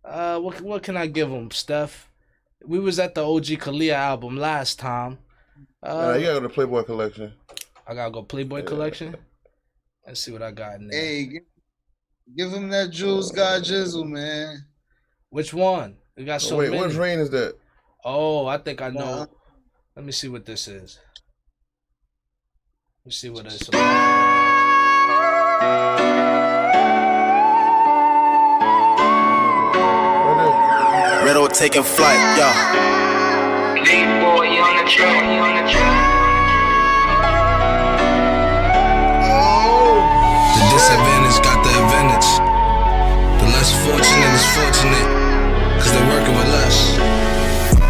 what can I give him, Steph? We was at the OG Kalia album last time. You gotta go to Playboy collection. I gotta go Playboy collection. Let's see what I got in there. Hey, give him that Julz God Jizzle, man. Which one? We got so many. Which rain is that? Oh, I think I know. Let me see what this is. Let's see what it's about. Riddle taking flight, yo. Big boy on the track. The disadvantage got the advantage. The less fortunate is fortunate, cause they're working with less.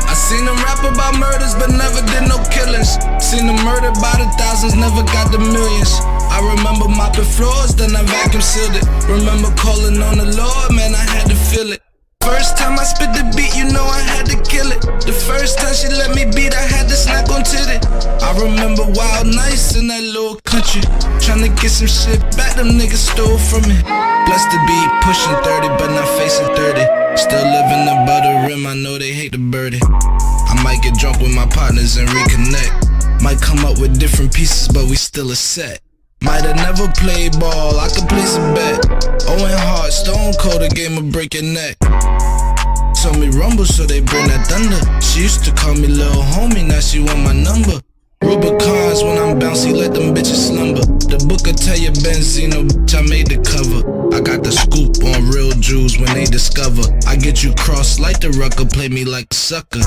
I seen them rap about murders, but never did no killings. Seen them murdered by the thousands, never got the millions. I remember mopping floors, then I vacuum sealed it. Remember calling on the Lord, man, I had to feel it. First time I spit the beat, you know I had to kill it. The first time she let me beat, I had to snack on titty. I remember wild nights in that little country, tryna get some shit back them niggas stole from me. Blessed to be pushing 30, but not facing 30. Still living above the rim, I know they hate the birdie. I might get drunk with my partners and reconnect. Might come up with different pieces, but we still a set. Might have never played ball, I could place a bet. Owen Hart, Stone Cold, a game of break your neck. Told me rumble, so they bring that thunder. She used to call me little homie, now she want my number. Rubicons when I'm bouncy, let them bitches slumber. The book will tell you Benzino, bitch, I made the cover. I got the scoop on real Jews when they discover. I get you crossed like the rucker, play me like a sucker.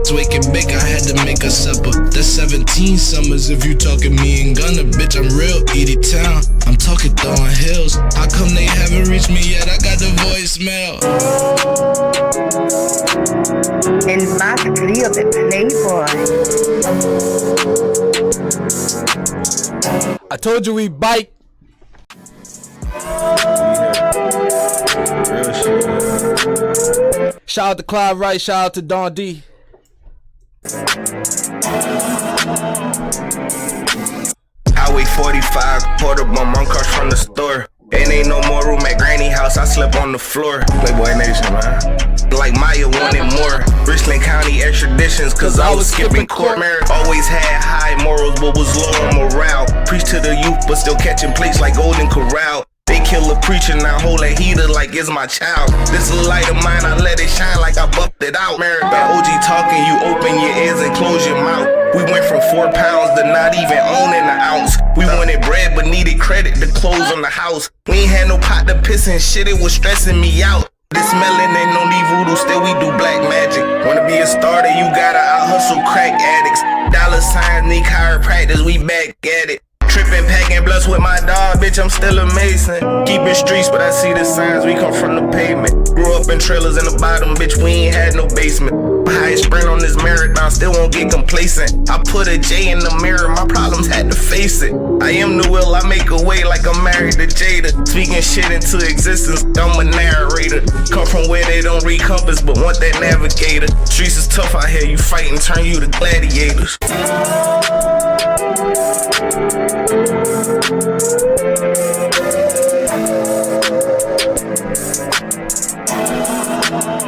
To wake and bake, I had to make a supper. That's 17 summers if you talking me and Gunner. Bitch, I'm real, Edie Town. I'm talking throwing hills. How come they haven't reached me yet? I got the voicemail. El más frío de Playboy. I told you we bite. Shout out to Clyde Wright, shout out to Don D. Highway 45, quarter bum, run cars from the store. And ain't no more room at Granny house, I slept on the floor. Playboy Nation, man. Like Maya wanted more. Richland County extraditions, cause I was skipping court. Always had high morals, but was low on morale. Preach to the youth, but still catching plates like Golden Corral. They kill a preacher, now hold a heater like it's my child. This a light of mine, I let it shine like I buffed it out. American OG talking, you open your ears and close your mouth. We went from 4 pounds to not even owning an ounce. We wanted bread but needed credit to close on the house. We ain't had no pot to piss and shit, it was stressing me out. This melon ain't no need voodoo, still we do black magic. Wanna be a starter, you gotta out hustle crack addicts. Dollar signs need chiropractors, we back at it. Trippin', packing blunts with my dog, bitch, I'm still a Mason. Keepin' streets, but I see the signs, we come from the pavement. Grew up in trailers in the bottom, bitch, we ain't had no basement. Highest sprint on this marathon, still won't get complacent. I put a J in the mirror, my problems had to face it. I am the will, I make a way like I'm married to Jada. Speaking shit into existence, I'm a narrator. Come from where they don't read compass, but want that navigator. Streets is tough out here, you fight and turn you to gladiators.